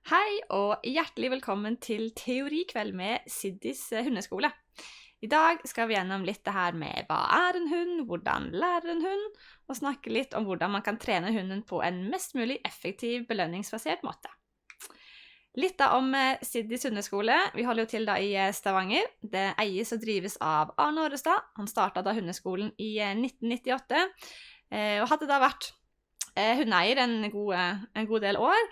Hei og hjertelig velkommen til teorikveld med Siddis hundeskole. I dag skal vi gjennom litt det her med hva er en hund, hvordan lærer en hund, og snakke litt om hvordan man kan trene hunden på en mest mulig effektiv, belønningsbasert måte. Litt da om Siddis hundeskole. Vi holder jo til da i Stavanger. Det eies og drives av Arne Orrestad. Han startet da hundeskolen i 1998, og hadde da vært hundeeier en god del år,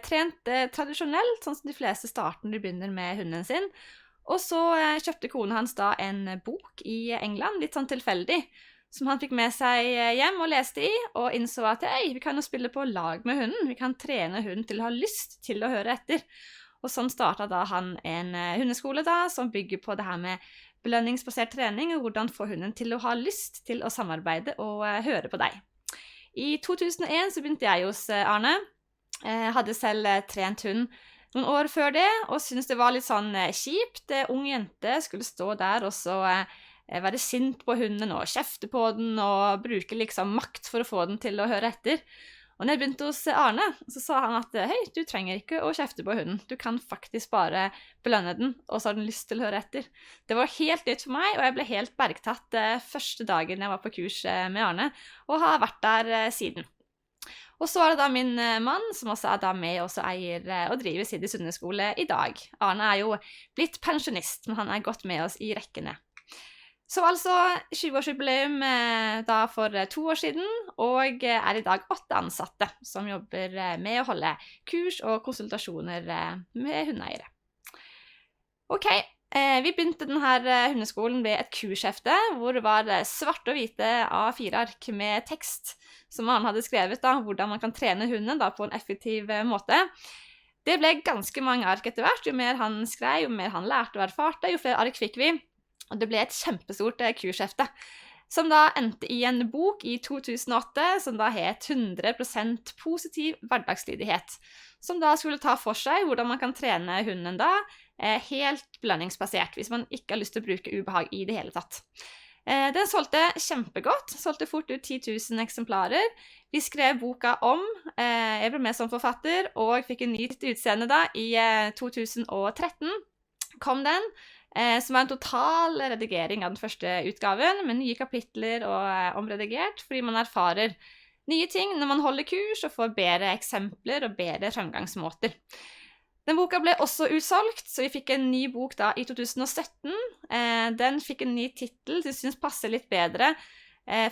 trent tradisjonelt, sånn som de fleste starter når de begynner med hunden sin. Og så kjøpte kone hans da en bok i England, litt sånn tilfeldig, som han fikk med seg hjem og leste i, og innså at vi kan jo spille på lag med hunden, vi kan trene hunden til å ha lyst til å høre etter. Og sånn startet da han en hundeskole da, som bygger på det her med belønningsbasert trening, og hvordan få hunden til å ha lyst til å samarbeide og høre på deg. I 2001 så begynte jeg hos Arne. Jeg hadde selv trent hund noen år før det, og syntes det var litt sånn kjipt. Ung jente skulle stå der og så være sint på hunden og kjefte på den og bruke liksom makt for å få den til å høre etter. Og når jeg begynte hos Arne, så sa han at hei, du trenger ikke å kjefte på hunden. Du kan faktisk bare belønne den, og så har den lyst til å høre etter. Det var helt nytt for meg, og jeg ble helt bergtatt første dagen jeg var på kurs med Arne, og har vært der siden. Og så er det da min mann, som også er da med og eier og driver Siddis hundeskole i dag. Arne er jo blitt pensjonist, men han er godt med oss i rekkene. Så altså 20-årsjubileum da for 2 år siden, og er i dag 8 ansatte som jobber med å holde kurs og konsultasjoner med hundeeiere. Ok, vi begynte denne hundeskolen ved et kurshefte, hvor det var svart og hvite A4-ark med tekst, som Arne hadde skrevet da, hvordan man kan trene hunden da på en effektiv måte. Det ble ganske mange ark etter hvert. Jo mer han skrev, jo mer han lærte og erfarte, jo flere ark fikk vi. Og det ble et kjempestort kurshefte, som da endte i en bok i 2008, som da het 100% positiv hverdagslydighet, som da skulle ta for seg hvordan man kan trene hunden da, helt belønningsbasert, hvis man ikke har lyst til å bruke ubehag i det hele tatt. Den solgte kjempegodt, solgte fort ut 10 000 eksemplarer. Vi skrev boka om, jeg ble med som forfatter, og fikk en ny utseende da i 2013, kom den, som var en total redigering av den første utgaven, med nye kapitler og omredigert, fordi man erfarer nye ting når man holder kurs og får bedre eksempler og bedre fremgangsmåter. Den boka ble også utsolgt, så vi fikk en ny bok da i 2017. Den fikk en ny titel, som jeg synes passer litt bedre,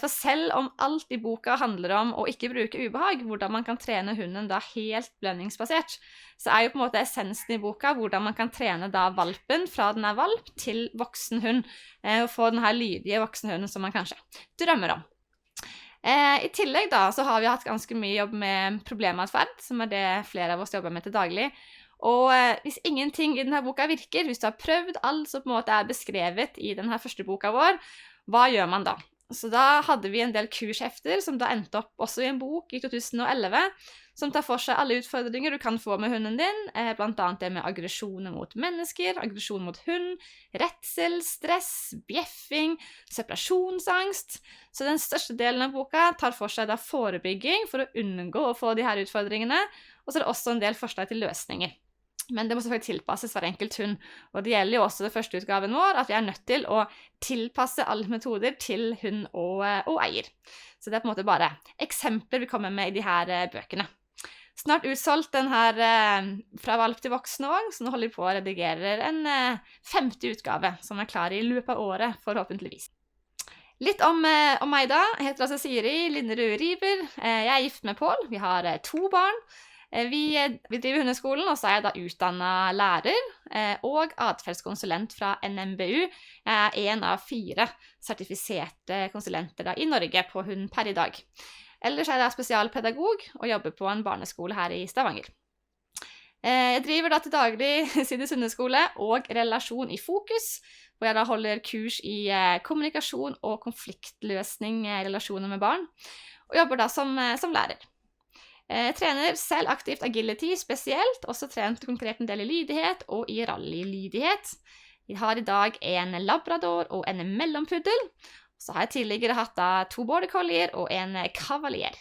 for selv om alt i boka handler om å ikke bruke ubehag, hvordan man kan trene hunden da helt belønningsbasert, så er jo på en måte essensen i boka hvordan man kan trene da valpen fra den er valp til voksen hund, og få den her lydige voksen hunden som man kanskje drømmer om. I tillegg da så har vi hatt ganske mye jobb med problematferd, som er det flere av oss jobber med til daglig. Og hvis ingenting i denne boka virker, hvis du har prøvd alt som på en måte er beskrevet i denne første boka vår, hva gjør man da? Så da hadde vi en del kurshefter som da endte opp også i en bok i 2011, som tar for seg alle utfordringer du kan få med hunden din, blant annet det med aggresjoner mot mennesker, aggresjon mot hund, redsel, stress, bjeffing, separasjonsangst. Så den største delen av boka tar for seg da forebygging for å unngå å få de her utfordringene, og så er det også en del forslag til løsninger. Men det må selvfølgelig tilpasses hver enkelt hund, og det gjelder jo også det første utgaven vår, at vi er nødt til å tilpasse alle metoder til hund og eier. Så det er på en måte bare eksempler vi kommer med i de her bøkene. Snart utsolgt den her fra valp til voksen også, så nå holder vi på å redigere en 5. utgave, som er klar i løpet av året, forhåpentligvis. Litt om meg da. Jeg heter altså Siri Linderud Riber. Jeg er gift med Pål. Vi har 2 barn. Vi driver hundeskolen, og så er jeg da utdannet lærer og atferdskonsulent fra NMBU. Jeg er en av 4 sertifiserte konsulenter da i Norge på hund per i dag. Ellers er jeg spesialpedagog og jobber på en barneskole her i Stavanger. Jeg driver da til daglig Siddis hundeskole og relasjon i fokus, hvor jeg da holder kurs i kommunikasjon og konfliktløsning i relasjoner med barn, og jobber da som lærer. Jeg trener selv aktivt agility spesielt, også trent konkret en del i lydighet og i rallylydighet. Vi har i dag en labrador og en mellompuddel. Så har jeg tidligere hatt da 2 border collier og en kavalier.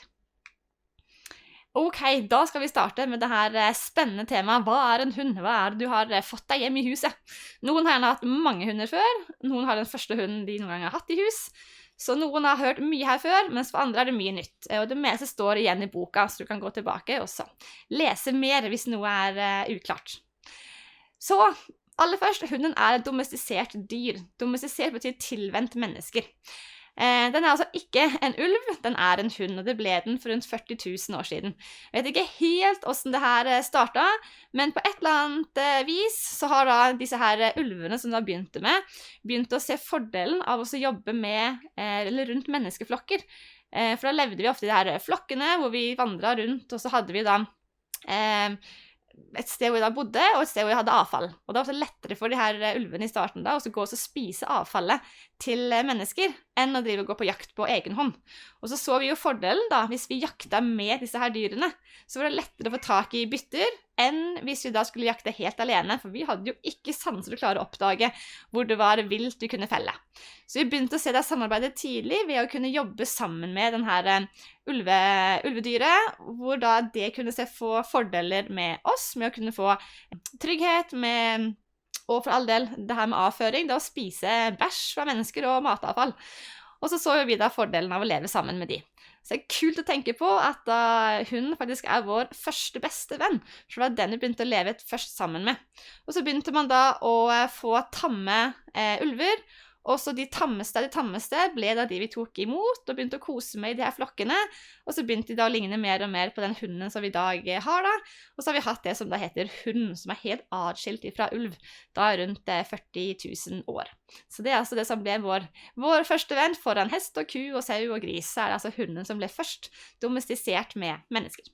Ok, da skal vi starte med det her spennende temaet. Hva er en hund? Hva er det du har fått deg hjem i huset? Noen har gjerne hatt mange hunder før. Noen har den første hunden de noen gang har hatt i hus. Så noen har hørt mye her før, mens for andre er det mye nytt. Og det meste står igjen i boka, så du kan gå tilbake og så lese mer hvis noe er uklart. Så aller først, hunden er et domestisert dyr. Domestisert betyr tilvendt mennesker. Den er altså ikke en ulv, den er en hund, og det ble den for rundt 40 000 år siden. Jeg vet ikke helt hvordan det her startet, men på et eller annet vis så har da disse her ulvene som da begynt å se fordelen av å jobbe med, eller rundt menneskeflokker. For da levde vi ofte i de her flokkene hvor vi vandret rundt, og så hadde vi da et sted hvor vi da bodde, og et sted hvor vi hadde avfall. Og det var også lettere for de her ulvene i starten da, å gå og spise avfallet til mennesker, enn å drive og gå på jakt på egen hånd. Og så vi jo fordelen da, hvis vi jakta med disse her dyrene, så var det lettere å få tak i bytter, enn hvis vi da skulle jakte helt alene, for vi hadde jo ikke sanser å klare å oppdage hvor det var vilt vi kunne felle. Så vi begynte å se det samarbeidet tidlig ved å kunne jobbe sammen med den her ulvedyret, hvor da det kunne få fordeler med oss, med å kunne få trygghet, og for all del, det her med avføring, det å spise bæsj fra mennesker og matavfall. Og så vi da fordelen av å leve sammen med de. Så det er kult å tenke på at hunden faktisk er vår første beste venn, for det var den vi begynte å leve først sammen med. Og så begynte man da å få tamme ulver, og så de tammeste ble da de vi tok imot, og begynte å kose med i de her flokkene, og så begynte de da å ligne mer og mer på den hunden som vi i dag har da, og så har vi hatt det som da heter hund, som er helt adskilt fra ulv, da rundt 40 000 år. Så det er altså det som ble vår første venn foran hest og ku og sau og gris, så er det altså hunden som ble først domestisert med mennesker.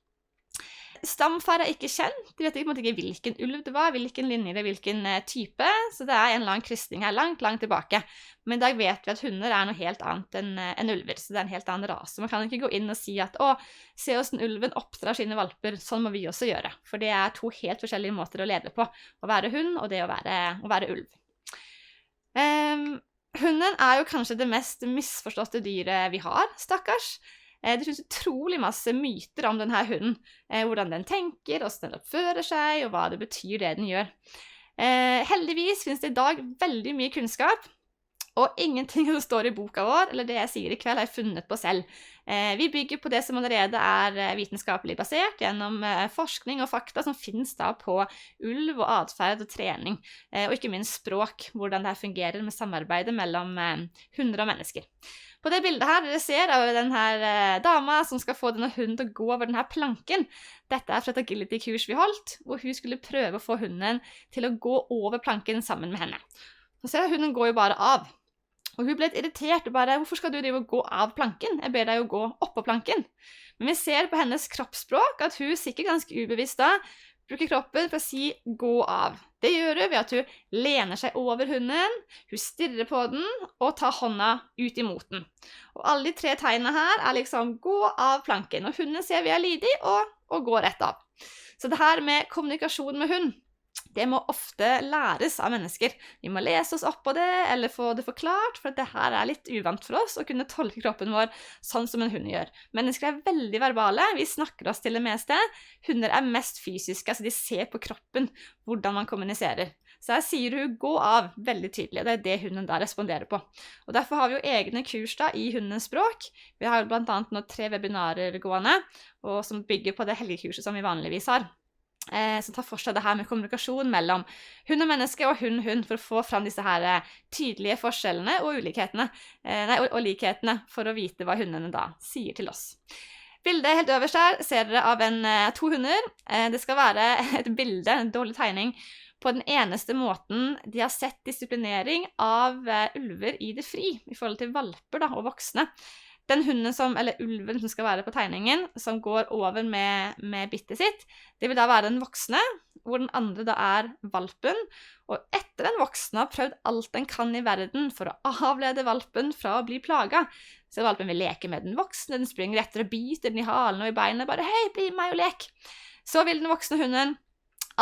Stamfar er ikke kjent, de vet ikke hvilken ulv det var, hvilken linje eller hvilken type, så det er en lang krysning her langt tilbake. Men i dag vet vi at hunder er noe helt annet enn ulver, så det er en helt annen rase. Man kan ikke gå inn og si at se hvordan ulven oppdrar sine valper, sånn må vi også gjøre. For det er to helt forskjellige måter å leve på, å være hund og det å være ulv. Hunden er jo kanskje det mest misforståtte dyret vi har, stakkars. Det finnes utrolig masse myter om denne hunden, hvordan den tenker, hvordan den oppfører seg, og hva det betyr det den gjør. Heldigvis finnes det i dag veldig mye kunnskap, og ingenting som står i boka vår, eller det jeg sier i kveld, har jeg funnet på selv. Vi bygger på det som allerede er vitenskapelig basert, gjennom forskning og fakta som finnes da på ulv og atferd og trening, og ikke minst språk, hvordan det her fungerer med samarbeidet mellom hunder og mennesker. På det bildet her, dere ser av denne dama som skal få denne hunden til å gå over denne planken. Dette er fra et agility-kurs vi holdt, hvor hun skulle prøve å få hunden til å gå over planken sammen med henne. Så ser jeg at hunden går jo bare av. Og hun ble litt irritert og bare, hvorfor skal du drive og gå av planken? Jeg ber deg jo gå opp på planken. Men vi ser på hennes kroppsspråk at hun sikkert ganske ubevisst da, bruker kroppen for å si gå av. Det gjør hun ved at hun lener seg over hunden, hun stirrer på den og tar hånda ut imot den. Og alle de 3 tegnene her er liksom gå av planken, og hunden ser vi er lydig og går rett av. Så det her med kommunikasjon med hund, det må ofte læres av mennesker. Vi må lese oss opp på det, eller få det forklart, for det her er litt uvant for oss å kunne tolke kroppen vår sånn som en hund gjør. Mennesker er veldig verbale, vi snakker oss til det meste. Hunder er mest fysiske, altså de ser på kroppen hvordan man kommuniserer. Så her sier hun gå av veldig tydelig, og det er det hunden da responderer på. Og derfor har vi jo egne kurs da i hundens språk. Vi har blant annet nå 3 webinarer gående, og som bygger på det helgekurset som vi vanligvis har. Som tar for seg det her med kommunikasjon mellom hund og menneske og hund for å få fram disse her tydelige forskjellene og likhetene for å vite hva hundene da sier til oss. Bildet helt øverst her ser dere av 2 hunder. Det skal være et bilde, en dårlig tegning, på den eneste måten de har sett disiplinering av ulver i det fri, i forhold til valper da, og voksne. Den hunden eller ulven som skal være på tegningen, som går over med bittet sitt, det vil da være den voksne, hvor den andre da er valpen, og etter den voksne har prøvd alt den kan i verden for å avlede valpen fra å bli plaget. Så valpen vil leke med den voksne, den springer etter og biter den i halen og i beinet, bare hei, bli med meg og lek. Så vil den voksne hunden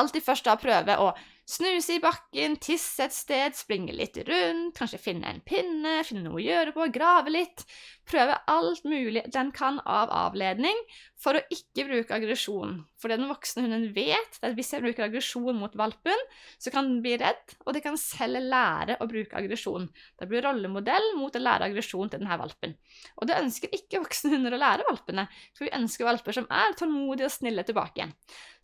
alltid først da prøve å snuse i bakken, tisse et sted, springe litt rundt, kanskje finne en pinne, finne noe å gjøre på, grave litt, prøve alt mulig den kan av avledning for å ikke bruke aggresjon. For det den voksne hunden vet, er at hvis jeg bruker aggresjon mot valpen, så kan den bli redd, og de kan selv lære å bruke aggresjon. Det blir rollemodell mot å lære aggresjon til denne valpen. Og det ønsker ikke voksne hunder å lære valpene, for vi ønsker valper som er tålmodige og snille tilbake igjen.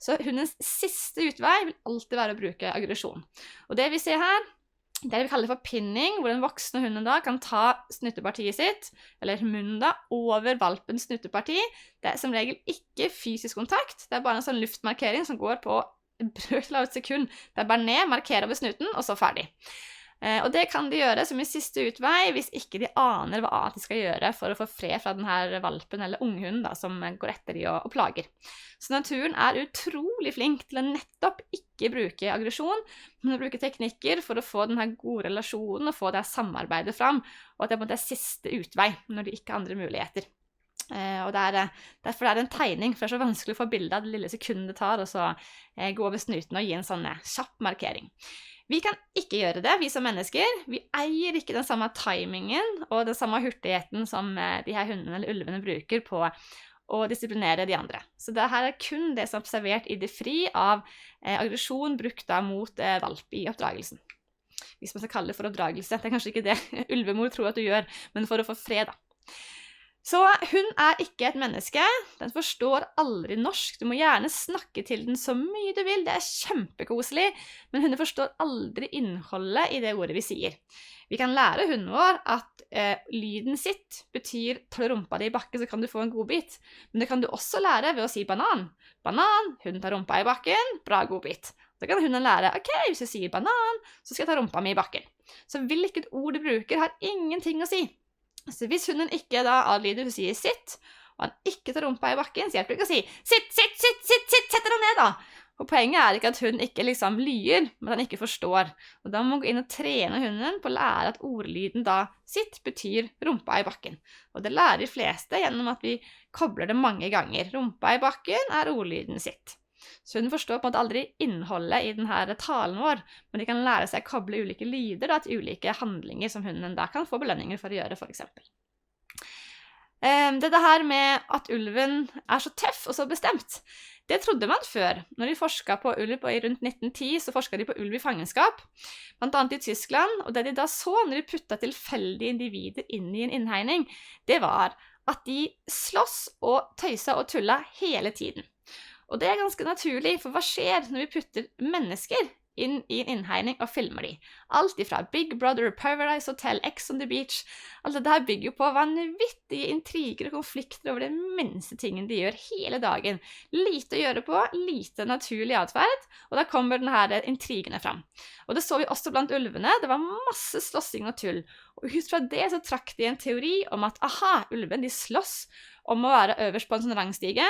Så hundens siste utvei vil alltid være å bruke aggresjon. Og det vi ser her, det vi kaller for pinning, hvor den voksne hunden da kan ta snuttepartiet sitt, eller munnen da, over valpens snutteparti. Det er som regel ikke fysisk kontakt, det er bare en sånn luftmarkering som går på en brøkdel av et sekund. Det er bare ned, markere over snuten, og så ferdig. Og det kan de gjøre som i siste utvei hvis ikke de aner hva annet de skal gjøre for å få fred fra denne valpen eller unghunden da, som går etter de og plager. Så naturen er utrolig flink til å nettopp ikke bruke aggresjon, men å bruke teknikker for å få denne gode relasjonen og få det samarbeidet fram, og at det er siste utvei når de ikke har andre muligheter. Og derfor er det en tegning, for det er så vanskelig å få bilde av det lille sekundet det tar, og så gå over snuten og gi en sånn kjapp markering. Vi kan ikke gjøre det, vi som mennesker. Vi eier ikke den samme timingen og den samme hurtigheten som de her hundene eller ulvene bruker på å disiplinere de andre. Så det her er kun det som er observert i det fri av aggresjon brukt da mot valp i oppdragelsen. Hvis man skal kalle det for oppdragelse. Det er kanskje ikke det ulvemor tror at du gjør, men for å få fred da. Så hun er ikke et menneske, den forstår aldri norsk, du må gjerne snakke til den så mye du vil, det er kjempekoselig, men hun forstår aldri innholdet i det ordet vi sier. Vi kan lære hunden vår at lyden sitt betyr tar du rumpa di i bakken så kan du få en god bit, men det kan du også lære ved å si banan. Banan, hunden tar rumpa i bakken, bra god bit. Da kan hunden lære, ok, hvis jeg sier banan, så skal jeg ta rumpa mi i bakken. Så hvilket ord du bruker har ingenting å si. Så hvis hunden ikke da adlyder, hun sier sitt, og han ikke tar rumpa i bakken, så hjelper det ikke å si sitt, sitt, sitt, sitt, sitt, sett deg ned da. Og poenget er ikke at hunden ikke liksom lyer, men at han ikke forstår. Og da må man gå inn og trene hunden på å lære at ordlyden da sitt betyr rumpa i bakken. Og det lærer de fleste gjennom at vi kobler det mange ganger. Rumpa i bakken er ordlyden sitt. Så hun forstår på en måte aldri innholdet i denne talen vår, men de kan lære seg å koble ulike lyder da, til ulike handlinger som hunden da kan få belønninger for å gjøre, for eksempel. Dette her med at ulven er så tøff og så bestemt, det trodde man før. Når de forsket på ulv i rundt 1910, så forsket de på ulv i fangenskap, blant annet i Tyskland, og det de da så når de puttet tilfeldige individer inn i en innhegning, det var at de slåss og tøysa og tulla hele tiden. Og det er ganske naturlig, for hva skjer når vi putter mennesker inn i en innhegning og filmer de? Alt ifra Big Brother, Paradise Hotel, X on the Beach, altså det her bygger på vanvittige intriger og konflikter over den minste tingen de gjør hele dagen. Lite å gjøre på, lite naturlig atferd, og da kommer denne intrigene fram. Og det så vi også blant ulvene, det var masse slåssing og tull. Og ut fra det så trakk de en teori om at, ulven de slåss om å være øverst på en sånn rangstige,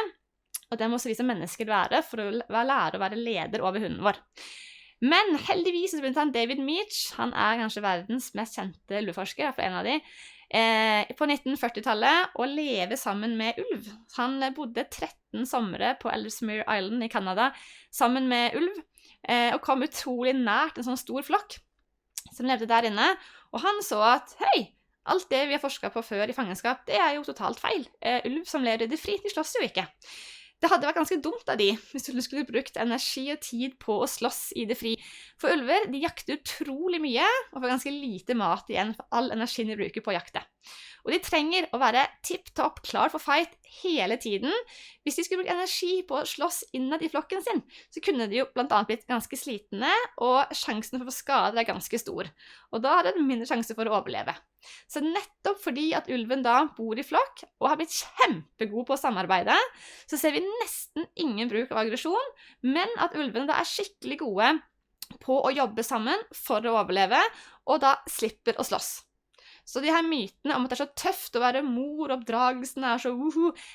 og det må også vi som mennesker være for å lære å være leder over hunden vår. Men heldigvis så begynte han David Meach, han er kanskje verdens mest kjente ulveforsker, for en av de, på 1940-tallet, å leve sammen med ulv. Han bodde 13 somre på Ellesmere Island i Canada sammen med ulv, og kom utrolig nært en sånn stor flokk som levde der inne, og han så at, hei, alt det vi har forsket på før i fangenskap, det er jo totalt feil. Ulv som lever i det fri, de slåss jo ikke. Det hadde vært ganske dumt av de, hvis du skulle brukt energi og tid på å slåss i det fri. For ulver, de jakter utrolig mye, og får ganske lite mat igjen for all energien de bruker på å jakte. Og de trenger å være tipp-topp klar for fight hele tiden. Hvis de skulle brukt energi på å slåss innad i flokken sin, så kunne de jo blant annet blitt ganske slitne, og sjansen for å få skade er ganske stor. Og da har de mindre sjanse for å overleve. Så nettopp fordi at ulven da bor i flokk, og har blitt kjempegod på å samarbeide, så ser vi nesten ingen bruk av aggresjon, men at ulvene da er skikkelig gode på å jobbe sammen for å overleve, og da slipper å slåss. Så de her mytene om at det er så tøft å være mor, oppdragelsen er så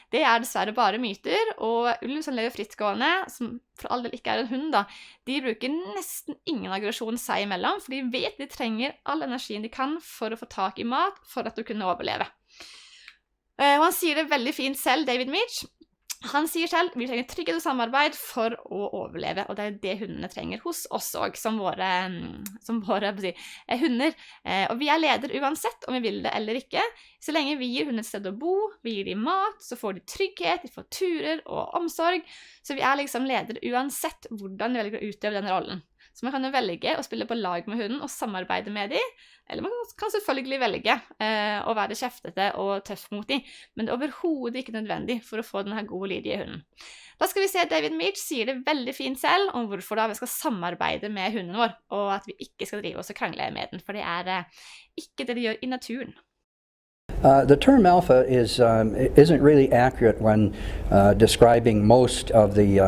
det er dessverre bare myter, og ulv som lever frittgående, som for all del ikke er en hund da, de bruker nesten ingen aggresjon seg imellom, for de vet de trenger all energien de kan for å få tak i mat, for at de kunne overleve. Og han sier det veldig fint selv, David Meach. Han sier selv, vi trenger trygghet og samarbeid for å overleve, og det er det hundene trenger hos oss også, som våre hunder. Og vi er leder uansett om vi vil det eller ikke. Så lenge vi gir hunden et sted å bo, vi gir dem mat, så får de trygghet, de får turer og omsorg. Så vi er liksom leder uansett hvordan de velger å utøve den rollen. Så man kan jo velge å spille på lag med hunden og samarbeide med dem, eller man kan selvfølgelig velge å være kjeftete og tøff mot dem, men det er overhodet ikke nødvendig for å få denne gode, lydige hunden. Da skal vi se, David Milch sier det veldig fint selv om hvorfor da vi skal samarbeide med hunden vår, og at vi ikke skal drive oss og krangle med den, for det er ikke det de gjør i naturen. The term alpha isn't really accurate when describing most of the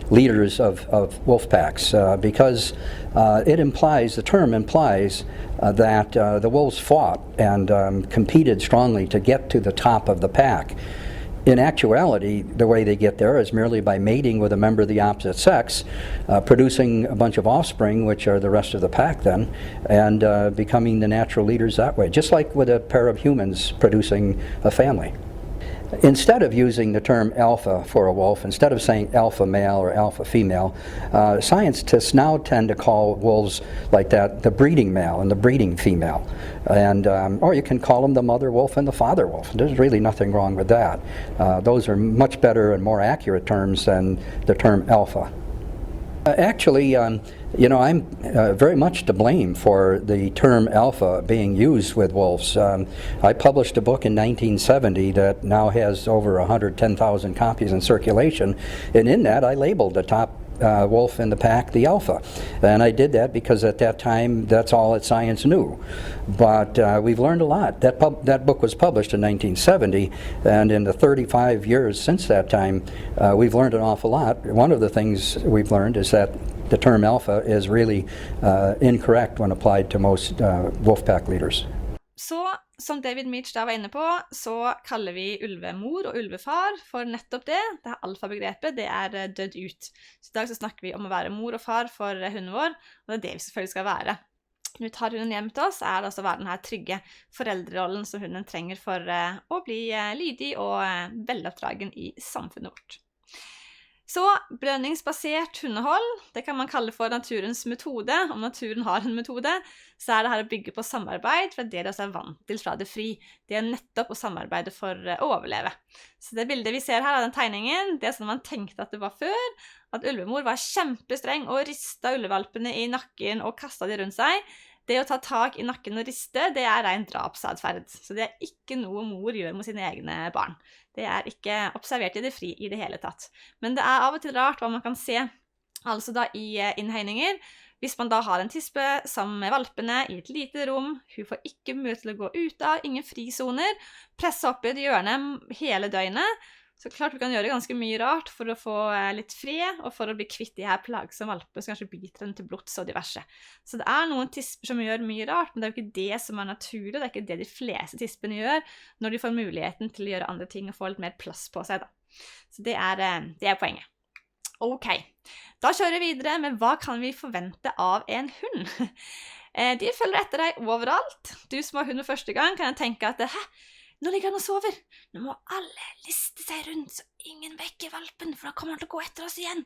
leaders of wolf packs because the term implies that the wolves fought and competed strongly to get to the top of the pack. In actuality, the way they get there is merely by mating with a member of the opposite sex, producing a bunch of offspring, which are the rest of the pack then, and becoming the natural leaders that way, just like with a pair of humans producing a family. Instead of using the term alpha for a wolf, instead of saying alpha male or alpha female, scientists now tend to call wolves like that the breeding male and the breeding female. And, or you can call them the mother wolf and the father wolf. There's really nothing wrong with that. Those are much better and more accurate terms than the term alpha. Actually, you know, I'm very much to blame for the term alpha being used with wolves. I published a book in 1970 that now has over 110,000 copies in circulation, and in that I labeled the top wolf in the pack the alpha. And I did that because at that time that's all that science knew. But we've learned a lot. That book was published in 1970, and in the 35 years since that time we've learned an awful lot. One of the things we've learned is that the term alpha is really incorrect when applied to most wolf pack leaders. Så, som David Milch da var inne på, så kaller vi ulvemor og ulvefar for nettopp det. Det her alfa-begrepet, det er dødd ut. Så i dag så snakker vi om å være mor og far for hunden vår, og det er det vi selvfølgelig skal være. Når vi tar hunden hjem til oss, er det altså å være denne trygge foreldrerollen som hunden trenger for å bli lydig og veloppdragen i samfunnet vårt. Så belønningsbasert hundehold, det kan man kalle for naturens metode. Om naturen har en metode, så er det her å bygge på samarbeid, for det er det også er vant til fra det fri. Det er nettopp å samarbeide for å overleve. Så det bildet vi ser her av den tegningen, det er sånn man tenkte at det var før, at ulvemor var kjempestreng og ristet ulvevalpene i nakken og kastet de rundt seg. Det å ta tak i nakken og riste, det er ren drapsadferd. Så det er ikke noe mor gjør mot sine egne barn. Det er ikke observert i det fri i det hele tatt. Men det er av og til rart hva man kan se, altså da i innhegninger. Hvis man da har en tispe sammen med valpene i et lite rom, hun får ikke mulighet til å gå ut av, ingen frisoner, presse opp i et hjørne hele døgnet. Så klart vi kan gjøre ganske mye rart for å få litt fred, og for å bli kvitt de her plagsomme valper som kanskje biter den til blods og diverse. Så det er noen tisper som gjør mye rart, men det er jo ikke det som er naturlig, det er ikke det de fleste tispene gjør når de får muligheten til å gjøre andre ting og få litt mer plass på seg da. Så det er poenget. Ok, da kjører vi videre med hva kan vi forvente av en hund? De følger etter deg overalt. Du som har hund for første gang kan tenke at nå ligger han og sover. Nå må alle liste seg rundt, så ingen vekker valpen, for da kommer han til å gå etter oss igjen.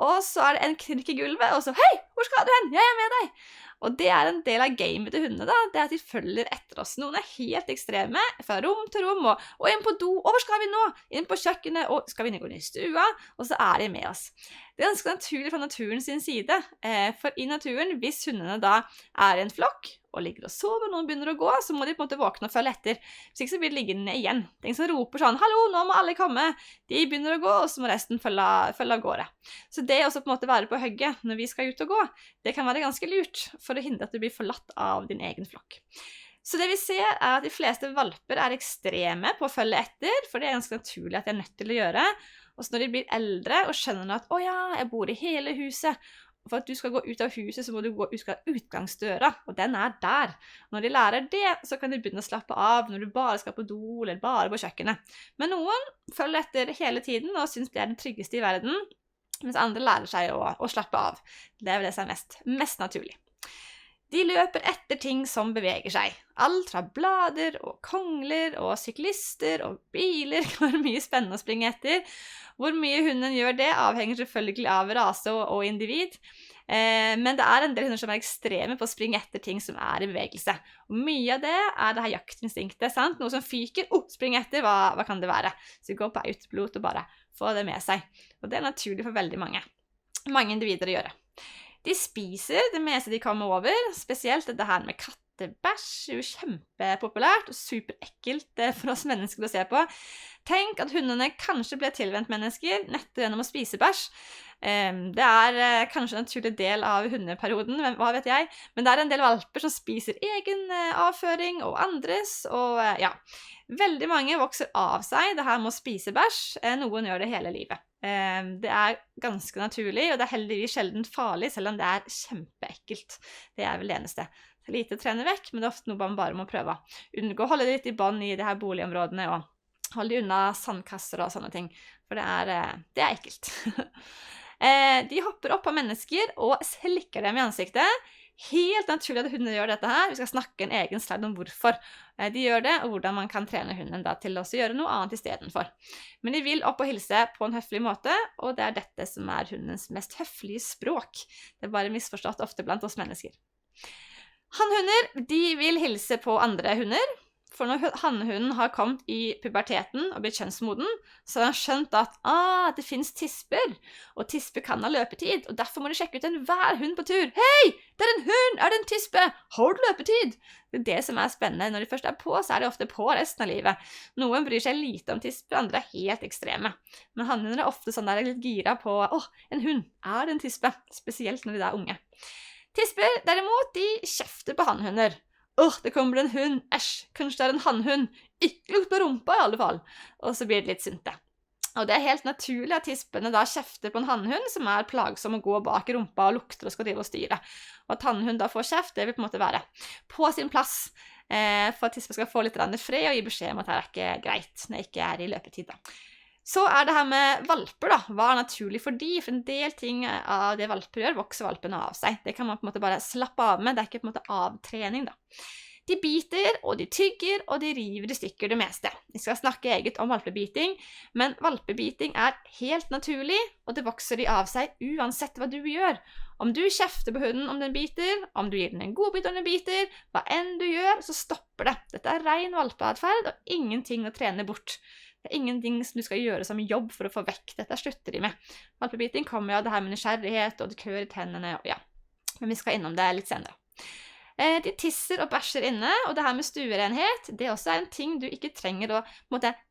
Og så er det en knirk i gulvet, og så, hei, hvor skal du hen? Jeg er med deg. Og det er en del av gamet til hundene da, det er at de følger etter oss. Noen er helt ekstreme, fra rom til rom, og inn på do, og hvor skal vi nå? Inn på kjøkkenet, og skal vi gå inn i stua, og så er de med oss. Det er ganske naturlig fra naturen sin side, for i naturen, hvis hundene da er i en flokk, og ligger og sover, og noen begynner å gå, så må de på en måte våkne og følge etter. Hvis ikke så blir de liggende igjen. Det er ingen som roper sånn, hallo, nå må alle komme. De begynner å gå, og så må resten følge av gårde. Så det også på en måte være på høgget når vi skal ut og gå, det kan være ganske lurt for å hindre at du blir forlatt av din egen flokk. Så det vi ser er at de fleste valper er ekstreme på å følge etter, for det er ganske naturlig at de er nødt til å gjøre. Og så når de blir eldre og skjønner at, å ja, jeg bor i hele huset, for at du skal gå ut av huset, så må du gå ut av utgangsdøra, og den er der. Når de lærer det, så kan de begynne å slappe av når du bare skal på do, eller bare på kjøkkenet. Men noen følger etter hele tiden, og synes det er den tryggeste i verden, mens andre lærer seg å slappe av. Det er vel det som er mest naturlig. De løper etter ting som beveger seg. Alt fra blader og kongler og syklister og biler kan være mye spennende å springe etter. Hvor mye hunden gjør det avhenger selvfølgelig av rase og individ. Men det en del hunder som ekstreme på å springe etter ting som i bevegelse. Og mye av det det her jaktinstinktet, sant? Noe som fyker, springe etter, hva kan det være? Så vi går på autopilot og bare får det med seg. Og det naturlig for veldig mange individer å gjøre. De spiser det meste de kommer over, spesielt dette her med kattebæsj, jo kjempepopulært og superekkelt for oss mennesker å se på. Tenk at hundene kanskje ble tilvendt mennesker nettopp gjennom å spise bæsj. Det kanskje en naturlig del av hundeperioden, men hva vet jeg, men det en del valper som spiser egen avføring og andres, og ja, veldig mange vokser av seg det her med å spise bæsj, noen gjør det hele livet. Det ganske naturlig, og det heldigvis sjelden farlig, selv om det kjempeekkelt. Det vel det eneste. Det lite å trene vekk, men det ofte noe man bare må prøve. Unngå å holde det litt i bånd i de her boligområdene, og holde de unna sandkasser og sånne ting, for det ekkelt. De hopper opp på mennesker og slikker dem i ansiktet. Helt naturlig at hunder gjør dette her. Vi skal snakke en egen slide om hvorfor de gjør det, og hvordan man kan trene hunden da til å gjøre noe annet i stedet for. Men de vil opp og hilse på en høflig måte, og det dette som hundens mest høflige språk. Det bare misforstått ofte blant oss mennesker. Hannhunder, de vil hilse på andre hunder. For når hannhunden har kommet i puberteten og blitt kjønnsmoden, så har han skjønt at det finnes tisper, og tisper kan ha løpetid, og derfor må du sjekke ut enhver hund på tur. Hei, det en hund, det en tispe, har du løpetid? Det det som spennende. Når de først på, så det ofte på resten av livet. Noen bryr seg lite om tisper, andre helt ekstreme. Men hannhunder ofte sånn litt gira på, en hund, det en tispe? Spesielt når de unge. Tisper, derimot, de kjefter på hannhunder. Det kommer en hund, æsj, kanskje det en hannhund, ikke lukt på rumpa i alle fall. Og så blir det litt sinte. Og det helt naturlig at tispene da kjefter på en hannhund som plagsom å gå bak rumpa og lukter og skal drive og styre. Og at hannhund da får kjeft, det vil på en måte være på sin plass, for at tisper skal få litt fred og gi beskjed om at det ikke greit når det ikke i løpetid da. Så det her med valper da, hva naturlig for de? For en del ting av det valper gjør, vokser valpene av seg. Det kan man på en måte bare slappe av med, det ikke på en måte avtrening da. De biter, og de tygger, og de river i stykker det meste. Vi skal snakke eget om valpebiting, men valpebiting helt naturlig, og det vokser de av seg uansett hva du gjør. Om du kjefter på hunden om den biter, om du gir den en god bit om den biter, hva enn du gjør, så stopper det. Dette ren valpeatferd, og ingenting å trene bort. Det ingenting som du skal gjøre som jobb for å få vekk. Dette slutter de med. Valpebiting kommer av det her med nysgjerrighet, og det klør i tennene, og ja. Men vi skal innom det litt senere. De tisser og bæsjer inne, og det her med stuerenhet, det også en ting du ikke trenger å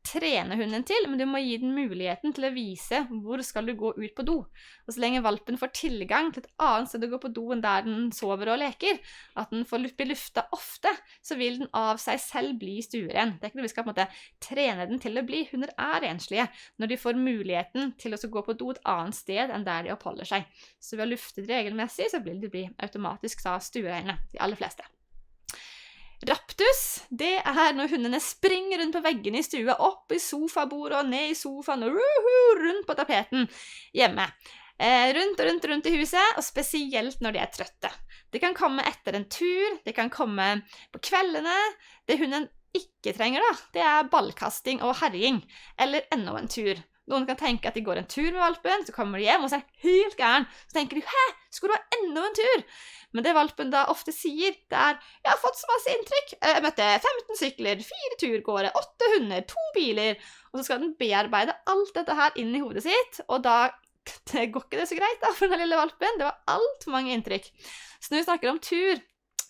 trene hunden til, men du må gi den muligheten til å vise hvor skal du gå ut på do. Og så lenge valpen får tilgang til et annet sted å gå på do enn der den sover og leker, at den får bli lufta ofte, så vil den av seg selv bli stueren. Det ikke noe vi skal på en måte trene den til å bli. Hunder enslige når de får muligheten til å gå på do et annet sted enn der de oppholder seg. Så ved å lufte det regelmessig, så vil de bli automatisk de aller fleste. Raptus, det når hundene springer rundt på veggene i stua, opp i sofabordet og ned i sofaen og rundt på tapeten hjemme. Rundt i huset, og spesielt når de trøtte. Det kan komme etter en tur, det kan komme på kveldene. Det hunden ikke trenger da, det ballkasting og herjing, eller enda en tur. Noen kan tenke at de går en tur med valpen, så kommer de hjem og så helt gæren. Så tenker de, hæ, skulle du ha enda en tur? Men det valpen da ofte sier, det jeg har fått så masse inntrykk. Jeg møtte 15 sykler, 4 turgåere, 8 hunder, 2 biler. Og så skal den bearbeide alt dette her inn i hodet sitt, og da det går ikke det så greit da for den lille valpen. Det var alt for mange inntrykk. Så når vi snakker om tur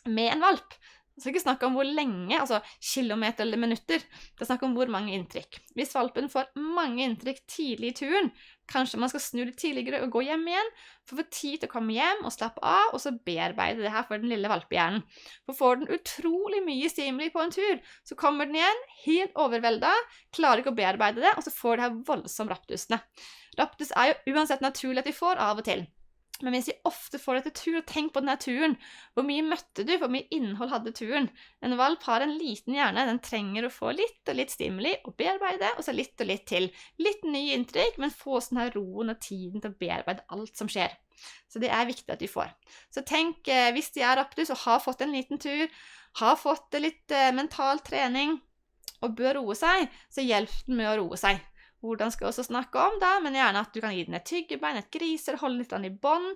med en valp, så skal vi ikke snakke om hvor lenge, altså kilometer eller minutter. Det er snakk om hvor mange inntrykk. Hvis valpen får mange inntrykk tidlig i turen, kanskje man skal snu litt tidligere og gå hjem igjen, for å få tid til å komme hjem og slappe av, og så bearbeide det her for den lille valpehjernen. For får den utrolig mye stimuli på en tur, så kommer den igjen helt overveldet, klarer ikke å bearbeide det, og så får det her voldsomt raptusene. Raptus jo uansett naturlig at de får av og til. Men hvis vi ofte får deg til tur, og tenk på denne turen, hvor mye møtte du, hvor mye innhold hadde turen? En valp har en liten hjerne, den trenger å få litt og litt stimuli og bearbeide, og så litt og litt til. Litt nye inntrykk, men få sånn her roen og tiden til å bearbeide alt som skjer. Så det viktig at de får. Så tenk, hvis de raptus og har fått en liten tur, har fått litt mental trening og bør roe seg, så hjelp den med å roe seg. Hvordan skal jeg også snakke om da, men gjerne at du kan gi den et tyggebein, et griser, holde litt i bånd,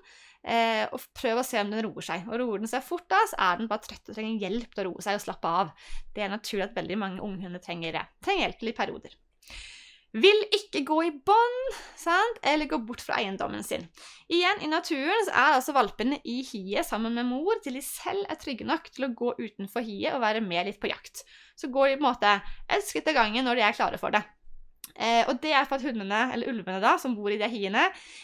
og prøve å se om den roer seg. Og roer den seg fort da, så den bare trøtt og trenger hjelp til å roe seg og slappe av. Det naturlig at veldig mange unghunder trenger hjelp til i perioder. Vil ikke gå i bånd, sant? Eller gå bort fra eiendommen sin. Igjen, i naturen så altså valpene i hiet sammen med mor til de selv trygge nok til å gå utenfor hiet og være med litt på jakt. Så går de på en måte et skritt av gangen når de klare for det. Og det for at hundene, eller ulvene da, som bor i de hiene,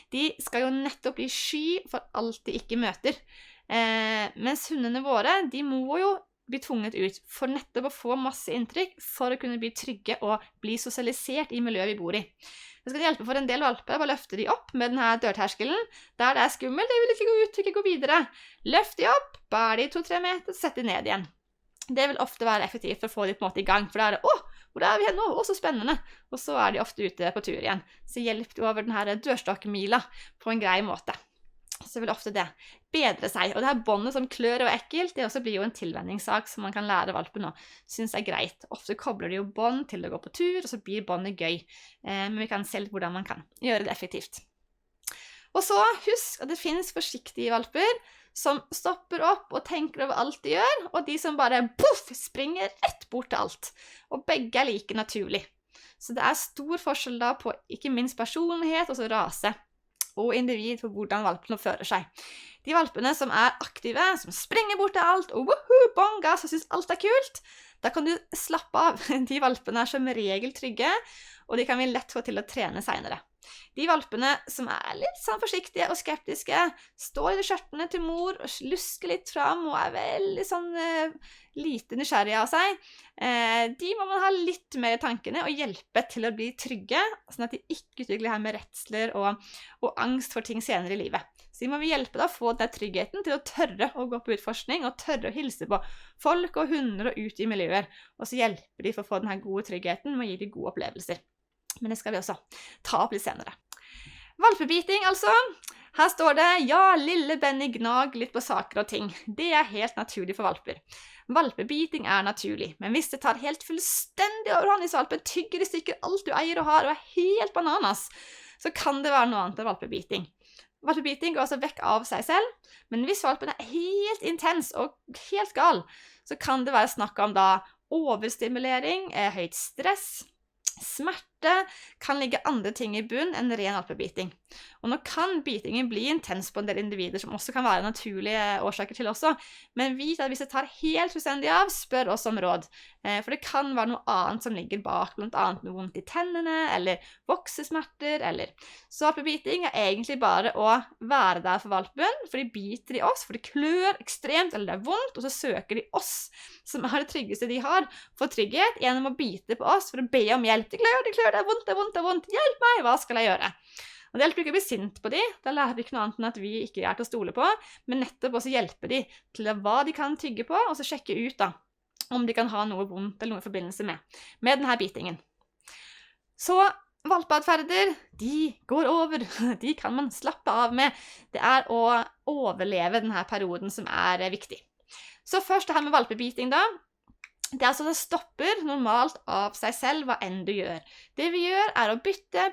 de skal jo nettopp bli sky for alt de ikke møter. Mens hundene våre, de må jo bli tvunget ut for nettopp å få masse inntrykk for å kunne bli trygge og bli sosialisert i miljøet vi bor i. Det skal hjelpe for en del valper, bare løfte de opp med denne dørterskelen. Der det skummelt, de vil ikke gå ut, ikke gå videre. Løft de opp, bær de 2-3 meter, sett de ned igjen. Det vil ofte være effektivt for å få de på en måte i gang, for da det, hvor vi hen nå? Så spennende. Og så de ofte ute på tur igjen. Så hjelp de over denne dørstokkmila på en grei måte. Så vil ofte det bedre seg. Og det her båndet som klør og ekkelt, det også blir jo en tilvenningssak som man kan lære valpen å synes greit. Ofte kobler de jo bånd til å gå på tur, og så blir båndet gøy. Men vi kan se litt hvordan man kan gjøre det effektivt. Og så husk at det finnes forsiktige valper som stopper opp og tenker over alt de gjør, og de som bare springer rett bort til alt. Og begge like naturlig. Så det stor forskjell da på ikke minst personlighet og så rase og individ for hvordan valpene fører seg. De valpene som aktive, som springer bort til alt, og bong gass, og synes alt kult, da kan du slappe av. De valpene som regel trygge, og de kan vi lett få til å trene senere. De valpene som litt sånn forsiktige og skeptiske, står i skjørtene til mor og lusker litt fram og veldig sånn lite nysgjerrige av seg, de må man ha litt mer i tankene og hjelpe til å bli trygge, sånn at de ikke utvikler her med redsler og angst for ting senere i livet. Så må vi hjelpe deg å få den tryggheten til å tørre å gå på utforskning og tørre å hilse på folk og hunder og ut i miljøer, og så hjelper de for å få denne gode tryggheten med å gi de gode opplevelser. Men det skal vi også ta opp litt senere. Valpebiting, altså. Her står det, ja, lille Benny gnag litt på saker og ting. Det helt naturlig for valper. Valpebiting naturlig, men hvis det tar helt fullstendig overhånd i valpen, tygger i stykker alt du eier og har, og helt bananas, så kan det være noe annet enn valpebiting. Valpebiting går altså vekk av seg selv, men hvis valpen helt intens og helt gal, så kan det være snakk om da overstimulering, høyt stress, smerte, kan ligge andre ting i bunn enn ren valpebiting. Og nå kan bitingen bli intens på en del individer, som også kan være naturlige årsaker til også, men vit at hvis det tar helt fullstendig av, spør oss om råd. For det kan være noe annet som ligger bak, blant annet noe vondt i tennene, eller voksesmerter, eller... Så valpebiting egentlig bare å være der for valpen, for de biter i oss, for de klør ekstremt, eller det vondt, og så søker de oss, som det tryggeste de har, for trygghet, gjennom å bite på oss, for å be om hjelp. De klør, det vondt, hjelp meg, hva skal jeg gjøre? Og det hjelper ikke å bli sint på de, da lærer vi ikke noe annet enn at vi ikke til å stole på, men nettopp også hjelpe de til hva de kan tygge på, og så sjekke ut da, om de kan ha noe vondt eller noe i forbindelse med denne bitingen. Så valpeatferder, de går over, de kan man slappe av med. Det å overleve denne perioden som viktig. Så først det her med valpebiting da, det så det stopper normalt av seg selv hva enn du gjør. Det vi gjør å bytte.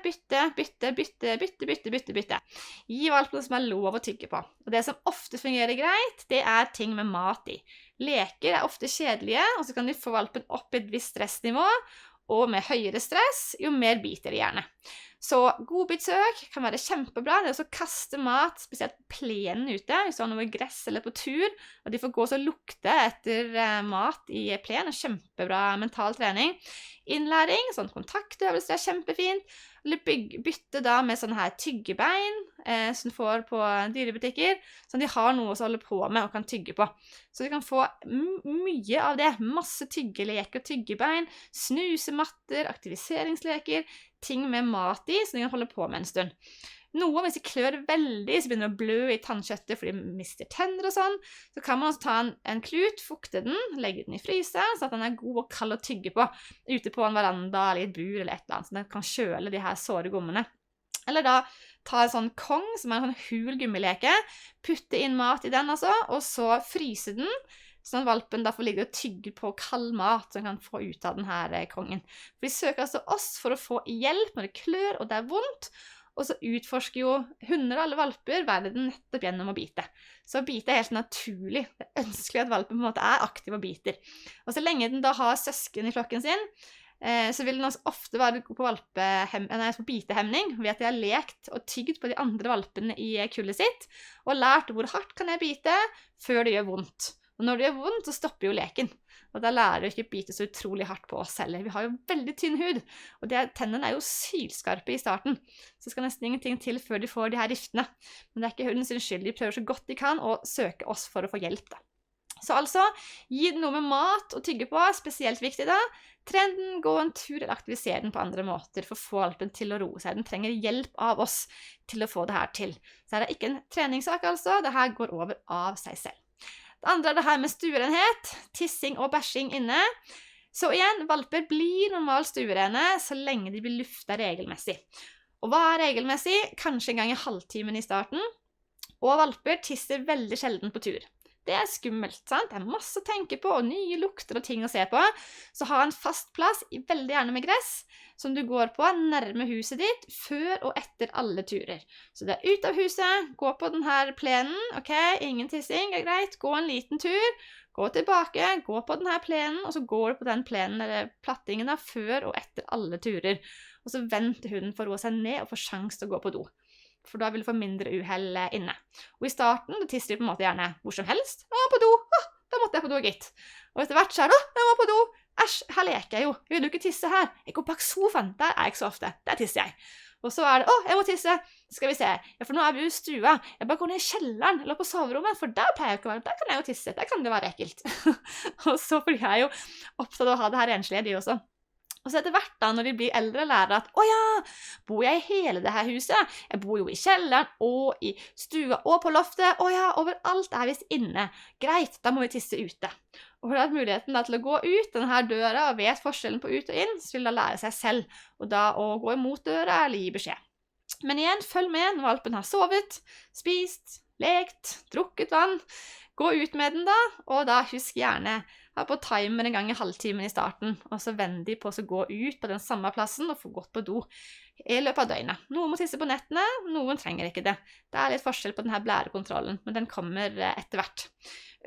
Gi valpene som lov å tygge på. Og det som ofte fungerer greit, det ting med mat i. Leker ofte kjedelige, og så kan de få valpen opp i et visst stressnivå, og med høyere stress, jo mer biter de gjerne. Så godbitsøk kan være kjempebra. Det å kaste mat, spesielt plenen ute, hvis du har noe gress eller på tur, og de får gå og lukte etter mat i plen, kjempebra mental trening. Innlæring, sånn kontaktøvelse kjempefint. Eller bytte da med sånne her tyggebein, som du får på dyrebutikker, så de har noe å holde på med og kan tygge på. Så du kan få mye av det. Masse tyggeleker og tyggebein, snusematter, aktiviseringsleker, ting med mat i, så de kan holde på med en stund. Noe, hvis de klør veldig, så begynner de å blø i tannkjøttet fordi de mister tenner og sånn, så kan man også ta en klut, fukte den, legge den i frysen, så at den god og kald å tygge på, ute på en veranda eller i et bur eller et eller annet, så den kan kjøle de her såre gommene. Eller da ta en sånn kong, som er en sånn hul gummileke, putte inn mat i den altså, og så fryse den, sånn at valpen da får ligge og tygge på kald mat, som kan få ut av denne kongen. For de søker altså oss for å få hjelp når det klør og det er vondt, og så utforsker jo hunder og alle valper verden nettopp gjennom å bite. Så å bite er helt naturlig. Det er ønskelig at valpen på en måte er aktiv og biter. Og så lenge den da har søsken i flokken sin, så vil den også ofte være god på bitehemning, ved at de har lekt og tygd på de andre valpene i kullet sitt, og lært hvor hardt kan jeg bite før det gjør vondt. Og når det gjør vondt, så stopper jo leken. Og da lærer vi ikke å bite så utrolig hardt på oss heller. Vi har jo veldig tynn hud, og tennene er jo sylskarpe i starten. Så det skal nesten ingenting til før de får de her riftene. Men det er ikke hundens skyld, de prøver så godt de kan å søke oss for å få hjelp da. Så altså, gi den noe med mat og tygge på, spesielt viktig da. Tren den, gå en tur eller aktivisere den på andre måter for å få valpen til å roe seg. Den trenger hjelp av oss til å få det her til. Så her er ikke en treningssak altså, det her går over av seg selv. Det andre er det her med stuerenhet, tissing og bæsjing inne. Så igjen, valper blir normalt stuerene så lenge de blir luftet regelmessig. Og hva er regelmessig? Kanskje en gang i halvtimen i starten. Og valper tisser veldig sjelden på tur. Det er skummelt, sant? Det er masse å tenke på, og nye lukter og ting å se på. Så ha en fast plass, veldig gjerne med gress, som du går på nærme huset ditt, før og etter alle turer. Så det er ut av huset, gå på denne plenen, ok, ingen tissing, er greit, gå en liten tur, gå tilbake, gå på denne plenen, og så går du på den plenen, eller plattingen da, før og etter alle turer. Og så venter hunden for å roe seg ned og få sjans til å gå på do. For da vil du få mindre uhell inne. Og i starten, da tisser de på en måte gjerne hvor som helst. På do! Da måtte jeg på do, gitt. Og etter hvert så er det, jeg må på do! Æsj, her leker jeg jo. Jeg vil jo ikke tisse her. Jeg går bak sofaen. Der er jeg ikke så ofte. Der tisser jeg. Og så er det, jeg må tisse. Skal vi se. Ja, for nå er vi jo i stua. Jeg bare går ned i kjelleren, eller på soverommet, for der pleier jeg ikke å være. Der kan jeg jo tisse. Der kan det være ekkelt. Og så blir jeg jo opptatt av å ha det her enslige, de også. Og så etter hvert da, når de blir eldre, lærer at bor jeg i hele det her huset? Jeg bor jo i kjelleren, og i stua, og på loftet. Overalt er vi inne. Greit, da må vi tisse ute. Og har hatt muligheten da, til å gå ut denne her døra, og vet forskjellen på ut og inn, så vil da lære seg selv, og da å gå imot døra eller gi beskjed. Men igjen, følg med når valpen har sovet, spist, lekt, drukket vann. Gå ut med den da, og da husk gjerne ha på timer en gang i halvtimen i starten, og så vend de på å gå ut på den samme plassen og få gått på do i løpet av døgnet. Noen må tisse på nettene, noen trenger ikke det. Det er litt forskjell på denne blærekontrollen, men den kommer etter hvert.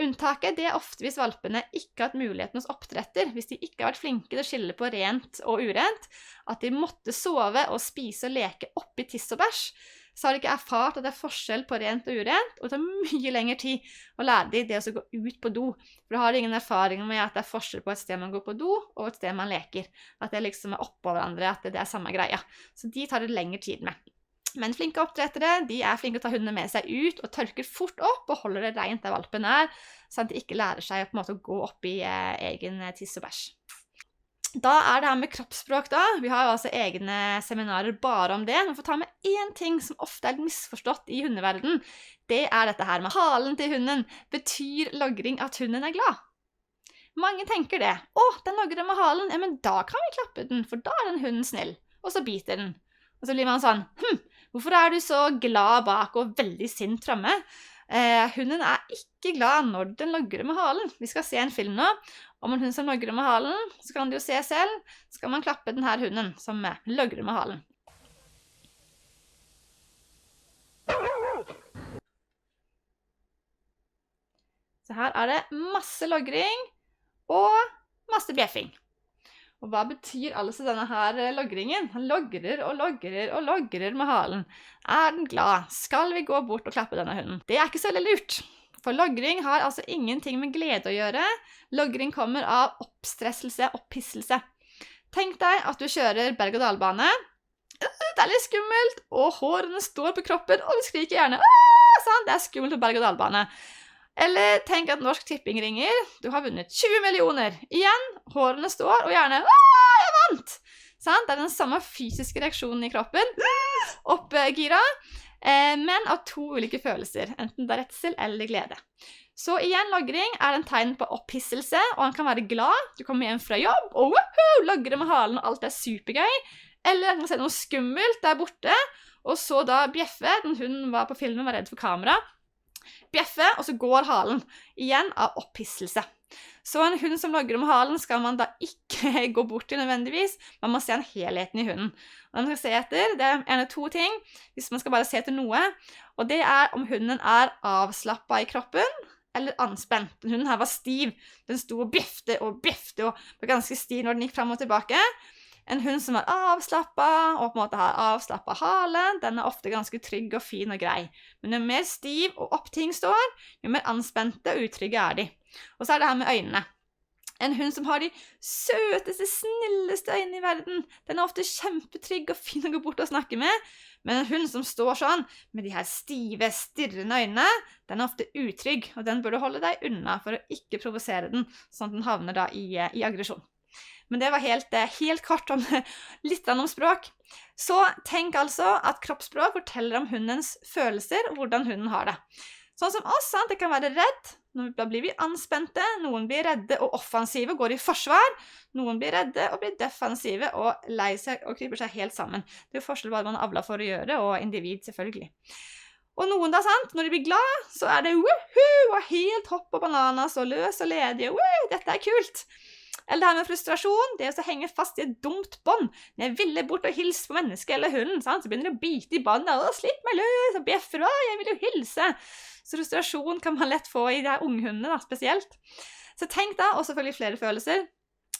Unntaket det er ofte hvis valpene ikke har hatt muligheten hos oppdretter, hvis de ikke har vært flinke til å skille på rent og urent, at de måtte sove og spise og leke oppi tiss og bæsj, så har de ikke erfart at det er forskjell på rent og urent, og det tar mye lengre tid å lære de det å gå ut på do. For da har de ingen erfaring med at det er forskjell på et sted man går på do, og et sted man leker. At det liksom er oppå hverandre, at det er samme greia. Så de tar det lengre tid med. Men flinke oppdrettere, de er flinke til å ta hundene med seg ut, og tørker fort opp, og holder det rent der valpen er, sånn at de ikke lærer seg på en måte å gå opp i egen tiss og bæsj. Da er det her med kroppsspråk da. Vi har jo altså egne seminarer bare om det. Men for å ta med én ting som ofte er misforstått i hundeverden, det er dette her med halen til hunden. Betyr logring at hunden er glad? Mange tenker det. Den logrer med halen. Ja, men da kan vi klappe den, for da er den hunden snill. Og så biter den. Og så blir man sånn, hvorfor er du så glad bak og veldig sint fremme? Hunden er ikke glad når den logrer med halen. Vi skal se en film nå om en hund som logrer med halen, så kan du jo se selv, så skal man klappe denne hunden som logrer med halen. Så her er det masse logring og masse bjeffing. Og hva betyr altså denne her logringen? Han logrer og logrer og logrer med halen. Er den glad? Skal vi gå bort og klappe denne hunden? Det er ikke så veldig lurt. For logring har altså ingenting med glede å gjøre. Logring kommer av oppstresselse, opphisselse. Tenk deg at du kjører berg-og-dal-bane. Det er litt skummelt, og hårene står på kroppen, og du skriker gjerne, sånn, det er skummelt på berg-og-dal-bane. Eller tenk at Norsk Tipping ringer, du har vunnet 20 millioner. Igjen, hårene står, og gjerne, jeg vant! Sånn, det er den samme fysiske reaksjonen i kroppen, oppgira, men av to ulike følelser, enten det er redsel eller glede. Så igjen, logring er en tegn på opphisselse, og han kan være glad, du kommer hjem fra jobb, og logrer med halen, og alt er supergøy, eller han kan se noe skummelt der borte, og så da bjeffe, den hunden var på filmen, var redd for kamera, bjeffe, og så går halen igjen av opphisselse. Så en hund som logger om halen skal man da ikke gå bort til nødvendigvis, man må se en helheten i hunden. Og det man skal se etter, det er en av 2 ting, hvis man skal bare se etter noe, og det er om hunden er avslappet i kroppen, eller anspent. Den hunden her var stiv, den sto og bjefte, og var ganske stiv når den gikk frem og tilbake. En hund som er avslappet, og på en måte har avslappet hale, den er ofte ganske trygg og fin og grei. Men jo mer stiv og opp ting står, jo mer anspente og utrygge er de. Og så er det her med øynene. En hund som har de søteste, snilleste øynene i verden, den er ofte kjempetrygg og fin å gå bort og snakke med, men en hund som står sånn, med de her stive, stirrende øynene, den er ofte utrygg, og den bør du holde deg unna for å ikke provosere den, sånn at den havner da i aggresjon. Men det var helt kort om litt om språk. Så tenk altså at kroppsspråk forteller om hundens følelser og hvordan hunden har det. Sånn som oss, det kan være redd, da blir vi anspente, noen blir redde og offensive og går i forsvar, noen blir redde og blir defensive og lei seg og kryper seg helt sammen. Det er jo forskjell på hva man avler for å gjøre, og individ selvfølgelig. Og noen da, når de blir glad, så er det woohoo, og helt hopp og bananas og løs og ledig, og woohoo, dette er kult. Eller det her med frustrasjon, det å henge fast i et dumt bånd. Når jeg ville bort og hilse på mennesket eller hunden, så begynner de å bite i båndet, og slipp meg løs, og bjeffer, jeg vil jo hilse. Så frustrasjon kan man lett få i de her unghundene spesielt. Så tenk da, og selvfølgelig flere følelser,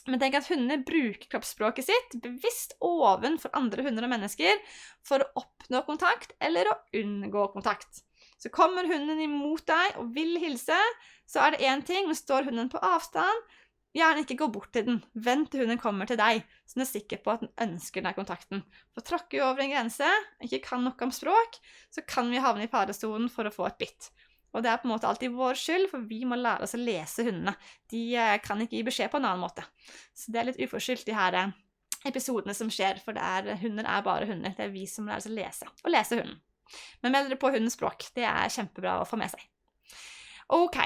men tenk at hundene bruker kroppsspråket sitt bevisst ovenfor andre hunder og mennesker for å oppnå kontakt eller å unngå kontakt. Så kommer hunden imot deg og vil hilse, så er det en ting, men står hunden på avstand, gjerne ikke gå bort til den. Vent til hunden kommer til deg, så den er sikker på at den ønsker den kontakten. For tråkker vi over en grense, ikke kan noe om språk, så kan vi havne i faresonen for å få et bitt. Og det er på en måte alltid vår skyld, for vi må lære oss å lese hundene. De kan ikke gi beskjed på en annen måte. Så det er litt uforskyldt, de her episodene som skjer, for hunder er bare hunder. Det er vi som lærer oss å lese, og lese hunden. Men meld dere på hundens språk. Det er kjempebra å få med seg. Ok.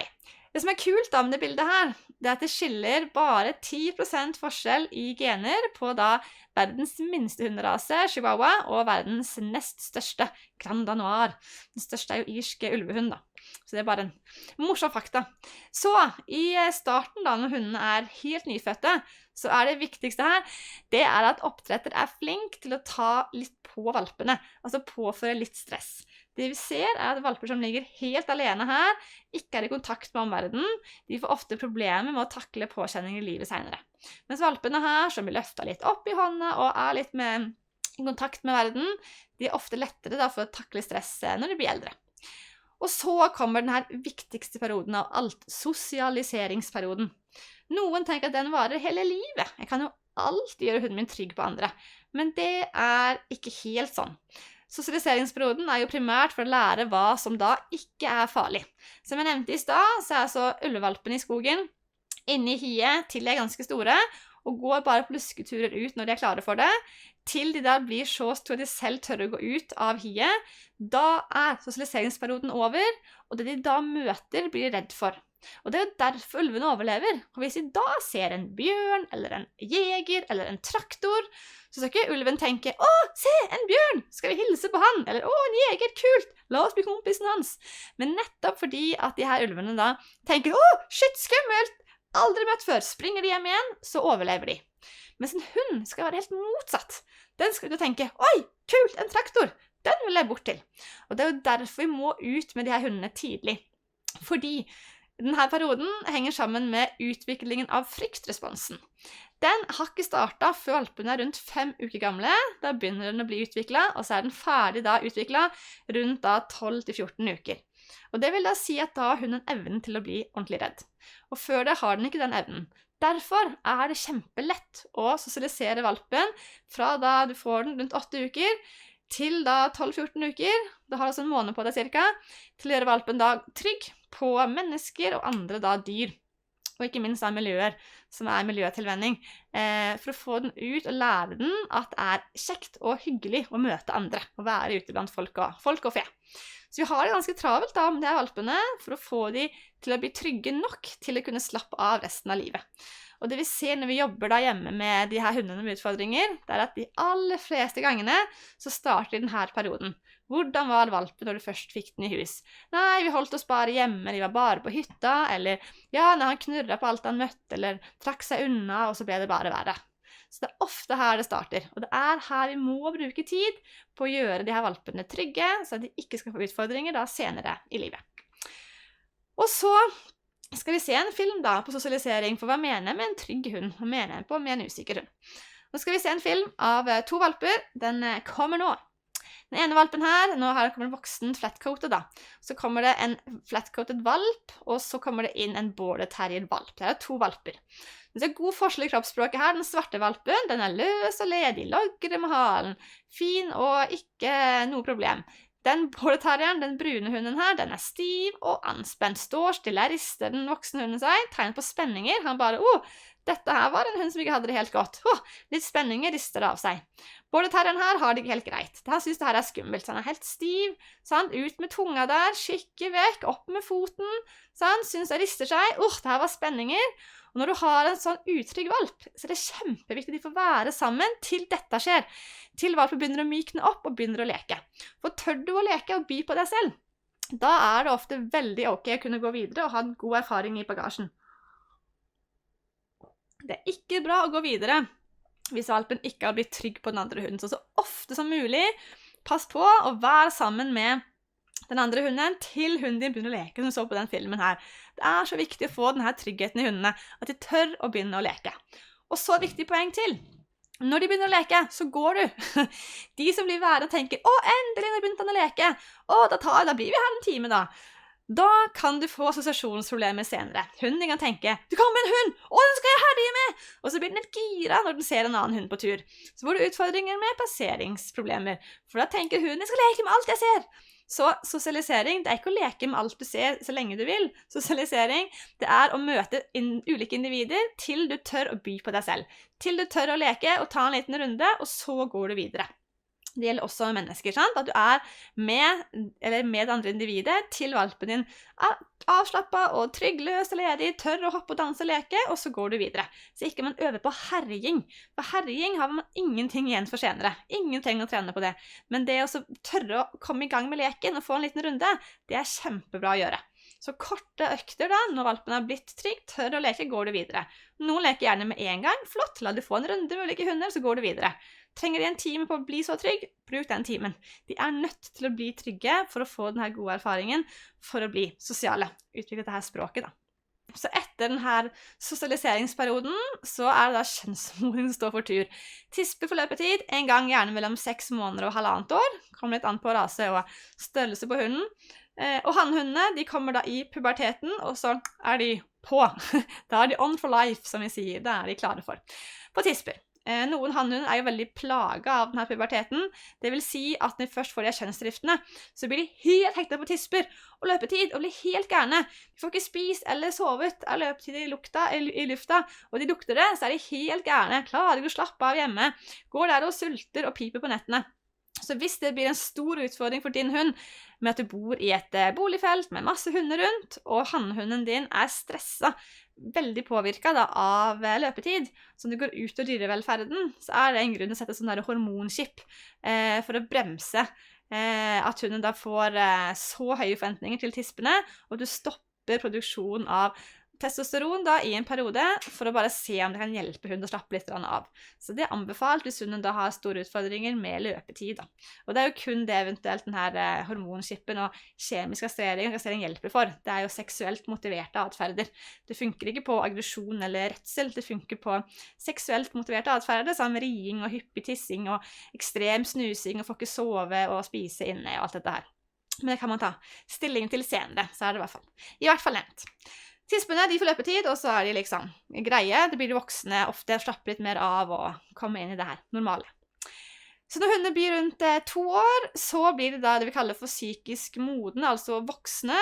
Det som er kult da med det bildet her, det er at det skiller bare 10% forskjell i gener på da verdens minste hunderase, Chihuahua, og verdens nest største, Grand Danois. Den største er jo irsk ulvehund da. Så det er bare en morsom fakta. Så i starten da, når hundene er helt nyfødte, så er det viktigste her, det er at oppdretter er flink til å ta litt på valpene, altså påføre litt stress. Det vi ser er at valper som ligger helt alene her, ikke er i kontakt med omverdenen, de får ofte problemer med å takle påkjenninger i livet senere. Mens valpene her, som blir løftet litt opp i hånda og er litt i kontakt med verden, de er ofte lettere da for å takle stress når de blir eldre. Og så kommer den her viktigste perioden av alt, sosialiseringsperioden. Noen tenker at den varer hele livet. Jeg kan jo alltid gjøre hunden min trygg på andre, men det er ikke helt sånn. Sosialiseringsperioden er jo primært for å lære hva som da ikke er farlig. Som jeg nevnte i stad, så er altså ulvevalpen i skogen inne i hiet til de er ganske store, og går bare på lusketurer ut når de er klare for det, til de da blir så store at de selv tør å gå ut av hiet. Da er sosialiseringsperioden over, og det de da møter blir de redd for. Og det er jo derfor ulvene overlever. Og hvis de da ser en bjørn, eller en jeger, eller en traktor, så skal ikke ulven tenke, «Å, se, en bjørn! Skal vi hilse på han?» Eller, «Å, en jeger, kult! La oss bli kompisen hans!» Men nettopp fordi at de her ulvene da tenker, «Å, shit, skummelt! Aldri møtt før!» Springer de hjem igjen, så overlever de. Mens en hund skal være helt motsatt. Den skal jo tenke, «Oi, kult, en traktor! Den vil jeg bort til!» Og det er jo derfor vi må ut med de her hundene tidlig. Fordi denne perioden henger sammen med utviklingen av fryktresponsen. Den har ikke startet før valpene er rundt 5 uker gamle. Da begynner den å bli utviklet, og så er den ferdig da utviklet rundt da 12-14 uker. Og det vil da si at da har hunden evnen til å bli ordentlig redd. Og før det har den ikke den evnen. Derfor er det kjempelett å sosialisere valpen fra da du får den rundt 8 uker, til da 12-14 uker, da har altså en måned på deg cirka, til å gjøre valpen da trygg på mennesker og andre da dyr. Og ikke minst da miljøer, som er miljøtilvenning, for å få den ut og lære den at det er kjekt og hyggelig å møte andre, og være ute blant folk og fe. Så vi har det ganske travelt da med de her valpene, for å få de til å bli trygge nok til å kunne slappe av resten av livet. Og det vi ser når vi jobber da hjemme med de her hundene med utfordringer, det at de aller fleste gangene så starter denne perioden. Hvordan var valpen når du først fikk den i hus? Nei, vi holdt oss bare hjemme, de var bare på hytta, eller ja, når han knurret på alt han møtte, eller trakk seg unna, og så ble det bare verre. Så det ofte her det starter, og det her vi må bruke tid på å gjøre de her valpene trygge, så at de ikke skal få utfordringer da senere i livet. Og så skal vi se en film da på sosialisering, for hva mener jeg med en trygg hund? Hva mener jeg på med en usikker hund? Nå skal vi se en film av 2 valper, den kommer nå. Den ene valpen her, nå her kommer en voksen flatcoated da. Så kommer det en flatcoated valp, og så kommer det inn en border terrier valp. Det 2 valper. Det er god forskjell i kroppsspråket her. Den svarte valpen, den løs og ledig, logger med halen. Fin og ikke noe problem. Den border terrieren, den brune hunden her, den stiv og anspent. Står stille, rister den voksne hunden seg, tegn på spenninger. Han bare, dette her var en hund som ikke hadde det helt godt. Litt spenninger rister det av seg. Border terrieren her har det ikke helt greit. Han synes det her skummelt. Så han helt stiv, sant? Ut med tunga der, skikke vekk, opp med foten. Sant? Synes det rister seg. Det her var spenninger. Og når du har en sånn utrygg valp, så det kjempeviktig at de får være sammen til dette skjer. Til valpen begynner å mykne opp og begynner å leke. For tør du å leke og by på deg selv, da det ofte veldig ok å kunne gå videre og ha en god erfaring i bagasjen. Det ikke bra å gå videre hvis valpen ikke har blitt trygg på den andre hunden. Så ofte som mulig, pass på å være sammen med den andre hunden til hunden din begynner å leke, som du så på den filmen her. Det så viktig å få denne tryggheten i hundene, at de tør å begynne å leke. Og så viktig poeng til. Når de begynner å leke, så går du. De som blir værende og tenker, endelig når begynte han å leke. Da blir vi her en time da. Da kan du få assosiasjonsproblemer senere. Hunden kan tenke, du kommer med en hund, den skal jeg herje med! Og så blir den litt gira når den ser en annen hund på tur. Så får du utfordringer med plasseringsproblemer, for da tenker hunden, jeg skal leke med alt jeg ser. Så sosialisering, det ikke å leke med alt du ser så lenge du vil. Sosialisering, det å møte ulike individer til du tør å by på deg selv. Til du tør å leke og ta en liten runde, og så går du videre. Det gjelder også mennesker, sant? At du med andre individer til valpen din avslappet og trygg, løs og ledig, tør å hoppe og danse og leke, og så går du videre. Så ikke man øver på herjing. For herjing har man ingenting igjen for senere. Ingen trenger å trene på det. Men det å tørre å komme i gang med leken og få en liten runde, det kjempebra å gjøre. Så korte økter da, når valpen har blitt trygg, tør å leke, går du videre. Noen leker gjerne med en gang, flott, la du få en runde med ulike hunder, så går du videre. Trenger de en time på å bli så trygg, bruk den timen. De nødt til å bli trygge for å få denne gode erfaringen, for å bli sosiale. Utvikle dette språket da. Så etter denne sosialiseringsperioden, så det da kjønnsmodning som står for tur. Tispe for løpetid, en gang gjerne mellom 6 måneder og 1,5 år. Kommer litt an på rase og størrelse på hunden. Og hannhundene, de kommer da i puberteten, og så de på. Da de on for life, som vi sier. Da de klare for. På tisper. Noen hannhunder jo veldig plaget av denne puberteten. Det vil si at når de først får de kjønnsdriftene, så blir de helt hektet på tisper og løpetid, og blir helt gærne. De får ikke spist eller sovet av løpetid i lufta, og de lukter det, så de helt gærne. Klarer ikke å slappe av hjemme. Går der og sulter og piper på nettene. Så hvis det blir en stor utfordring for din hund med at du bor i et boligfelt med masse hunder rundt, og hannhunden din stresset, veldig påvirket da, av løpetid, som det går ut av dyrevelferden, så det en grunn til å sette sånn hormonskip for å bremse at hunden da får så høye forventninger til tispene, og du stopper produksjon av testosteron da i en periode for å bare se om det kan hjelpe hunden å slappe litt av. Så det anbefalt hvis hunden da har store utfordringer med løpetid da. Og det jo kun det eventuelt denne hormonskippen og kjemisk kastrering hjelper for. Det jo seksuelt motiverte atferder. Det funker ikke på aggresjon eller redsel, det funker på seksuelt motiverte atferder, som riing og hyppig tissing og ekstrem snusing og får ikke sove og spise inne og alt dette her. Men det kan man ta stilling til senere, så det i hvert fall nevnt. Tispene, de får løpetid, og så de liksom greie. Det blir de voksne ofte slapper litt mer av og kommer inn i det her normale. Så når hundene blir rundt 2 år, så blir det da det vi kaller for psykisk modne, altså voksne,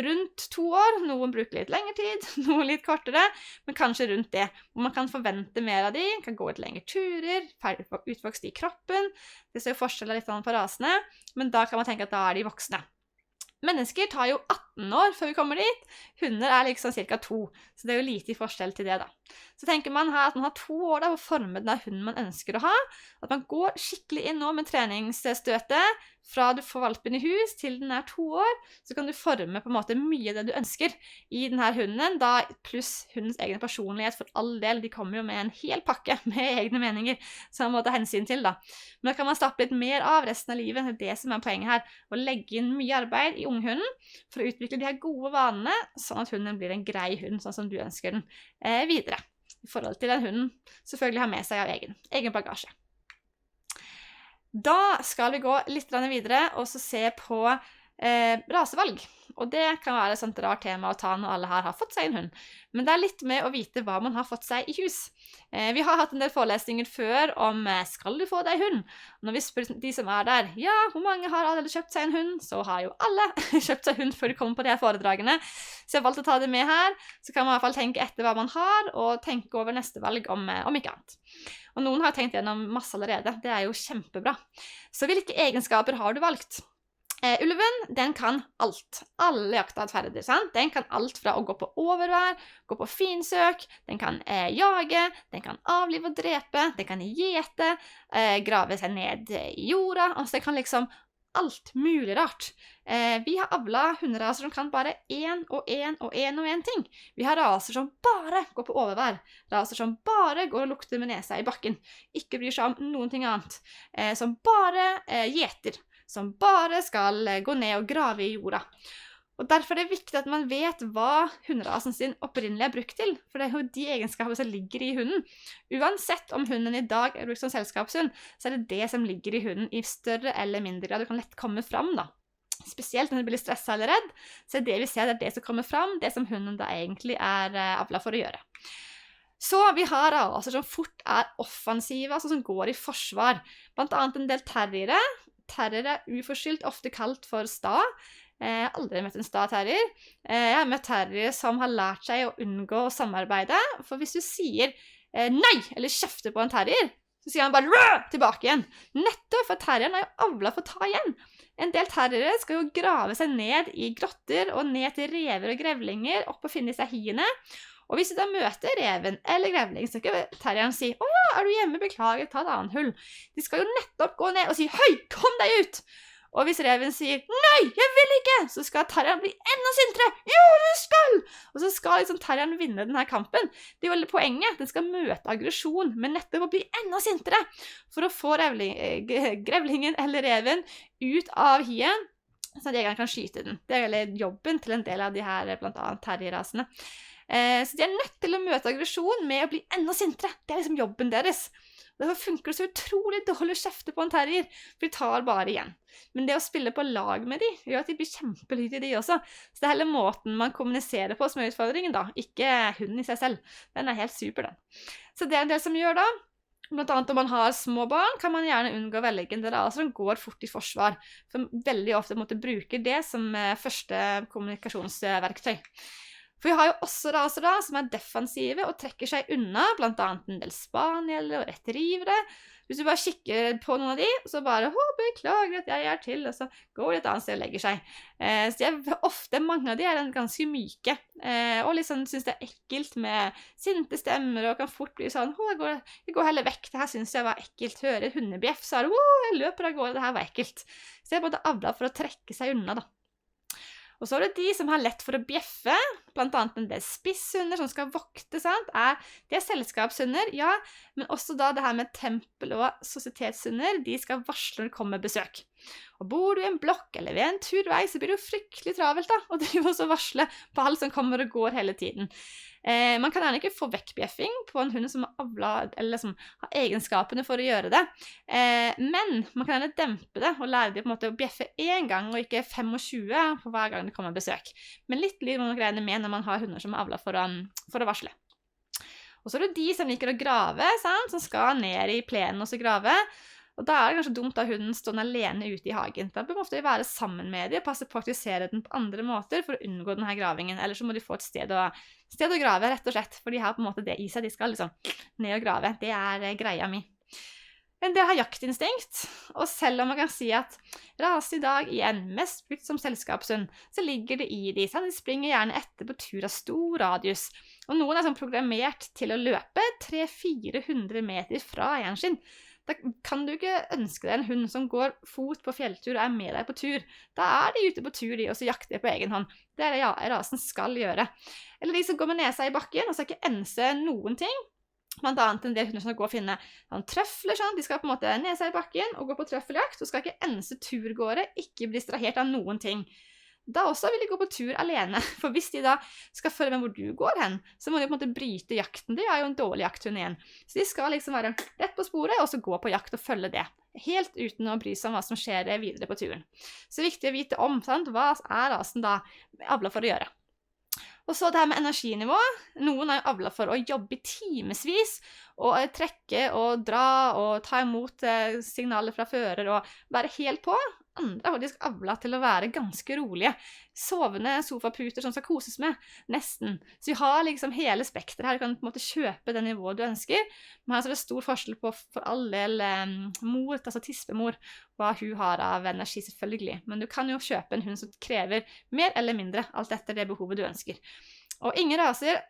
rundt 2 år. Noen bruker litt lengre tid, noen litt kortere, men kanskje rundt det. Hvor man kan forvente mer av de, kan gå ut lengre turer, ferdig utvokst i kroppen. Det ser jo forskjeller litt på rasene, men da kan man tenke at da de voksne. mennesker tar jo 18 år før vi kommer dit. Hunder liksom cirka 2, så det jo lite i forskjell til det da. Så tenker man her at man har 2 år da for å forme den hunden man ønsker å ha, at man går skikkelig inn nå med treningsstøtet, fra du får valpen i hus til den 2 år, så kan du forme på en måte mye av det du ønsker i denne hunden, da pluss hundens egen personlighet for all del. De kommer jo med en hel pakke med egne meninger som man må ta hensyn til da. Men da kan man stappe litt mer av resten av livet, det er det som er poenget her, å legge inn mye arbeid i unghunden for å utvikle de her gode vanene, sånn at hunden blir en grei hund, sånn som du ønsker den videre, i forhold til den hunden selvfølgelig har med seg av egen bagasje. Da skal vi gå litt videre og så se på rasevalg. Og det kan være et sånt rart tema å ta når alle her har fått seg en hund. Men det er litt med å vite hva man har fått seg i hus. Vi har hatt en del forelesninger før om skal du få deg hund? Når vi spør de som er der, ja, hvor mange har allerede kjøpt seg en hund? Så har jo alle kjøpt seg hund før de kommer på de her foredragene. Så jeg har valgt å ta det med her, så kan man i hvert fall tenke etter hva man har, og tenke over neste valg om ikke annet. Og noen har tenkt gjennom masse allerede, det er jo kjempebra. Så hvilke egenskaper har du valgt? Ulven, den kan alt. Alle jaktatferder, sant? Den kan alt fra å gå på overvær, gå på finsøk, den kan jage, den kan avlive og drepe, den kan gjete, grave seg ned i jorda, altså den kan liksom alt mulig rart. Vi har avlet hunderaser som kan bare en ting. Vi har raser som bare går på overvær, raser som bare går og lukter med nesa i bakken, ikke bryr seg om noen ting annet, som bare gjeter, som bare skal gå ned og grave i jorda. Og derfor er det viktig at man vet hva hunderasen sin opprinnelig er brukt til, for det er jo de egenskaper som ligger i hunden. Uansett om hunden i dag er brukt som selskapshund, så er det det som ligger i hunden i større eller mindre grad. Det kan lett komme fram da. Spesielt når den blir stresset eller redd, så er det vi ser det er det som kommer fram, det som hunden da egentlig er avlet for å gjøre. Så vi har raser som fort er offensive, altså som går i forsvar. Blant annet en del terriere. Terrier er uforskyldt ofte kalt for sta. Jeg har aldri møtt en sta terrier. Jeg har møtt terrier som har lært seg å unngå å samarbeide, for hvis du sier nei, eller kjefter på en terrier, så sier han bare rød tilbake igjen. Nettopp for terrieren er jo avlet for å ta igjen. En del terriere skal jo grave seg ned i grotter og ned til rever og grevlinger, opp og finne seg hiene. Og hvis du da møter reven eller grevling, så skal terrieren si, «Å ja, er du hjemme? Beklager, ta et annet hull». De skal jo nettopp gå ned og si, «Høy, kom deg ut!» Og hvis reven sier, «Nei, jeg vil ikke!» så skal terrieren bli enda sintere. «Jo, du skal!» Og så skal liksom terrieren vinne denne kampen. Det er jo veldig poenget. Den skal møte aggresjon, men nettopp å bli enda sintere for å få grevlingen eller reven ut av hien, så at jegeren kan skyte den. Det er jobben til en del av de her, blant annet terrierrasene. Så de er nødt til å møte aggresjon med å bli enda sintere. Det er liksom jobben deres. Derfor funker det så utrolig dårlig å kjefte på en terrier, for de tar bare igjen. Men det å spille på lag med de, gjør at de blir kjempelydige de også. Så det er hele måten man kommuniserer på som er utfordringen da, ikke hunden i seg selv. Den er helt super, den. Så det er en del som gjør da. Blant annet om man har små barn, kan man gjerne unngå å velge en rase som går fort i forsvar. For veldig ofte måtte bruke det som første kommunikasjonsverktøy. For vi har jo også raser da, som er defensive og trekker seg unna, blant annet en del spanieler og retrievere. Hvis du bare kikker på noen av de, så bare, beklager at jeg er til, og så går de et annet sted og legger seg. Så de er ofte, mange av de er ganske myke, og liksom synes det er ekkelt med sinte stemmer, og kan fort bli sånn, jeg går heller vekk, det her synes jeg var ekkelt, hører hundebjeff, så er det, jeg løper av gårde, det her var ekkelt. Så jeg er både avlet for å trekke seg unna da. Og så er det de som har lett for å bjeffe, blant annet en del spisshunder som skal vokte, sant? De er selskapshunder, ja, men også da det her med tempel- og sosietetshunder, de skal varsle når det kommer besøk. Og bor du i en blokk eller ved en turvei, så blir det jo fryktelig travelt da, og driver også varsle på alt som kommer og går hele tiden. Man kan gjerne ikke få vekkbjeffing på en hund som er avlet, eller som har egenskapene for å gjøre det. Men man kan gjerne dempe det, og lære dem på en måte å bjeffe en gang, og ikke 25 på hver gang det kommer besøk. Men litt blir man greiene med når man har hunder som er avlet for å varsle. Og så er det de som liker å grave, sant? Som skal ned i plenen og så grave. Og da er det kanskje dumt at hunden står alene ute i hagen. Da bør man ofte være sammen med dem og passe på å aktivisere den på andre måter for å unngå denne gravingen. Eller så må de få et sted å grave, rett og slett. For de har på en måte det i seg. De skal liksom ned og grave. Det er greia mi. En del har jaktinstinkt, og selv om man kan si at rasen i dag igjen mest brukt som selskapshund, så ligger det i de, så de springer gjerne etter på tur av stor radius, og noen er sånn programmert til å løpe 300-400 meter fra eieren sin. Da kan du ikke ønske deg en hund som går fot på fjelltur og er med deg på tur. Da er de ute på tur og så jakter på egen hånd. Det er det rasen skal gjøre. Eller de som går med nesa i bakken og skal ikke ense noen ting. Blant annet en del hunder som går og finne trøfler, sånn. De skal på en måte nesa i bakken og gå på trøffeljakt, og skal ikke ense turgåere, ikke bli distrahert av noen ting. Da også vil de gå på tur alene, for hvis de da skal følge med hvor du går hen, så må de på en måte bryte jakten. Det er jo en dårlig jakthund igjen. Så de skal liksom være rett på sporet, og så gå på jakt og følge det. Helt uten å bry seg om hva som skjer videre på turen. Så det er viktig å vite om, sant? Hva er rasen da avlet for å gjøre. Og så det her med energinivå. Noen er avlet for å jobbe i timesvis, og trekke og dra og ta imot signaler fra fører og være helt på. Andre har faktisk avlet til å være ganske rolige. Sovende sofaputer som skal koses med, nesten. Så vi har liksom hele spektret her. Du kan på en måte kjøpe det nivået du ønsker. Men her er det stor forskjell på for all del mor, altså tispemor, hva hun har av energi selvfølgelig. Men du kan jo kjøpe en hund som krever mer eller mindre, alt etter det behovet du ønsker. Og ingen raser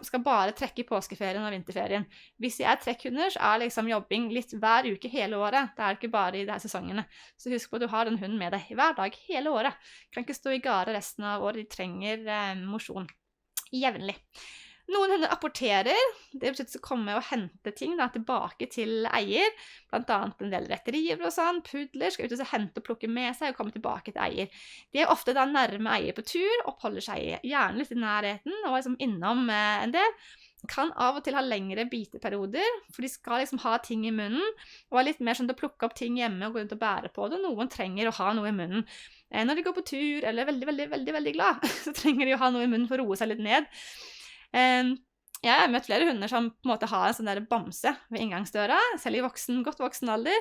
skal bare trekke i påskeferien og vinterferien. Hvis jeg er trekkhunder, så er liksom jobbing litt hver uke hele året. Det er ikke bare i de her sesongene. Så husk på at du har den hunden med deg hver dag hele året. Kan ikke stå i gare resten av året. De trenger mosjon jevnlig. Noen hunder apporterer, det betyr å komme og hente ting da, tilbake til eier, blant annet en del retriever og sånn, pudler skal ut og hente og plukke med seg og komme tilbake til eier. De er ofte da nærme eier på tur, oppholder seg gjerne litt i nærheten og liksom innom en del. Kan av og til ha lengre biteperioder, for de skal liksom ha ting i munnen, og er litt mer sånn til å plukke opp ting hjemme og gå rundt og bære på det. Noen trenger å ha noe i munnen. Når de går på tur eller er veldig glad, så trenger de å ha noe i munnen for å roe seg litt ned. Jeg har møtt flere hunder som på en måte har en sånn der bamse ved inngangsdøra, selv i godt voksen alder.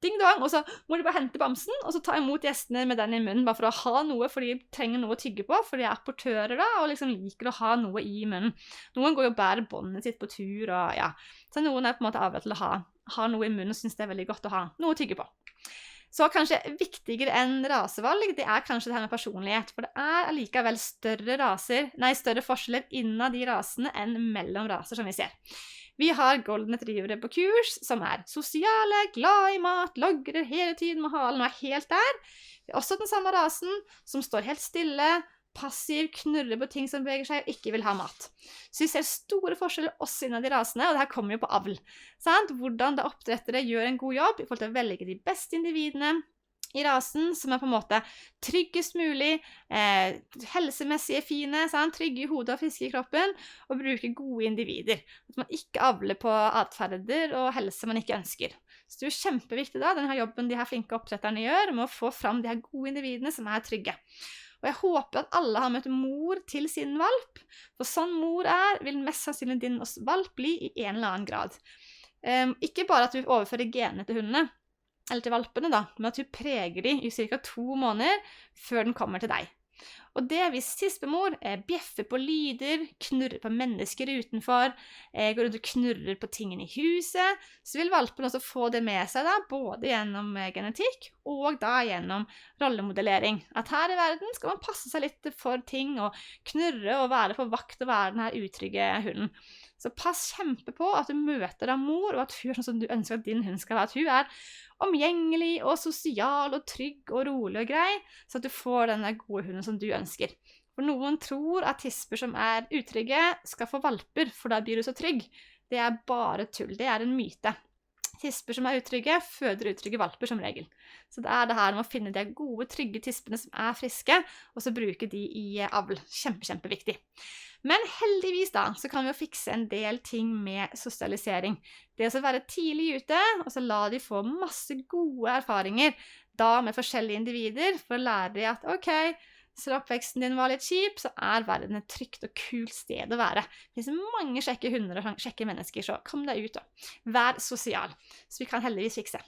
Ding dong, og så må de bare hente bamsen, og så ta imot gjestene med den i munnen, bare for å ha noe, for de trenger noe å tygge på, for de er apportører da, og liksom liker å ha noe i munnen. Noen går jo og bærer båndet sitt på tur, og ja. Så noen er på en måte avhengig til å ha noe i munnen, og synes det er veldig godt å ha noe å tygge på. Så kanskje viktigere enn rasevalg, det er kanskje det her med personlighet, for det er allikevel større forskjeller innad de rasene enn mellom raser som vi ser. Vi har golden retrievere på kurs, som er sosiale, glad i mat, logrer hele tiden med halen og er helt der. Vi har også den samme rasen, som står helt stille, passiv, knurrer på ting som beveger seg og ikke vil ha mat. Så vi ser store forskjeller også innad de rasene, og det her kommer jo på avl. Sant? Hvordan da oppdrettere gjør en god jobb i forhold til å velge de beste individene i rasen, som er på en måte tryggest mulig, helsemessige fine, sant? Trygge i hodet og friske i kroppen, og bruke gode individer. At man ikke avler på atferder og helse man ikke ønsker. Så det er jo kjempeviktig da, denne jobben de her flinke oppdretterne gjør, med å få fram de her gode individene som er trygge. Og jeg håper at alle har møtt mor til sin valp, for sånn mor vil mest sannsynlig din valp bli i en eller annen grad. Ikke bare at du overfører genene til hundene, eller til valpene da, men at du preger dem i ca. 2 måneder før den kommer til deg. Og det hvis tispemor bjeffer på lyder, knurrer på mennesker utenfor, går rundt og knurrer på tingene i huset, så vil valpen også få det med seg da, både gjennom genetikk og da gjennom rollemodellering. At her i verden skal man passe seg litt for ting og knurre og være på vakt og være den her utrygge hunden. Så pass kjempe på at du møter deg mor, og at hun er sånn som du ønsker at din hund skal være. At hun er omgjengelig og sosial og trygg og rolig og grei, så at du får denne gode hunden som du ønsker. For noen tror at tisper som er utrygge skal få valper, for da blir du så trygg. Det er bare tull, det er en myte. Tisper som er utrygge, føder utrygge valper som regel. Så det er det her med å finne de gode, trygge tispene som er friske, og så bruke de i avl. Kjempeviktig. Men heldigvis da, så kan vi jo fikse en del ting med sosialisering. Det å være tidlig ute, og så la de få masse gode erfaringer, da med forskjellige individer, for å lære de at ok, selv oppveksten din var litt kjip, så er verden et trygt og kult sted å være. Det finnes mange kjekke hunder og kjekke mennesker, så kom deg ut og vær sosial. Så vi kan heldigvis fikse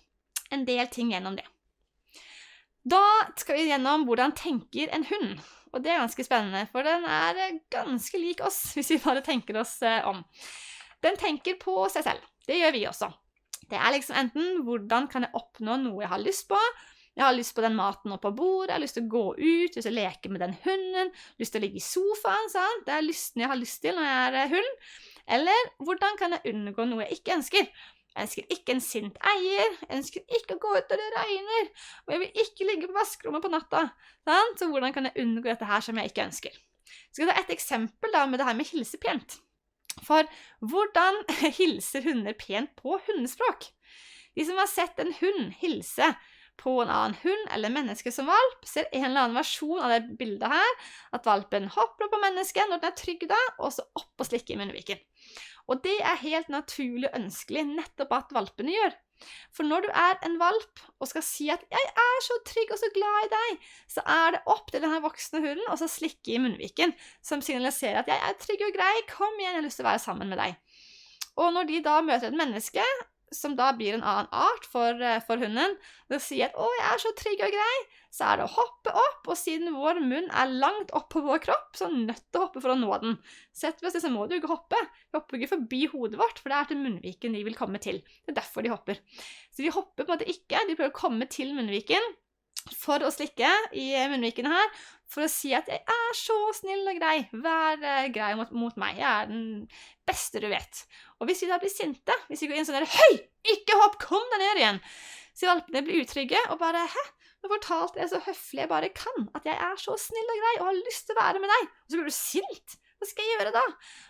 en del ting gjennom det. Da skal vi gjennom hvordan tenker en hund. Og det er ganske spennende, for den er ganske lik oss, hvis vi bare tenker oss om. Den tenker på seg selv. Det gjør vi også. Det liksom enten hvordan kan jeg oppnå noe jeg har lyst på. Jeg har lyst på den maten opp på bordet, jeg har lyst til å gå ut, lyst til å leke med den hunden, lyst til å ligge i sofaen, sant? Det lysten jeg har lyst til når jeg hund. Eller hvordan kan jeg unngå noe jeg ikke ønsker? Jeg ønsker ikke en sint eier, jeg ønsker ikke å gå ut når det regner, og jeg vil ikke ligge på vaskerommet på natta. Sant? Så hvordan kan jeg unngå dette her som jeg ikke ønsker? Skal jeg ta et eksempel da med det her med hilse pent? For hvordan hilser hunder pent på hundespråk? De som har sett en hund hilse på en annen hund eller menneske som valp, ser en eller annen versjon av det bildet her, at valpen hopper opp på mennesket når den trygg da, og så opp og slikker i munnviken. Og det helt naturlig og ønskelig nettopp at valpene gjør. For når du en valp og skal si at «jeg så trygg og så glad i deg», så det opp til denne voksne hunden og så slikke i munnviken, som signaliserer at «jeg trygg og grei, kom igjen, jeg har lyst til å være sammen med deg». Og når de da møter et menneske, som da blir en annen art for hunden, og sier at «å, jeg så trygg og grei», så det å hoppe opp, og siden vår munn langt opp på vår kropp, så nødt til å hoppe for å nå den. Setter vi oss, så må du ikke hoppe. Vi hopper ikke forbi hodet vårt, for det til munnviken de vil komme til. Det derfor de hopper. Så de hopper på en måte ikke, de prøver å komme til munnviken, for å slikke i munnviken her, for å si at jeg så snill og grei, vær grei mot meg, jeg den beste du vet. Og hvis vi da blir sinte, hvis vi går inn sånn der, «Hei, ikke hopp, kom deg ned igjen!» Så valpene blir utrygge, og bare, «Hæ, nå fortalte jeg så høflig jeg bare kan, at jeg så snill og grei, og har lyst til å være med deg!» Og så blir du sint! Hva skal jeg gjøre da?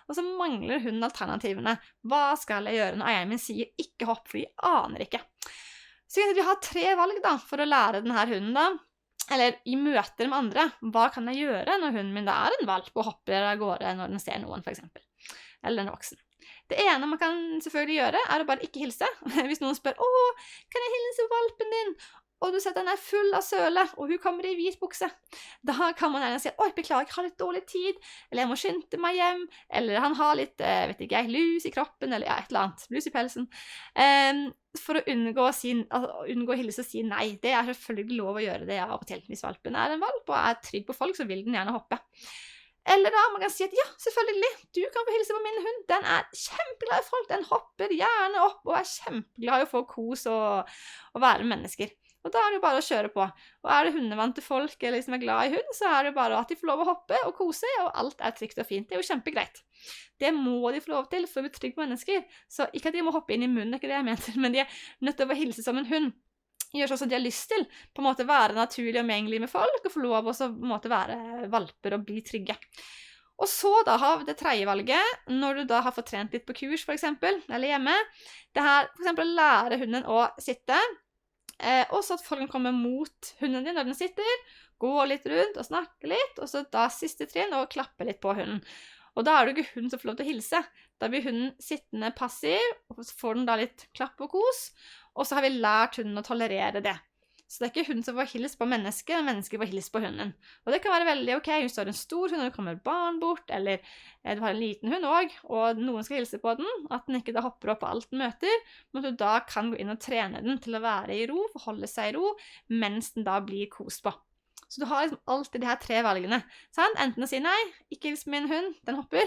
Og så mangler hunden alternativene. Hva skal jeg gjøre når eieren min sier ikke hopp, for de aner ikke. Så vi har 3 valg da, for å lære denne hunden da, eller i møter med andre. Hva kan jeg gjøre når hunden min da en valp og hopper av gårde når den ser noen, for eksempel? Eller en voksen. Det ene man kan selvfølgelig gjøre, å bare ikke hilse. Hvis noen spør, «Åh, kan jeg hilse valpen din?» Og du ser at den full av søle, og hun kommer i hvit bukse. Da kan man gjerne si, «Oi, beklager, jeg har litt dårlig tid», eller «jeg må skynde meg hjem», eller «han har litt, vet ikke jeg, lus i kroppen», eller et eller annet, lus i pelsen. For å unngå å hilse og si nei. Det selvfølgelig lov å gjøre det av og til. Hvis valpen en valp og trygg på folk, så vil den gjerne hoppe. Eller da, man kan si at ja, selvfølgelig, du kan få hilse på min hund. Den kjempeglad i folk, den hopper gjerne opp og kjempeglad i å få kos og være med mennesker. Og da det jo bare å kjøre på. Og det hundevante folk eller som glad i hund, så det jo bare at de får lov å hoppe og kose, og alt trygt og fint. Det jo kjempegreit. Det må de få lov til for å bli trygg på mennesker. Så ikke at de må hoppe inn i munnen, ikke det jeg mener, men de nødt til å hilse som en hund. Gjør sånn som de har lyst til, på en måte være naturlig og omgjengelig med folk, og få lov å på en måte være valper og bli trygge. Og så da har det tredje valget, når du da har fått trent litt på kurs for eksempel, eller hjemme, det her for eksempel å lære hunden å sitte, og så at folk kan komme mot hunden din når den sitter, gå litt rundt og snakke litt, og så da siste trinn og klappe litt på hunden. Og da det ikke hunden som får lov til å hilse. Da blir hunden sittende passiv, og så får den da litt klapp og kos, og så har vi lært hunden å tolerere det. Så det ikke hunden som får hils på mennesket, men mennesket får hils på hunden. Og det kan være veldig ok, hvis du har en stor hund, og det kommer barn bort, eller du har en liten hund også, og noen skal hilse på den, at den ikke da hopper opp på alt den møter, men at du da kan gå inn og trene den til å være i ro, forholde seg i ro, mens den da blir kost på. Så du har liksom alltid de her 3 valgene. Sant? Enten å si nei, ikke hils min hund, den hopper,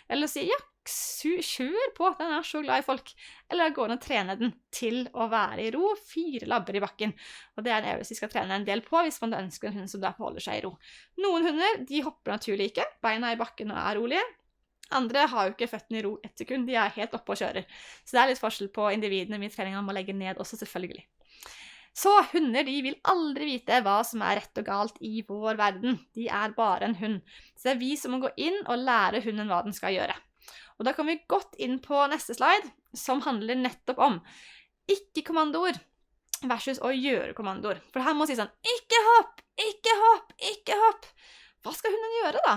eller å si ja, kjør på, den så glad i folk. Eller gå inn og trene den til å være i ro, 4 labber i bakken. Og det en øvelse vi skal trene en del på hvis man ønsker en hund som da forholder seg i ro. Noen hunder, de hopper naturlig ikke, beina i bakken og rolige. Andre har jo ikke føttene i ro 1 sekund, de helt oppe og kjører. Så det litt forskjell på individene i treningen man må legge ned også selvfølgelig. Så hunder, de vil aldri vite hva som rett og galt i vår verden. De bare en hund. Så det vi som må gå inn og lære hunden hva den skal gjøre. Og da kommer vi godt inn på neste slide, som handler nettopp om ikke-kommandoer versus å gjøre kommandoer. For her må man si sånn, ikke hopp, ikke hopp, ikke hopp. Hva skal hunden gjøre da?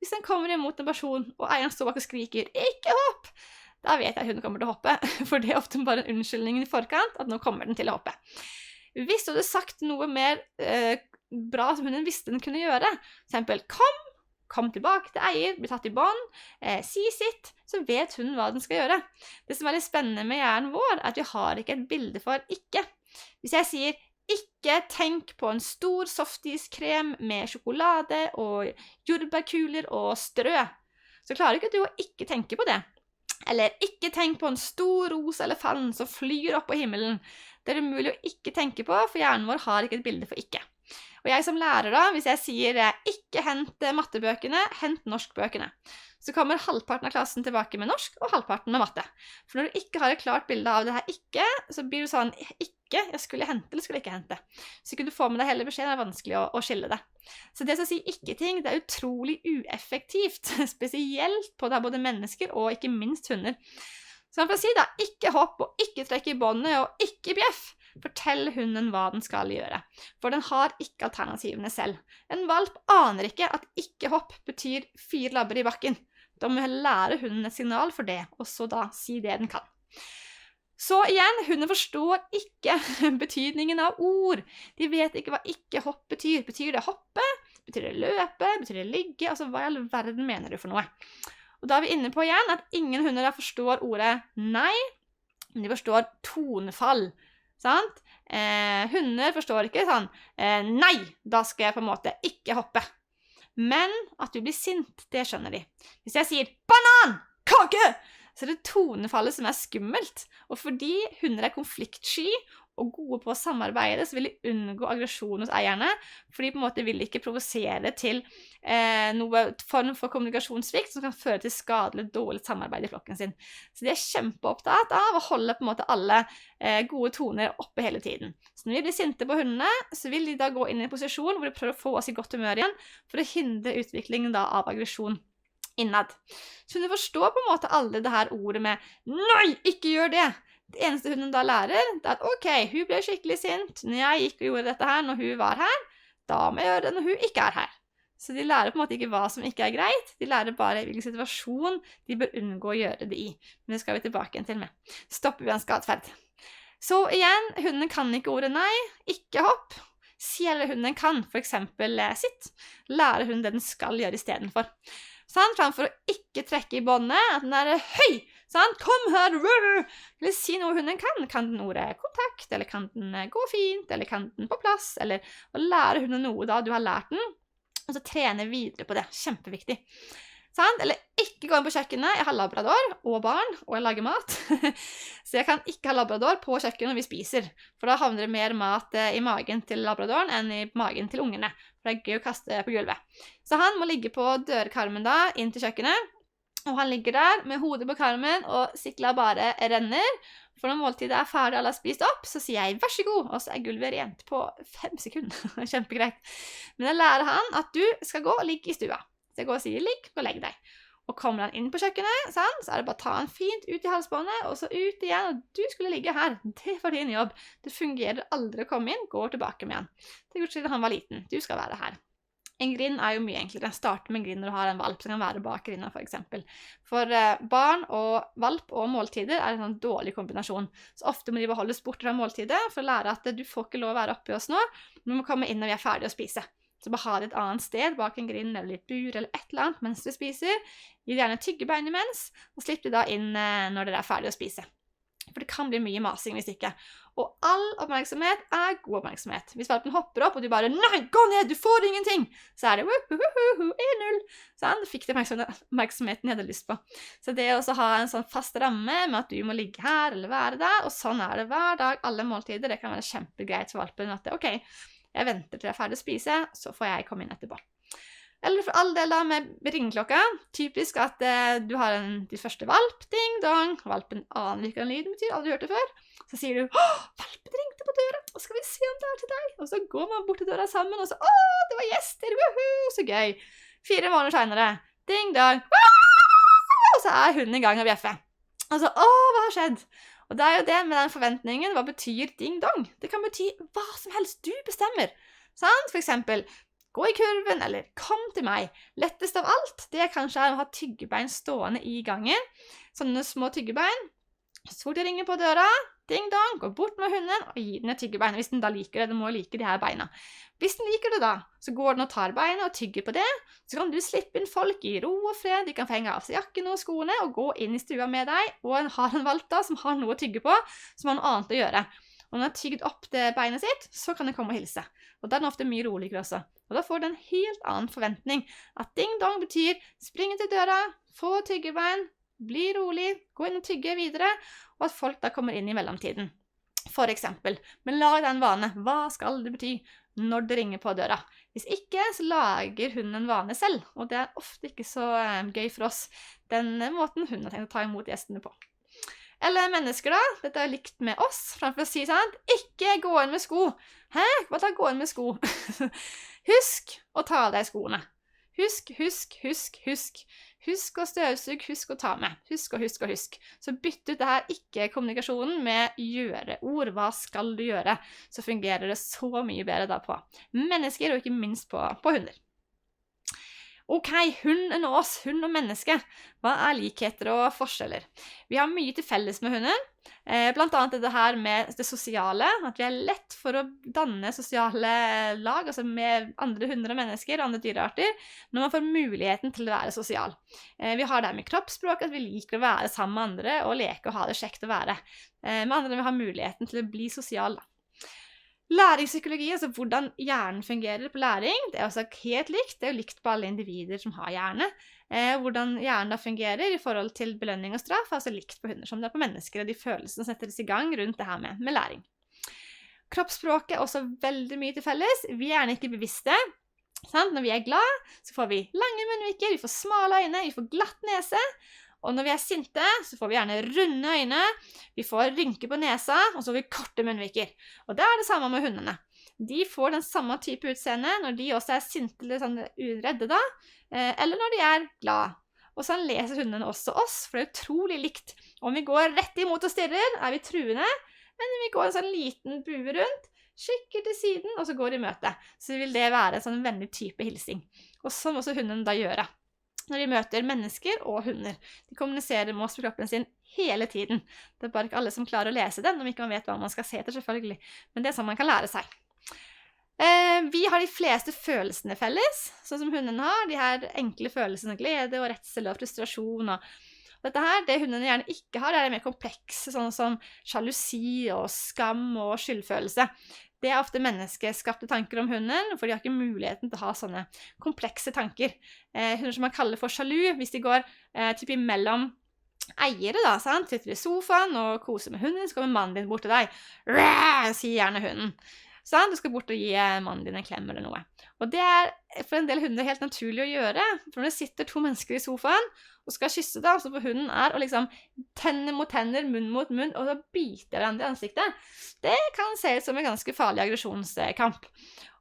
Hvis den kommer imot en person, og eieren står bak og skriker, ikke hopp, da vet jeg at hunden kommer til å hoppe, for det ofte bare en unnskyldning i forkant, at nå kommer den til å hoppe. Hvis du hadde sagt noe mer bra som hunden visste den kunne gjøre, for eksempel, kom tilbake til eier, bli tatt i bånd, si sitt, så vet hunden hva den skal gjøre. Det som litt spennende med hjernen vår, at vi har ikke et bilde for ikke. Hvis jeg sier, ikke tenk på en stor softiskrem med sjokolade og jordbærkuler og strø, så klarer ikke du å ikke tenke på det. Eller ikke tenk på en stor rosa elefant som flyr opp på himmelen. Det er umulig å ikke tenke på, for hjernen vår har ikke et bilde for ikke. Og jeg som lærer da, hvis jeg sier ikke hent mattebøkene, hent norskbøkene, så kommer halvparten av klassen tilbake med norsk og halvparten med matte. For når du ikke har et klart bilde av det her ikke, så blir du sånn, ikke, jeg skulle hente eller skulle ikke hente. Så ikke du får med deg hele beskjeden, det er vanskelig å skille det. Så det å si ikke-ting, det er utrolig ueffektivt, spesielt på da både mennesker og ikke minst hunder. Så for å si da, ikke hopp og ikke trekk i båndet og ikke bjeff. Fortell hunden hva den skal gjøre, for den har ikke alternativene selv. En valp aner ikke at ikke hopp betyr 4 labber i bakken. Da må jeg lære hunden et signal for det, og så da si det den kan. Så igjen, hunden forstår ikke betydningen av ord. De vet ikke hva ikke hopp betyr. Betyr det hoppe? Betyr det løpe? Betyr det ligge? Altså, hva i all verden mener du for noe? Og da er vi inne på igjen at ingen hunder da forstår ordet nei, men de forstår tonefall. Sant? Hunder forstår ikke sånn, nei, da skal jeg på en måte ikke hoppe. Men at du blir sint, det skjønner de. Hvis jeg sier banan, kake, så er det tonefallet som er skummelt. Og fordi hunder er konfliktsky og gode på å samarbeide, så vil de unngå aggresjon hos eierne, for de på en måte vil ikke provosere til noe form for kommunikasjonssvikt som kan føre til skadelig dårlig samarbeid i flokken sin. Så de er kjempeopptatt av å holde på en måte alle gode toner oppe hele tiden. Så når vi blir sinte på hundene, så vil de da gå inn i en posisjon hvor de prøver å få oss i godt humør igjen, for å hindre utviklingen da av aggresjon innad. Så hunder forstår på en måte aldri det her ordet med nei, ikke gjør det. Det eneste hunden da lærer, det er at ok, hun ble skikkelig sint når jeg gikk og gjorde dette her når hun var her, da må jeg gjøre det når hun ikke er her. Så de lærer på en måte ikke hva som ikke er greit, de lærer bare hvilken situasjon de bør unngå å gjøre det i. Men det skal vi tilbake igjen til med. Stopper vi en skadferd. Så igjen, hunden kan ikke ordet nei, ikke hopp. Si eller hunden kan, for eksempel sitt. Lære hunden det den skal gjøre i stedet for. Sånn, framfor å ikke trekke i båndet, at den er høy, sånn, kom her, eller si noe hunden kan. Kan den ordet kontakt, eller kan den gå fint, eller kan den på plass, eller å lære hunden noe da du har lært den, og så trene videre på det. Kjempeviktig. Sånn, eller ikke gå inn på kjøkkenet, jeg har labrador og barn, og jeg lager mat. Så jeg kan ikke ha labrador på kjøkkenet når vi spiser, for da havner det mer mat i magen til labradoren enn i magen til ungene, for det er gøy å kaste på gulvet. Så han må ligge på dørkarmen da, inn til kjøkkenet, og han ligger der med hodet på karmen, og sikla bare renner. For når måltidet er ferdig, alle har spist opp, så sier jeg vær så god, og så er gulvet rent på 5 sekunder. Kjempegreit. Men jeg lærer han at du skal gå og ligge i stua. Så jeg går og sier ligg og legg deg. Og kommer han inn på kjøkkenet, sånn, så er det bare å ta han fint ut i halsbåndet, og så ut igjen, og du skulle ligge her. Det var din jobb. Det fungerer aldri å komme inn, gå tilbake med han. Det gjorde siden han var liten. Du skal være her. En grind er jo mye enklere. Start med en grind når du har en valp, som kan være bak grinda for eksempel. For barn og valp og måltider er en sånn dårlig kombinasjon. Så ofte må de beholdes bort fra måltidet for å lære at du får ikke lov å være oppe i oss nå, men du må komme inn når vi er ferdige å spise. Så bare ha det et annet sted, bak en grind eller et bur eller et eller annet mens du spiser. Gi gjerne tyggebein imens, og slipp de da inn når dere er ferdige å spise. For det kan bli mye masing hvis ikke. Og all oppmerksomhet er god oppmerksomhet. Hvis valpen hopper opp og du bare nei, gå ned, du får ingenting, så er det 1-0. Sånn, du fikk det oppmerksomheten jeg hadde lyst på. Så det å ha en sånn fast ramme med at du må ligge her eller være der, og sånn er det hver dag, alle måltider, det kan være kjempegreit for valpen at ok, jeg venter til jeg er ferdig å spise, så får jeg komme inn etterpå. Eller for all del da med ringeklokka. Typisk at du har din første valp, ding dong, valpen aner hvilken lyd det betyr, aldri hørt det før. Så sier du, valpen ringte på døra, og skal vi se om det er til deg? Og så går man bort til døra sammen, og så, det var gjester, så gøy. 4 måneder senere, ding dong, og så er hunden i gang å bjeffe. Og så, hva har skjedd? Og det er jo det med den forventningen, hva betyr ding dong? Det kan bety hva som helst du bestemmer. Sant? For eksempel, gå i kurven, eller kom til meg. Lettest av alt, det kanskje er å ha tyggebein stående i gangen. Sånne små tyggebein. Så fort jeg ringer på døra, ding dong, gå bort med hunden og gi den et tyggebein. Hvis den da liker det, den må like de her beina. Hvis den liker det da, så går den og tar beina og tygger på det. Så kan du slippe inn folk i ro og fred, de kan få henge av seg jakken og skoene og gå inn i stua med deg, og har en valp da som har noe å tygge på, som har noe annet å gjøre. Og når den har tygget opp det beinet sitt, så kan den komme og hilse. Og da er den ofte mye roligere også. Og da får den en helt annen forventning. At ding dong betyr springe til døra, få tyggebein, bli rolig, gå inn og tygge videre, og at folk da kommer inn i mellomtiden. For eksempel, men lag den vane. Hva skal det bety når det ringer på døra? Hvis ikke, så lager hunden en vane selv, og det er ofte ikke så gøy for oss, den måten hunden har tenkt å ta imot gjestene på. Eller mennesker da, dette er likt med oss, framfor å si sånn, ikke gå inn med sko. Hæ? Hva da gå inn med sko? Husk å ta av deg skoene. Husk. Husk å støvsug, husk å ta med. Husk. Så bytt ut det her ikke-kommunikasjonen med gjøre-ord. Hva skal du gjøre? Så fungerer det så mye bedre da på mennesker, og ikke minst på hunder. Ok, hund og oss, hund og menneske. Hva er likheter og forskjeller? Vi har mye til felles med hunden. Blant annet det her med det sosiale, at vi er lett for å danne sosiale lag, altså med andre hunder og mennesker, andre dyrearter, når man får muligheten til å være sosial. Vi har det med kroppsspråk, at vi liker å være sammen med andre og leke og ha det kjekt å være. Med andre vi har muligheten til å bli sosial. Læringspsykologi, altså hvordan hjernen fungerer på læring, det er også helt likt. Det er jo likt på alle individer som har hjerne. Hvordan hjernen da fungerer i forhold til belønning og straff, er altså likt på hunder som det er på mennesker, og de følelsene settes i gang rundt det her med læring. Kroppsspråket er også veldig mye til felles. Vi er gjerne ikke bevisste. Sant? Når vi er glad, så får vi lange munnviker, vi får smale øyne, vi får glatt nese. Og når vi er sinte, så får vi gjerne runde øyne, vi får rynke på nesa, og så får vi korte munnviker. Og det er det samme med hundene. De får den samme type utseende når de også er sinte eller sånn redde da, eller når de er glad. Og sånn leser hundene også oss, for det er utrolig likt. Om vi går rett imot og stirrer, er vi truende, men vi går en sånn liten bue rundt, kikker til siden, og så går i møte. Så vil det være en sånn vennlig type hilsing. Og sånn må også hunden da gjøre når de møter mennesker og hunder. De kommuniserer med oss på kroppen sin hele tiden. Det er bare ikke alle som klarer å lese den, om ikke man vet hva man skal se etter, selvfølgelig. Men det er sånn man kan lære seg. Vi har de fleste følelsene felles, sånn som hunden har. De her enkle følelsene, glede og redsel og frustrasjon. Og dette her, det hundene gjerne ikke har, er mer komplekse, sånn som sjalusi og skam og skyldfølelse. Det er ofte menneskeskapte tanker om hunden, for de har ikke muligheten til å ha sånne komplekse tanker. Hunder som man kaller for sjalu, hvis de går typ imellom eiere da, sant? Sitter i sofaen og koser med hunden, så kommer mannen din bort til deg. Ræ, sier gjerne hunden. Sant? Du skal bort og gi mannen din en klem eller noe. Og det er for en del hunder helt naturlig å gjøre, for når det sitter to mennesker i sofaen og skal kysse da, så for hunden er å liksom tenner mot tenner, munn mot munn, og så biter hverandre i ansiktet. Det kan se ut som en ganske farlig aggresjonskamp.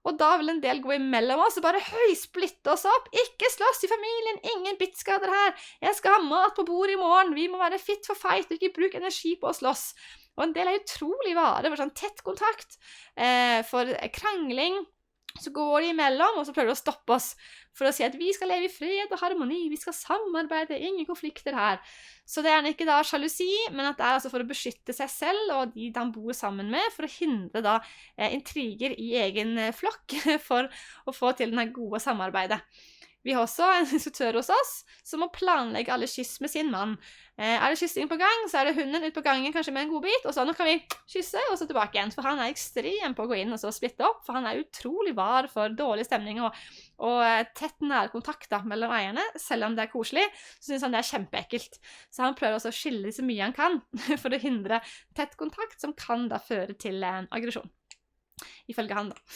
Og da vil en del gå imellom oss og bare splitte oss opp. Ikke slåss i familien, ingen bittskader her. Jeg skal ha mat på bordet i morgen. Vi må være fit for fight og ikke bruke energi på å slåss. Og en del er utrolig vare for sånn tett kontakt, for krangling. Så går de imellom, og så prøver de å stoppe oss for å si at vi skal leve i fred og harmoni, vi skal samarbeide, ingen konflikter her. Så det er ikke da sjalusi, men at det er altså for å beskytte seg selv og de han bor sammen med, for å hindre da intriger i egen flokk for å få til denne gode samarbeidet. Vi har også en instruktør hos oss som må planlegge alle kyss med sin mann. Er det kyssing på gang, så er det hunden ut på gangen kanskje med en god bit, og så nå kan vi kysse og så tilbake igjen, for han er ekstrem på å gå inn og så splitte opp, for han er utrolig var for dårlig stemning og tett nærkontakt da, mellom eierne. Selv om det er koselig, så synes han det er kjempeekkelt. Så han prøver også å skille så mye han kan for å hindre tett kontakt som kan da føre til aggresjon, ifølge han da.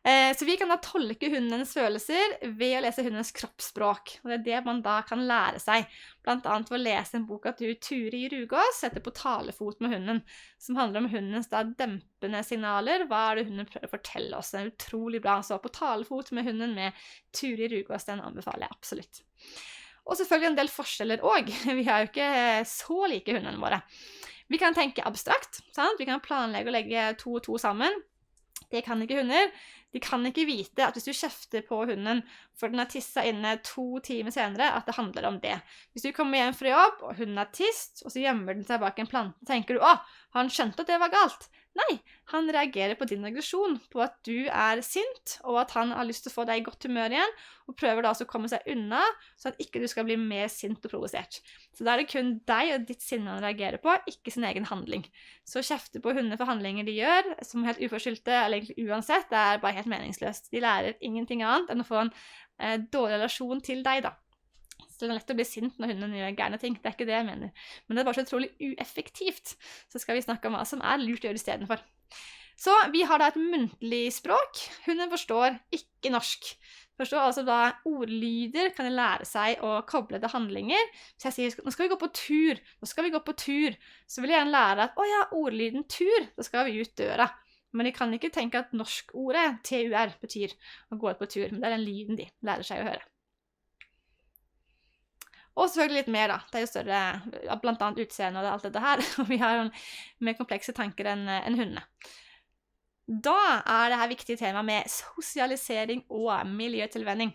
Så vi kan da tolke hundens følelser ved å lese hundens kroppsspråk, og det er det man da kan lære seg, blant annet ved å lese en bok av Turi Rugås, heter På talefot med hunden, som handler om hundens da dempende signaler. Hva er det hunden prøver å fortelle oss? Det er utrolig bra, så På talefot med hunden med Turi Rugås, den anbefaler jeg absolutt. Og selvfølgelig en del forskjeller også. Vi har jo ikke så like hundene våre. Vi kan tenke abstrakt, sant? Vi kan planlegge å legge 2 og 2 sammen. Det kan ikke hunder. De kan ikke vite at hvis du kjefter på hunden for den har tisset inne 2 timer senere, at det handler om det. Hvis du kommer hjem fra jobb, og hunden har tist, og så gjemmer den seg bak en plante, tenker du, han skjønte at det var galt. Nei, han reagerer på din aggresjon, på at du er sint, og at han har lyst til å få deg i godt humør igjen, og prøver da også å komme seg unna, så at ikke du skal bli mer sint og provosert. Så da er det kun deg og ditt sinne han reagerer på, ikke sin egen handling. Så kjefte på hunder for handlinger de gjør, som er helt uforskyldte, eller egentlig uansett, det er bare helt meningsløst. De lærer ingenting annet enn å få en dårlig relasjon til deg da. Så det er lett å bli sint når hunden gjør gærne ting, det er ikke det jeg mener. Men det er bare så utrolig ueffektivt. Så skal vi snakke om hva som er lurt å gjøre i stedet for. Så vi har da et muntlig språk. Hunden forstår ikke norsk. Forstår altså da ordlyder kan lære seg å koble til handlinger. Hvis jeg sier, nå skal vi gå på tur, så vil jeg gjerne lære at, ja, ordlyden tur, da skal vi ut døra. Men de kan ikke tenke at norskordet, TUR, betyr å gå ut på tur. Men det er den lyden de lærer seg å høre. Og selvfølgelig litt mer da. Det er jo større, blant annet utseende og alt dette her. Og vi har jo mer komplekse tanker enn hundene. Da er det her viktige tema med sosialisering og miljøtilvenning.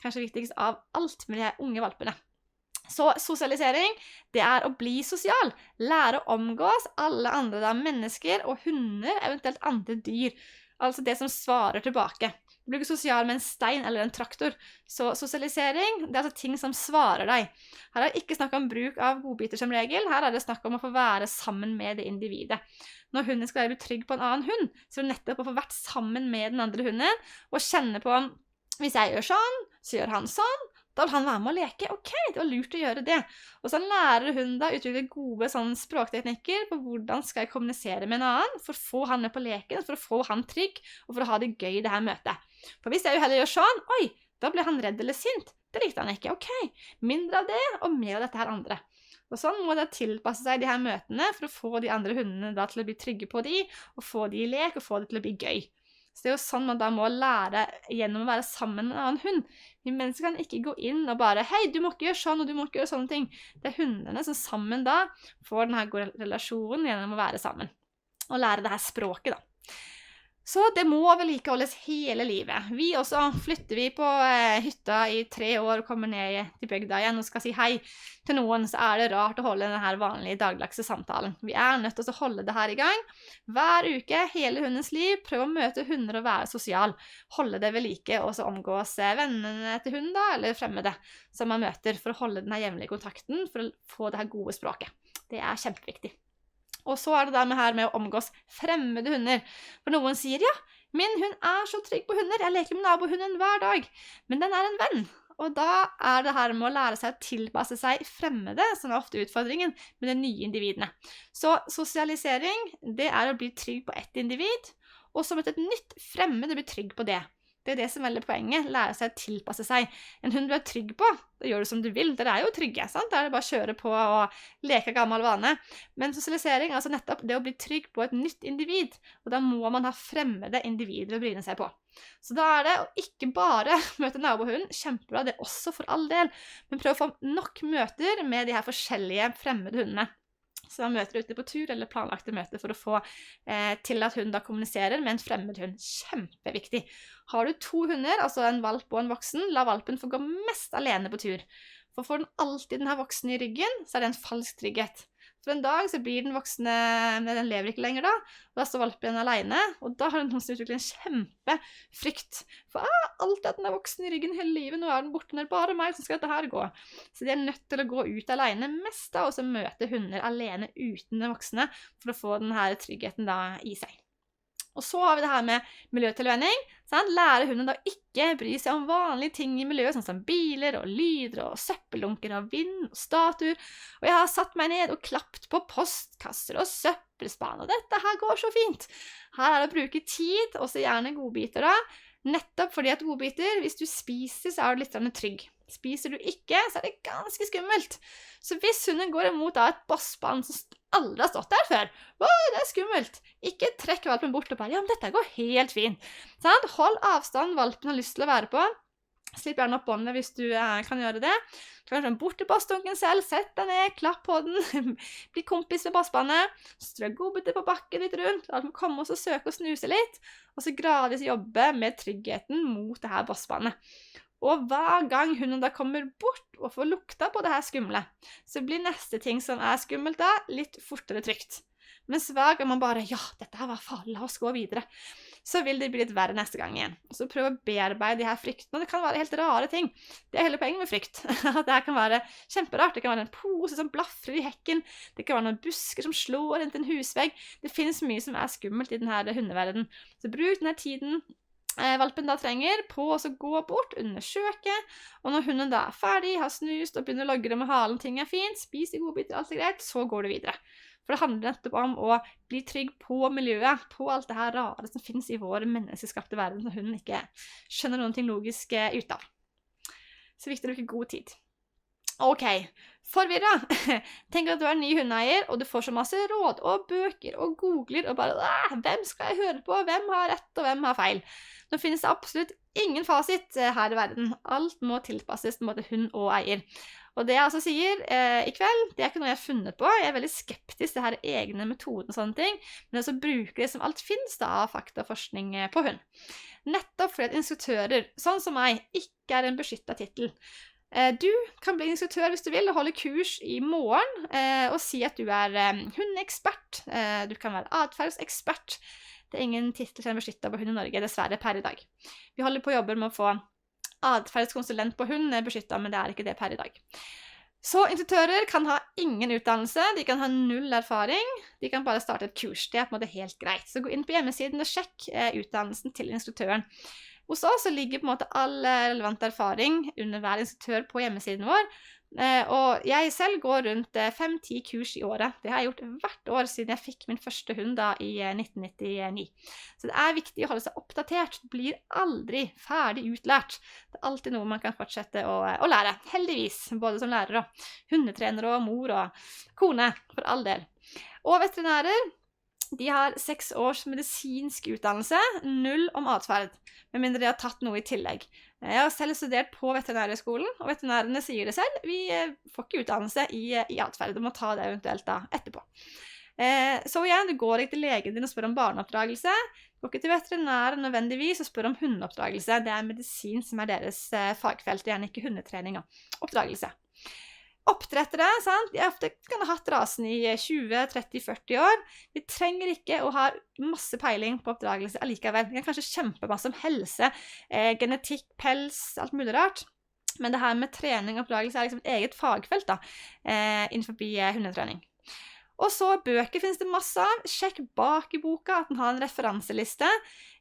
Kanskje viktigst av alt med de her unge valpene. Så sosialisering, det er å bli sosial, lære å omgås alle andre da, mennesker og hunder, eventuelt andre dyr, altså det som svarer tilbake. Du blir ikke sosial med en stein eller en traktor, så sosialisering, det er altså ting som svarer deg. Her er det ikke snakk om bruk av godbiter som regel, her er det snakk om å få være sammen med det individet. Når hunden skal bli trygg på en annen hund, så er det nettopp å få vært sammen med den andre hunden, og kjenne på, hvis jeg gjør sånn, så gjør han sånn, da vil han være med å leke. Ok, det var lurt å gjøre det. Og så lærer hunden da utvikle gode språkteknikker på hvordan skal jeg kommunisere med en annen, for å få han med på leken, for å få han trygg, og for å ha det gøy i det her møtet. For hvis jeg jo heller gjør sånn, oi, da blir han redd eller sint. Det likte han ikke. Ok, mindre av det, og mer av dette her andre. Og sånn må det tilpasse seg de her møtene for å få de andre hundene da til å bli trygge på de, og få de i lek, og få det til å bli gøy. Så det er jo sånn man da må lære gjennom å være sammen med en annen hund. Vi mennesker kan ikke gå inn og bare, hei, du må ikke gjøre sånn, og du må ikke gjøre sånne ting. Det er hundene som sammen da får denne gode relasjonen gjennom å være sammen. Og lære det her språket da. Så det må vedlikeholdes hele livet. Vi også flytter vi på hytta i 3 år og kommer ned til bygda igjen og skal si hei til noen, så er det rart å holde denne vanlige dagligdagse samtalen. Vi er nødt til å holde det her i gang. Hver uke, hele hundens liv, prøv å møte hunder og være sosial. Holde det ved like, og så omgås vennene til hunden da, eller fremmede som man møter, for å holde denne jevnlige kontakten, for å få det her gode språket. Det er kjempeviktig. Og så er det der med å omgås fremmede hunder. For noen sier, ja, min hund er så trygg på hunder, jeg leker med nabohunden hver dag. Men den er en venn. Og da er det her med å lære seg å tilpasse seg fremmede, som er ofte utfordringen med de nye individene. Så sosialisering, det er å bli trygg på ett individ, og så møte et nytt fremmede bli trygg på det. Det er det som er veldig poenget, lære seg å tilpasse seg. En hund du er trygg på, da gjør du som du vil. Dere er jo trygge, sant? Da er det bare å kjøre på og leke gammel vane. Men sosialisering, altså nettopp det å bli trygg på et nytt individ, og da må man ha fremmede individer å bryne seg på. Så da er det å ikke bare møte nabohunden, kjempebra, det er også for all del, men prøv å få nok møter med de her forskjellige fremmede hundene. Så man møter ute på tur eller planlagte møter for å få til at hunden da kommuniserer med en fremmed hund. Kjempeviktig. Har du 2 hunder, altså en valp og en voksen, la valpen få gå mest alene på tur. For får den alltid den her voksne i ryggen, så er det en falsk trygghet. For en dag så blir den voksne, den lever ikke lenger da, og da står valpen alene, og da har den noen som utvikler en kjempefrykt. For alltid at den er voksen i ryggen hele livet, nå er den borte, det er bare meg som skal dette her gå. Så de er nødt til å gå ut alene mest da, og så møte hunder alene uten den voksne, for å få den her tryggheten da i seg. Og så har vi det her med miljøtilvenning. Lære hunden da ikke bry seg om vanlige ting i miljøet, sånn som biler og lyder og søppeldunker og vind og statuer. Og jeg har satt meg ned og klapt på postkasser og søppelspan, og dette her går så fint. Her er det å bruke tid, og så gjerne godbiter da. Nettopp fordi at godbiter, hvis du spiser, så er du litt trygg. Spiser du ikke, så er det ganske skummelt. Så hvis hunden går imot da et bossband som aldri har stått der før, det er skummelt. Ikke trekk valpen bort og bare, ja, men dette går helt fint. Sånn, hold avstand valpen har lyst til å være på. Slipp gjerne opp båndet hvis du kan gjøre det. Du kan komme bort til bossdunken selv, sett deg ned, klapp på den, bli kompis med bossbandet, strø godbiter på bakken litt rundt, la dem komme og søke og snuse litt, og så gradvis jobbe med tryggheten mot det her bossbandet. Og hver gang hunden da kommer bort og får lukta på det her skumle, så blir neste ting som er skummelt da, litt fortere trygt. Mens hver gang man bare, ja, dette her var farlig, la oss gå videre, så vil det bli litt verre neste gang igjen. Så prøv å bearbeide de her fryktene, og det kan være helt rare ting. Det er hele poenget med frykt. At det her kan være kjemperart. Det kan være en pose som blafrer i hekken, det kan være noen busker som slår inn til en husvegg. Det finnes mye som er skummelt i denne hundeverdenen. Så bruk denne tiden valpen da trenger på å gå bort, undersøke, og når hunden da ferdig, har snust og begynner å logre med halen, ting fint, spiser godbiter, alt greit, så går det videre. For det handler nettopp om å bli trygg på miljøet, på alt det her rare som finnes i vår menneskeskapte verden, som hunden ikke skjønner noen ting logisk ut av. Så viktig å bruke god tid. Ok, forvirret. Tenk at du ny hundeeier, og du får så masse råd og bøker og googler, og bare, hvem skal jeg høre på? Hvem har rett, og hvem har feil? Nå finnes det absolutt ingen fasit her i verden. Alt må tilpasses til hund og eier. Og det jeg altså sier i kveld, det ikke noe jeg har funnet på. Jeg veldig skeptisk til denne egne metoden og sånne ting, men også bruker det som alt finnes da av fakta og forskning på hund. Nettopp fordi at instruktører, sånn som meg, ikke en beskyttet titel. Du kan bli instruktør hvis du vil, og holde kurs i morgen, og si at du hundeekspert. Du kan være adferdsekspert. Det ingen titel som beskyttet på hund i Norge, dessverre per i dag. Vi holder på å jobbe med å få adferdskonsulent på hund beskyttet, men det ikke det per i dag. Så instruktører kan ha ingen utdannelse, de kan ha null erfaring, de kan bare starte et kurs, det på en måte helt greit. Så gå inn på hjemmesiden og sjekk utdannelsen til instruktøren. Hos oss så ligger på en måte all relevant erfaring under hver instruktør på hjemmesiden vår, og jeg selv går rundt 5-10 kurs i året. Det har jeg gjort hvert år siden jeg fikk min første hund da i 1999. Så det viktig å holde seg oppdatert. Det blir aldri ferdig utlært. Det alltid noe man kan fortsette å lære. Heldigvis, både som lærer og hundetrener og mor og kone, for all del. Og veterinærer, de har 6 års medisinsk utdannelse, 0 om atferd, med mindre de har tatt noe i tillegg. Jeg har selv studert på veterinærhøgskolen, og veterinærene sier det selv, vi får ikke utdannelse i atferd, du må ta det eventuelt da etterpå. Så igjen, du går ikke til legen din og spør om barneoppdragelse, du går ikke til veterinæren nødvendigvis og spør om hundeoppdragelse, det medisin som deres fagfelt, det gjerne ikke hundetrening og oppdragelse. Oppdrettere, sant? De ofte kan ha hatt rasen i 20, 30, 40 år. Vi trenger ikke å ha masse peiling på oppdragelse allikevel. Vi kan kanskje kjempe masse om helse, genetikk, pels, alt mulig rart. Men det her med trening og oppdragelse liksom et eget fagfelt da, innenfor hundetrening. Og så bøker finnes det masse av. Sjekk bak i boka at den har en referanseliste.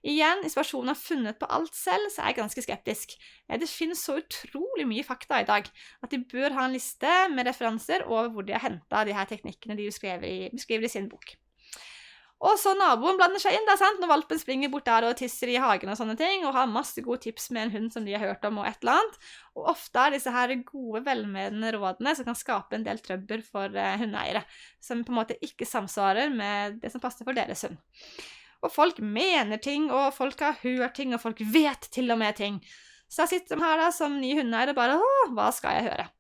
Igjen, inspirasjonen har funnet på alt selv, så jeg ganske skeptisk. Det finnes så utrolig mye fakta i dag, at de bør ha en liste med referanser over hvor de har hentet de her teknikkene de beskriver i sin bok. Og så naboen blander seg inn, da, sant? Når valpen springer bort der og tisser i hagen og sånne ting, og har masse gode tips med en hund som de har hørt om og et eller annet. Og ofte disse her gode, velmenende rådene som kan skape en del trøbbel for hundeeiere, som på en måte ikke samsvarer med det som passer for deres hund. Og folk mener ting, og folk har hørt ting, og folk vet til og med ting. Så jeg sitter her da som ny hundeeier og bare, hva skal jeg høre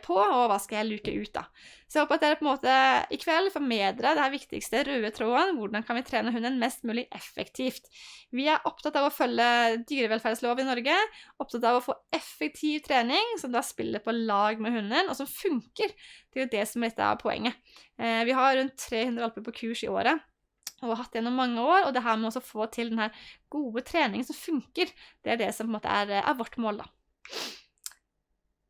på, og hva skal jeg luke ut da? Så jeg håper at dere på en måte i kveld får med dere det her viktigste røde tråden, hvordan kan vi trene hunden mest mulig effektivt. Vi opptatt av å følge dyrevelferdslov i Norge, opptatt av å få effektiv trening, som da spiller på lag med hunden, og som funker. Det jo det som litt av poenget. Vi har rundt 300 valper på kurs i året, og har hatt det gjennom mange år, og det her med å få til den her gode treningen som funker, det det som på en måte vårt mål da.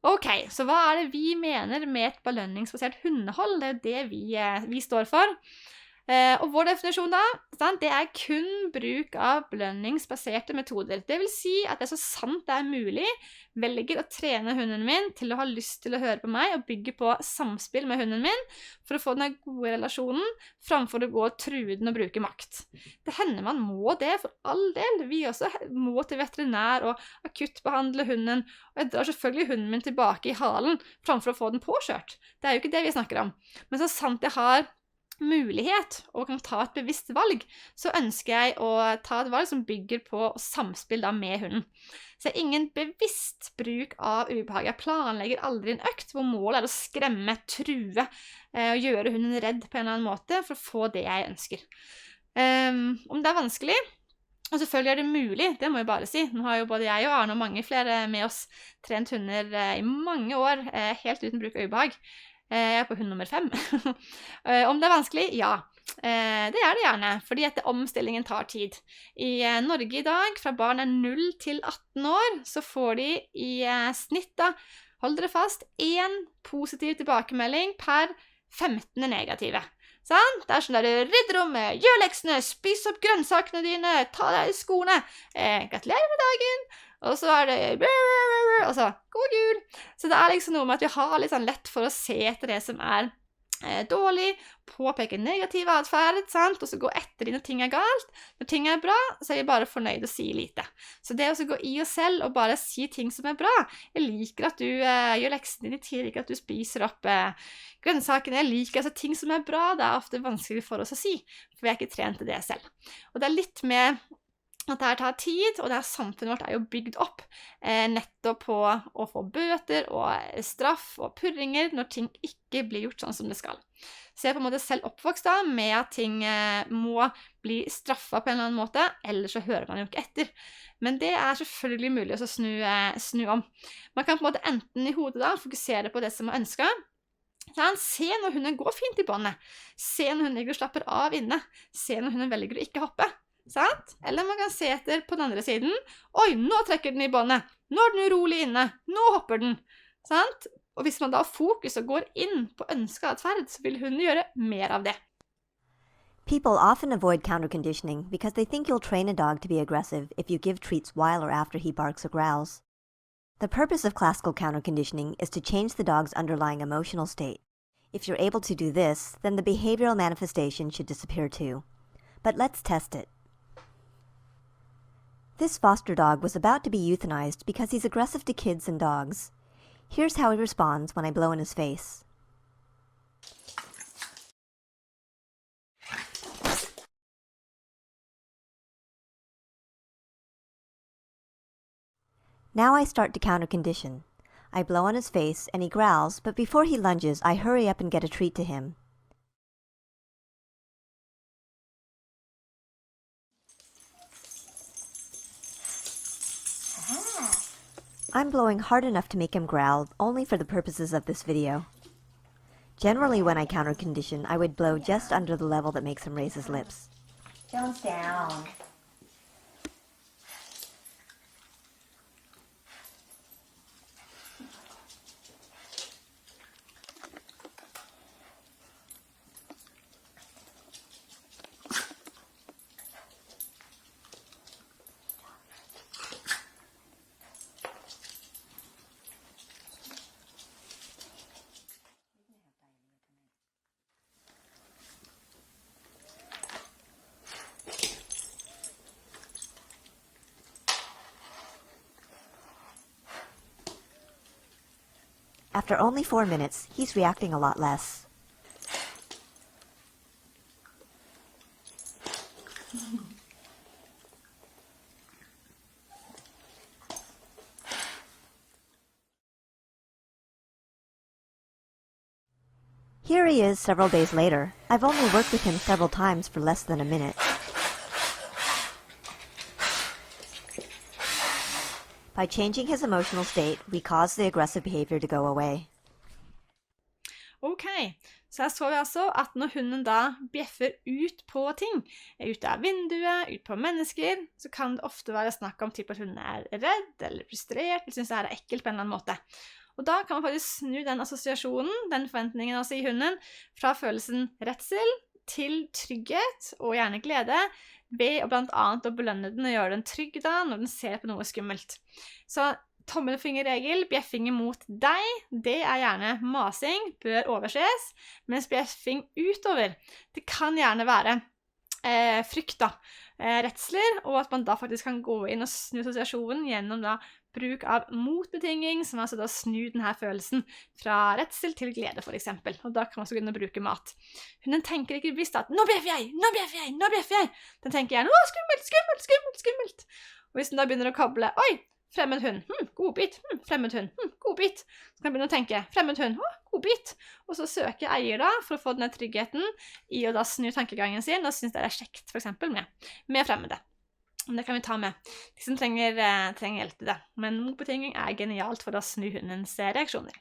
Ok, så hva det vi mener med et belønningsbasert hundehold? Det jo det vi står for. Og vår definisjon da, det kun bruk av belønningsbaserte metoder. Det vil si at det så sant det mulig, velger å trene hunden min til å ha lyst til å høre på meg og bygge på samspill med hunden min for å få denne gode relasjonen, framfor å gå og true den og bruke makt. Det hender man må det for all del. Vi også må til veterinær og akuttbehandle hunden, og jeg drar selvfølgelig hunden min tilbake i halen framfor å få den påkjørt. Det jo ikke det vi snakker om. Men så sant jeg har mulighet og kan ta et bevisst valg, så ønsker jeg å ta et valg som bygger på samspill da med hunden. Så ingen bevisst bruk av ubehag. Jeg planlegger aldri en økt hvor målet å skremme, true og gjøre hunden redd på en eller annen måte for å få det jeg ønsker. Om det vanskelig, og selvfølgelig det mulig, det må jeg bare si. Nå har jo både jeg og Arne og mange flere med oss trent hunder i mange år, helt uten bruk av ubehag. Jeg på hund nummer 5. Om det vanskelig? Ja. Det det gjerne, fordi at omstillingen tar tid. I Norge i dag, fra barn 0 til 18 år, så får de i snitt da, hold dere fast, 1 positiv tilbakemelding per 15 negative. Sant? Det sånn der, rydd rommet, gjør leksene, spis opp grønnsakene dine, ta deg i skoene, gratulerer med dagen, og så det, og så, god jul. Så det liksom noe med at vi har litt sånn lett for å se etter det som dårlig, påpeke negativ atferd, sant? Og så gå etter de når ting galt. Når ting bra, så vi bare fornøyd og sier lite. Så det å gå i oss selv og bare si ting som bra. Jeg liker at du gjør leksene dine, jeg liker at du spiser opp grønnsakene, jeg liker altså ting som bra. Det ofte vanskelig for oss å si, for vi ikke trent til det selv. Og det litt med at det tar tid, og det samfunnet vårt jo bygd opp nettopp på å få bøter og straff og purringer når ting ikke blir gjort sånn som det skal. Så jeg på en måte selv oppvokst da med at ting må bli straffet på en eller annen måte, ellers så hører man jo ikke etter. Men det selvfølgelig mulig å snu om. Man kan på en måte enten i hodet da fokusere på det som man ønsker. Se når hunden går fint i båndet, se når hunden ligger og slapper av inne, se når hunden velger å ikke hoppe. Sant? Eller man kan se etter på den andre siden. Oi, nå trekker den i båndet. Nå den urolig inne. Nå hopper den. Sant? Og hvis man da har fokus og går inn på ønsket atferd, så vil hunden gjøre mer av det. People often avoid counterconditioning because they think you'll train a dog to be aggressive if you give treats while or after he barks or growls. The purpose of classical counterconditioning is to change the dog's underlying emotional state. If you're able to do this, then the behavioral manifestation should disappear too. But let's test it. This foster dog was about to be euthanized because he's aggressive to kids and dogs. Here's how he responds when I blow in his face. Now I start to counter-condition. I blow on his face and he growls, but before he lunges, I hurry up and get a treat to him. I'm blowing hard enough to make him growl, only for the purposes of this video. Generally, when I counter-condition, I would blow just under the level that makes him raise his lips. Jones down. After only 4 minutes, he's reacting a lot less. Here he is several days later. I've only worked with him several times for less than a minute. By changing his emotional state, we cause the aggressive behavior to go away. Ok, så her så vi altså at når hunden da bjeffer ut på ting, ut av vinduet, ut på mennesker, så kan det ofte være snakk om typ at hunden redd eller frustrert, eller synes det ekkelt på en eller annen måte. Og da kan man faktisk snu den assosiasjonen, den forventningen altså i hunden, fra følelsen redsel til trygghet og gjerne glede, ved å blant annet å belønne den og gjøre den trygg da, når den ser på noe skummelt. Så tommelfingerregel, bjeffing mot deg, det gjerne masing, bør overses, mens bjeffing utover, det kan gjerne være frykt da, redsler, og at man da faktisk kan gå inn og snu assosiasjonen gjennom da bruk av motbetinging, som altså da snur denne følelsen fra redsel til glede for eksempel, og da kan man også begynne å bruke mat. Hunden tenker ikke bevisst at nå bjeffer jeg, nå bjeffer jeg, nå bjeffer jeg. Den tenker gjerne, å skummelt, skummelt, skummelt, skummelt. Og hvis den da begynner å kable, oi, fremmed hund, godbit, fremmed hund, godbit, så kan den begynne å tenke, fremmed hund, godbit, og så søker eier da for å få denne tryggheten i å da snu tankegangen sin, og synes det kjekt for eksempel med fremmede. Det kan vi ta med. De som trenger hjelp til det. Men motbetinging genialt for å snu hundens reaksjoner.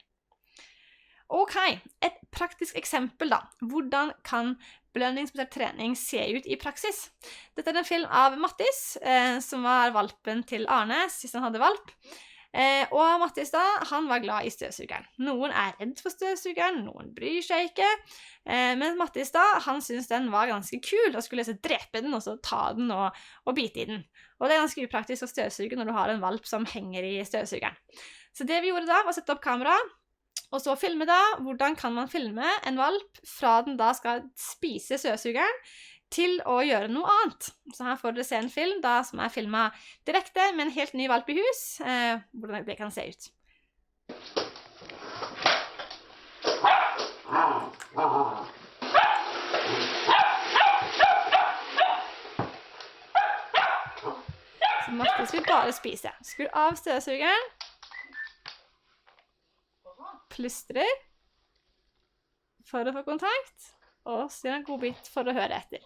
Ok, et praktisk eksempel da. Hvordan kan belønningsbasert trening se ut i praksis? Dette en film av Mattis, som var valpen til Arne, sist han hadde valp. Og Mattis da, han var glad i støvsugeren. Noen redd for støvsugeren, noen bryr seg ikke. Men Mattis da, han syntes den var ganske kul, og skulle drepe den, og så ta den og bite i den. Og det ganske upraktisk å støvsuge når du har en valp som henger i støvsugeren. Så det vi gjorde da, var å sette opp kamera, og så filme da. Hvordan kan man filme en valp fra den da skal spise støvsugeren, til å gjøre noe annet. Så her får dere se en film da, som filmet direkte med en helt ny valp i hus, hvordan det kan se ut. Så Mattis vil bare spise. Skru av støvsugeren. Plystrer for å få kontakt, og så gjør en god bit for å høre etter.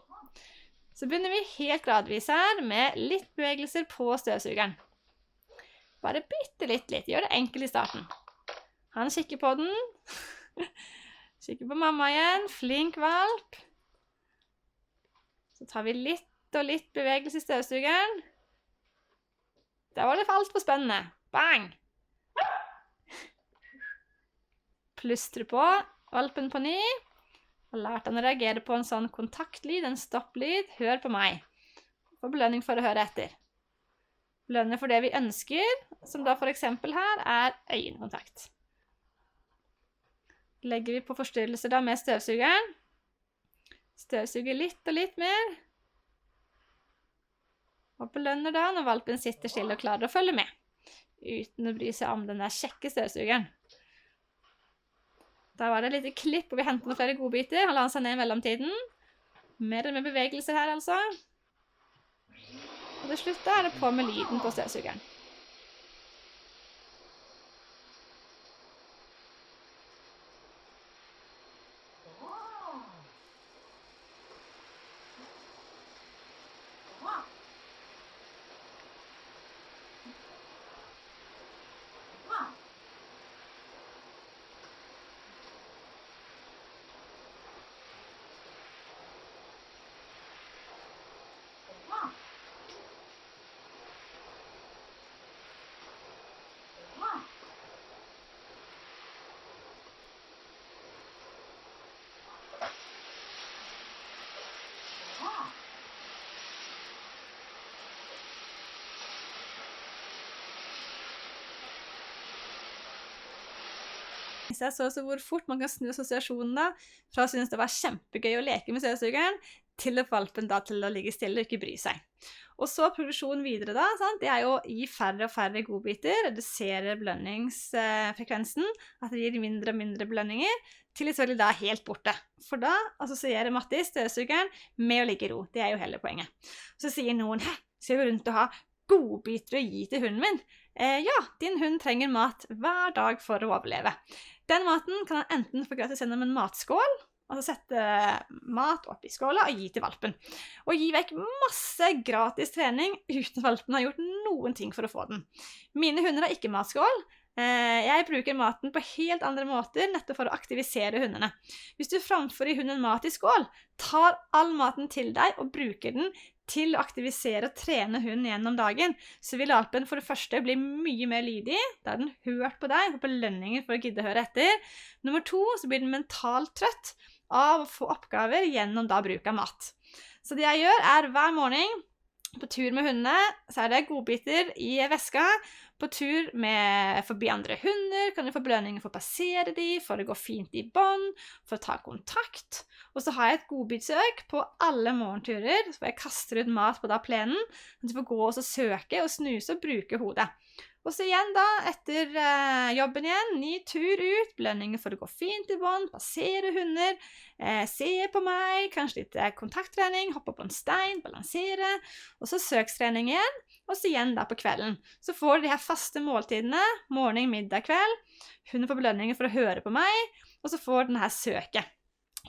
Så begynner vi helt gradvis her med litt bevegelser på støvsugeren. Bare bitte litt. Gjør det enkelt i starten. Han kikker på den. Kikker på mamma igjen. Flink valp. Så tar vi litt og litt bevegelse i støvsugeren. Der var det alt for spennende. Bang! Plystre på valpen på ny. Og lært han å reagere på en sånn kontaktlyd, en stopplyd. Hør på meg. Og belønning for å høre etter. Belønning for det vi ønsker, som da for eksempel her øyekontakt. Legger vi på forstyrrelser da med støvsugeren. Støvsuger litt og litt mer. Og belønner da når valpen sitter stille og klarer å følge med. Uten å bry seg om den der kjekke støvsugeren. Da var det et lite klipp, og vi hentet noen flere godbiter. Han la seg ned i mellomtiden. Mer og mer bevegelser her, altså. Og til slutt da det på med lyden på støvsugeren. Jeg så hvor fort man kan snu assosiasjonen da, fra å synes det var kjempegøy å leke med støvsugeren, til å valpen da til å ligge stille og ikke bry seg. Og så progresjonen videre da, sant? Det jo å gi færre og færre godbiter, redusere belønningsfrekvensen, at det gir mindre og mindre belønninger, til selvfølgelig da helt borte. For da assosierer Mattis støvsugeren med å ligge i ro. Det jo hele poenget. Så sier noen, skal jeg gå rundt og ha godbiter å gi til hunden min? Ja, din hund trenger mat hver dag for å overleve. Den maten kan han enten få gratis gjennom en matskål, altså sette mat opp i skåla og gi til valpen. Og gi vekk masse gratis trening uten at valpen har gjort noen ting for å få den. Mine hunder har ikke matskål. Jeg bruker maten på helt andre måter, nettopp for å aktivisere hundene. Hvis du framfor i hunden mat i skål, tar all maten til deg og bruker den til å aktivisere og trene hunden gjennom dagen, så vil valpen for det første bli mye mer lydig. Da har den hørt på deg, og belønninger for å gidde å høre etter. Nummer 2, så blir den mentalt trøtt av å få oppgaver gjennom da bruk av mat. Så det jeg gjør hver morgen, på tur med hundene, så det godbiter i veska. På tur forbi andre hunder, kan du få belønninger for å passere de, for å gå fint i bånd, for å ta kontakt. Og så har jeg et godbitsøk på alle morgenturer, så jeg kaster ut mat på da plenen, så du får gå og søke og snuse og bruke hodet. Og så igjen da, etter jobben igjen, ny tur ut, belønninger for å gå fint i bånd, passere hunder, se på meg, kanskje litt kontakttrening, hoppe på en stein, balansere, og så søkstrening igjen, og så igjen da på kvelden. Så får du de her faste måltidene, morgen, middag, kveld, hunden får belønninger for å høre på meg, og så får den her søket,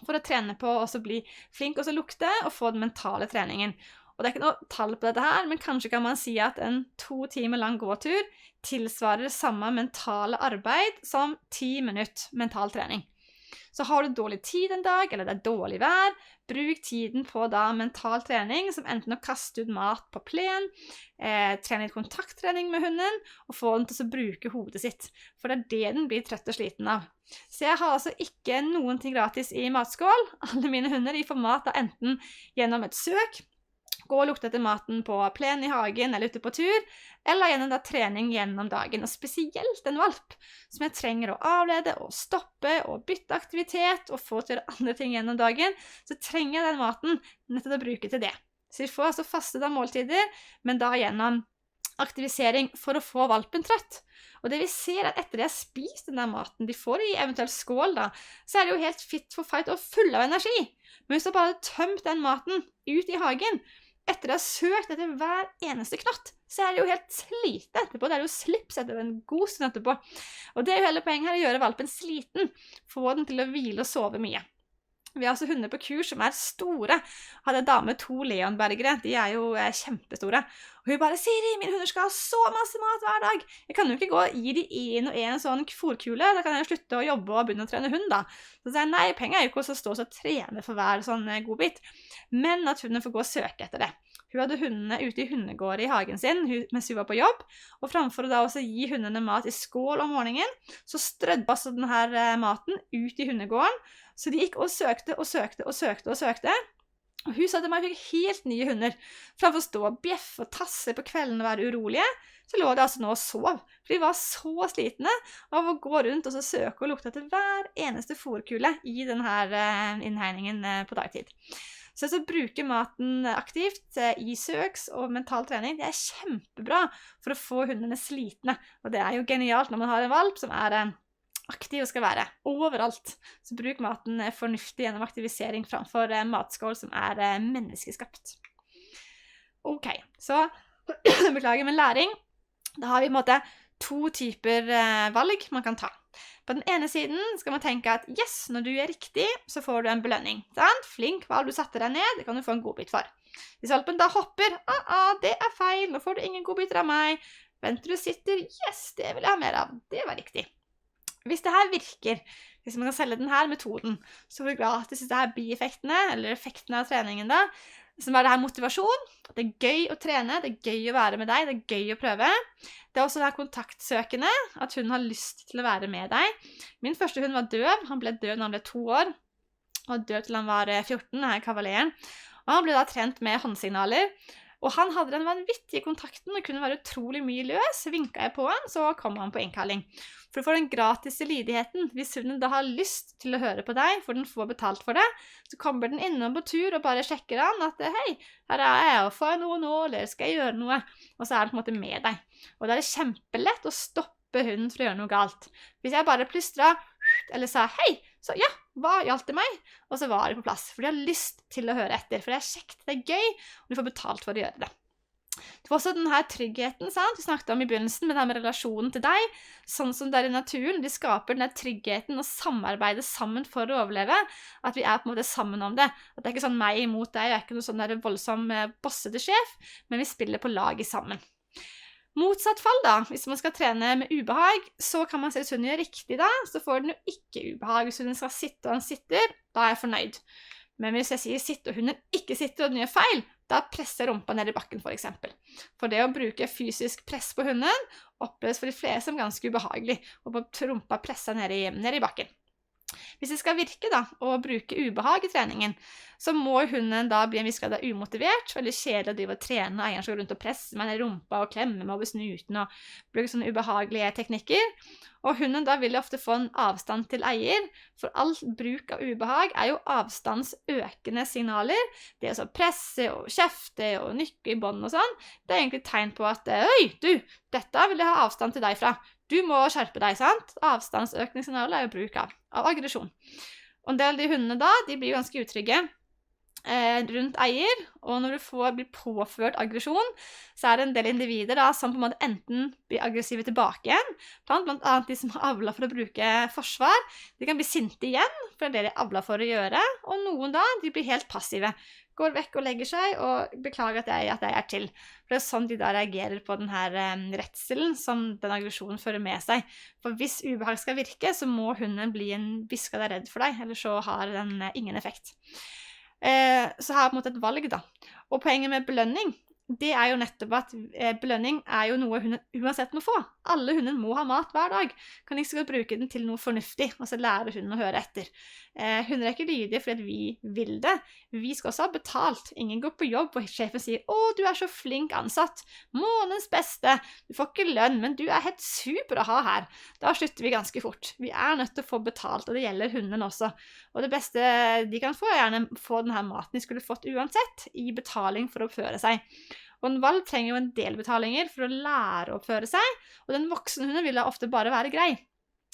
for å trene på å bli flink og så lukte, og få den mentale treningen. Og det ikke noe tall på dette her, men kanskje kan man si at en 2 timer lang gåtur tilsvarer samme mentale arbeid som 10 minutter mental trening. Så har du dårlig tid en dag, eller det dårlig vær, bruk tiden på da mental trening, som enten å kaste ut mat på plen, trene litt kontakttrening med hunden, og få den til å bruke hodet sitt. For det det den blir trøtt og sliten av. Så jeg har altså ikke noen ting gratis i matskål. Alle mine hunder får mat da enten gjennom et søk, gå og lukte etter maten på plen i hagen eller ute på tur, eller gjennom da trening gjennom dagen, og spesielt en valp som jeg trenger å avlede og stoppe og bytte aktivitet og få til andre ting gjennom dagen, så trenger jeg den maten nettopp å bruke til det. Så vi får altså faste da måltider, men da gjennom aktivisering for å få valpen trøtt. Og det vi ser at etter de har spist den der maten de får i eventuelt skål da, så det jo helt fit for fight og full av energi. Men hvis du bare tømt den maten ut i hagen, etter å ha søkt etter hver eneste knott, så det jo helt slite etterpå. Det jo slips etter en god stund etterpå. Og det jo hele poenget her, å gjøre valpen sliten, få den til å hvile og sove mye. Vi har altså hunder på kurs som store. Jeg hadde en dame 2 leonbergere, de jo kjempestore. Og hun bare, Siri, mine hunder skal ha så masse mat hver dag. Jeg kan jo ikke gå og gi de en og en sånn fôrkule, da kan jeg jo slutte å jobbe og begynne å trene hund da. Så sier jeg, nei, penger jo ikke å stå og trene for hver sånn godbit, men at hunden får gå og søke etter det. Hun hadde hundene ute i hundegård i hagen sin mens hun var på jobb, og framfor å da også gi hundene mat i skål om morgenen, så strødde altså denne maten ut i hundegården, så de gikk og søkte og søkte og søkte og søkte. Og hun sa til meg at hun fikk helt nye hunder. Framfor å stå og bjeffe og tasse på kvelden og være urolige, så lå de altså nå og sov. For de var så slitne av å gå rundt og så søke og lukte etter hver eneste fôrkule i denne innhegningen på dagtid. Så bruke maten aktivt i søks og mental trening, det kjempebra for å få hundene slitne. Og det jo genialt når man har en valp som aktiv og skal være overalt. Så bruk maten fornuftig gjennom aktivisering framfor matskål som menneskeskapt. Ok, så beklager med læring. Da har vi på en måte 2 typer valg man kan ta. På den ene siden skal man tenke at yes, når du gjør riktig, så får du en belønning. Sant? Flink, hva du satte deg ned, det kan du få en godbit for. Hvis valpen da hopper, det feil, nå får du ingen godbiter av meg. Venter du sitter, yes, det vil jeg ha mer av, det var riktig. Hvis det her virker, hvis man kan selge denne metoden, så får du gratis disse her bieffektene, eller effektene av treningen da, som det her motivasjon, at det gøy å trene, det gøy å være med deg, det gøy å prøve. Det også det her kontaktsøkende, at hun har lyst til å være med deg. Min første hund var døv, han ble døv når han ble 2 år, og døv til han var 14, denne kavaleren. Og han ble da trent med håndsignaler, og han hadde den vanvittige kontakten og kunne være utrolig mye løs. Vinket jeg på han, så kom han på innkalling. For du får den gratis lydigheten. Hvis hunden da har lyst til å høre på deg, for den får betalt for det, så kommer den innom på tur og bare sjekker han at hei, her jeg, og får jeg noe nå, eller skal jeg gjøre noe? Og så den på en måte med deg. Og da det kjempelett å stoppe hunden for å gjøre noe galt. Hvis jeg bare plystret, eller sa hei, så ja, hva gjaldt det meg? Og så var det på plass, for de har lyst til å høre etter, for det kjekt, det gøy, og du får betalt for å gjøre det. Det var også denne tryggheten, sant? Vi snakket om i begynnelsen med denne relasjonen til deg, sånn som det i naturen, de skaper denne tryggheten og samarbeider sammen for å overleve, at vi på en måte sammen om det. At det ikke sånn meg imot deg, jeg ikke noe sånn der voldsom bossete sjef, men vi spiller på laget sammen. Motsatt fall da, hvis man skal trene med ubehag, så kan man se hvis hunden gjør riktig da, så får den jo ikke ubehag. Hvis hunden skal sitte og han sitter, da jeg fornøyd. Men hvis jeg sier sitt og hunden ikke sitter og den gjør feil, da presser rumpa ned i bakken for eksempel. For det å bruke fysisk press på hunden oppleves for de fleste som ganske ubehagelig, og på rumpa presset ned i bakken. Hvis det skal virke da, å bruke ubehag i treningen, så må hunden da bli en viss grad umotivert, veldig kjedelig å drive og trene, og eieren skal gå rundt og presse meg ned i rumpa og klemme meg over snuten og bruke sånne ubehagelige teknikker. Og hunden da vil ofte få en avstand til eier, for all bruk av ubehag jo avstandsøkende signaler. Det å så presse og kjefte og nykke i bånd og sånn, det egentlig et tegn på at «Øy, du, dette vil jeg ha avstand til deg fra. Du må skjerpe deg, sant?» Avstandsøkende signaler jo bruk av aggresjon. Og en del av de hundene da, de blir jo ganske utrygge rundt eier, og når du blir påført aggresjon, så det en del individer da, som på en måte enten blir aggressive tilbake igjen, blant annet de som har avlet for å bruke forsvar, de kan bli sinte igjen, for det er det de avler for å gjøre, og noen da, de blir helt passive. Går vekk og legger seg, og beklager at jeg er til. For det er sånn de da reagerer på den her redselen som den aggresjonen fører med seg. For hvis ubehag skal virke, så må hunden bli en viska der redd for deg, eller så har den ingen effekt. Så her er på en måte et valg da. Og poenget med belønning, det er jo nettopp at belønning er jo noe hunden uansett må få. Alle hunder må ha mat hver dag. Kan ikke så godt bruke den til noe fornuftig, og så lærer hunden å høre etter. Hunder er ikke lydige fordi vi vil det. Vi skal også ha betalt. Ingen går på jobb, og sjefen sier, «Å, du er så flink ansatt. Månedens beste. Du får ikke lønn, men du er helt super å ha her.» Da slutter vi ganske fort. Vi er nødt til å få betalt, og det gjelder hunden også. Og det beste de kan få er gjerne få den her maten de skulle fått uansett, i betaling for å oppføre seg. Og en valp trenger jo en del betalinger for å lære å oppføre seg, og den voksne hunden vil da ofte bare være grei,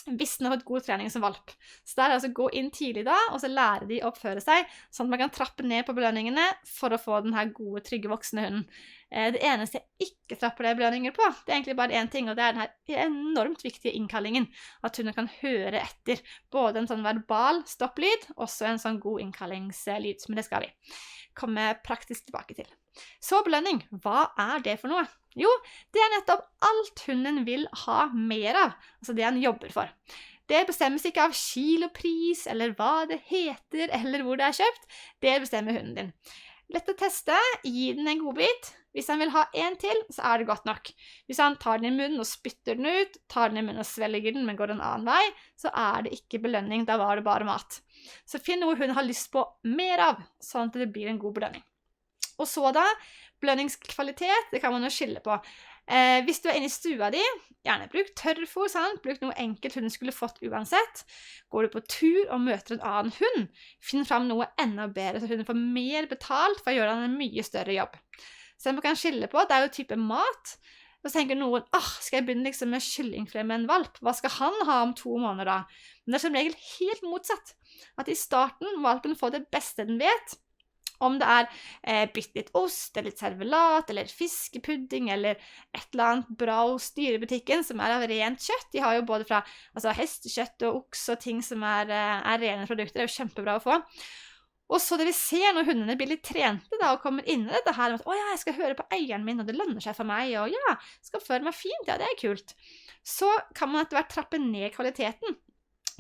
hvis den har fått god trening som valp. Så det er altså gå inn tidlig da, og så lære de å oppføre seg, sånn at man kan trappe ned på belønningene for å få den her gode, trygge voksne hunden. Det eneste jeg ikke trapper ned belønninger på, det er egentlig bare en ting, og det er den her enormt viktige innkallingen, at hunden kan høre etter, både en sånn verbal stopplyd, også en sånn god innkallingslyd, men det skal vi komme praktisk tilbake til. Så belønning, hva er det for noe? Jo, det er nettopp alt hunden vil ha mer av, altså det han jobber for. Det bestemmes ikke av kilopris, eller hva det heter, eller hvor det er kjøpt. Det bestemmer hunden din. Lett å teste, gi den en godbit. Hvis han vil ha en til, så er det godt nok. Hvis han tar den i munnen og spytter den ut, tar den i munnen og svelger den, men går en annen vei, så er det ikke belønning, da var det bare mat. Så finn noe hunden har lyst på mer av, sånn at det blir en god belønning. Og så da, belønningskvalitet, det kan man jo skille på. Hvis du er inne i stua di, gjerne bruk tørrfôr, sant? Bruk noe enkelt hunden skulle fått uansett. Går du på tur og møter en annen hund, finn fram noe enda bedre, så hunden får mer betalt for å gjøre en mye større jobb. Så man kan skille på, det er jo type mat. Og så tenker noen, skal jeg begynne liksom med kyllingfilet med en valp? Hva skal han ha om 2 måneder da? Men det er som regel helt motsatt. At i starten valpen får det beste den vet, om det er bitte litt ost, eller litt servelat, eller fiskepudding, eller et eller annet bra hos dyrebutikken som er av rent kjøtt. De har jo både fra hestekjøtt og okse og ting som er rene produkter. Det er jo kjempebra å få. Og så det vi ser når hundene blir litt trente da, og kommer inn i dette her, med at jeg skal høre på eieren min, og det lønner seg for meg, og ja, skal oppføre meg fint, ja, det er kult. Så kan man etter hvert trappe ned kvaliteten.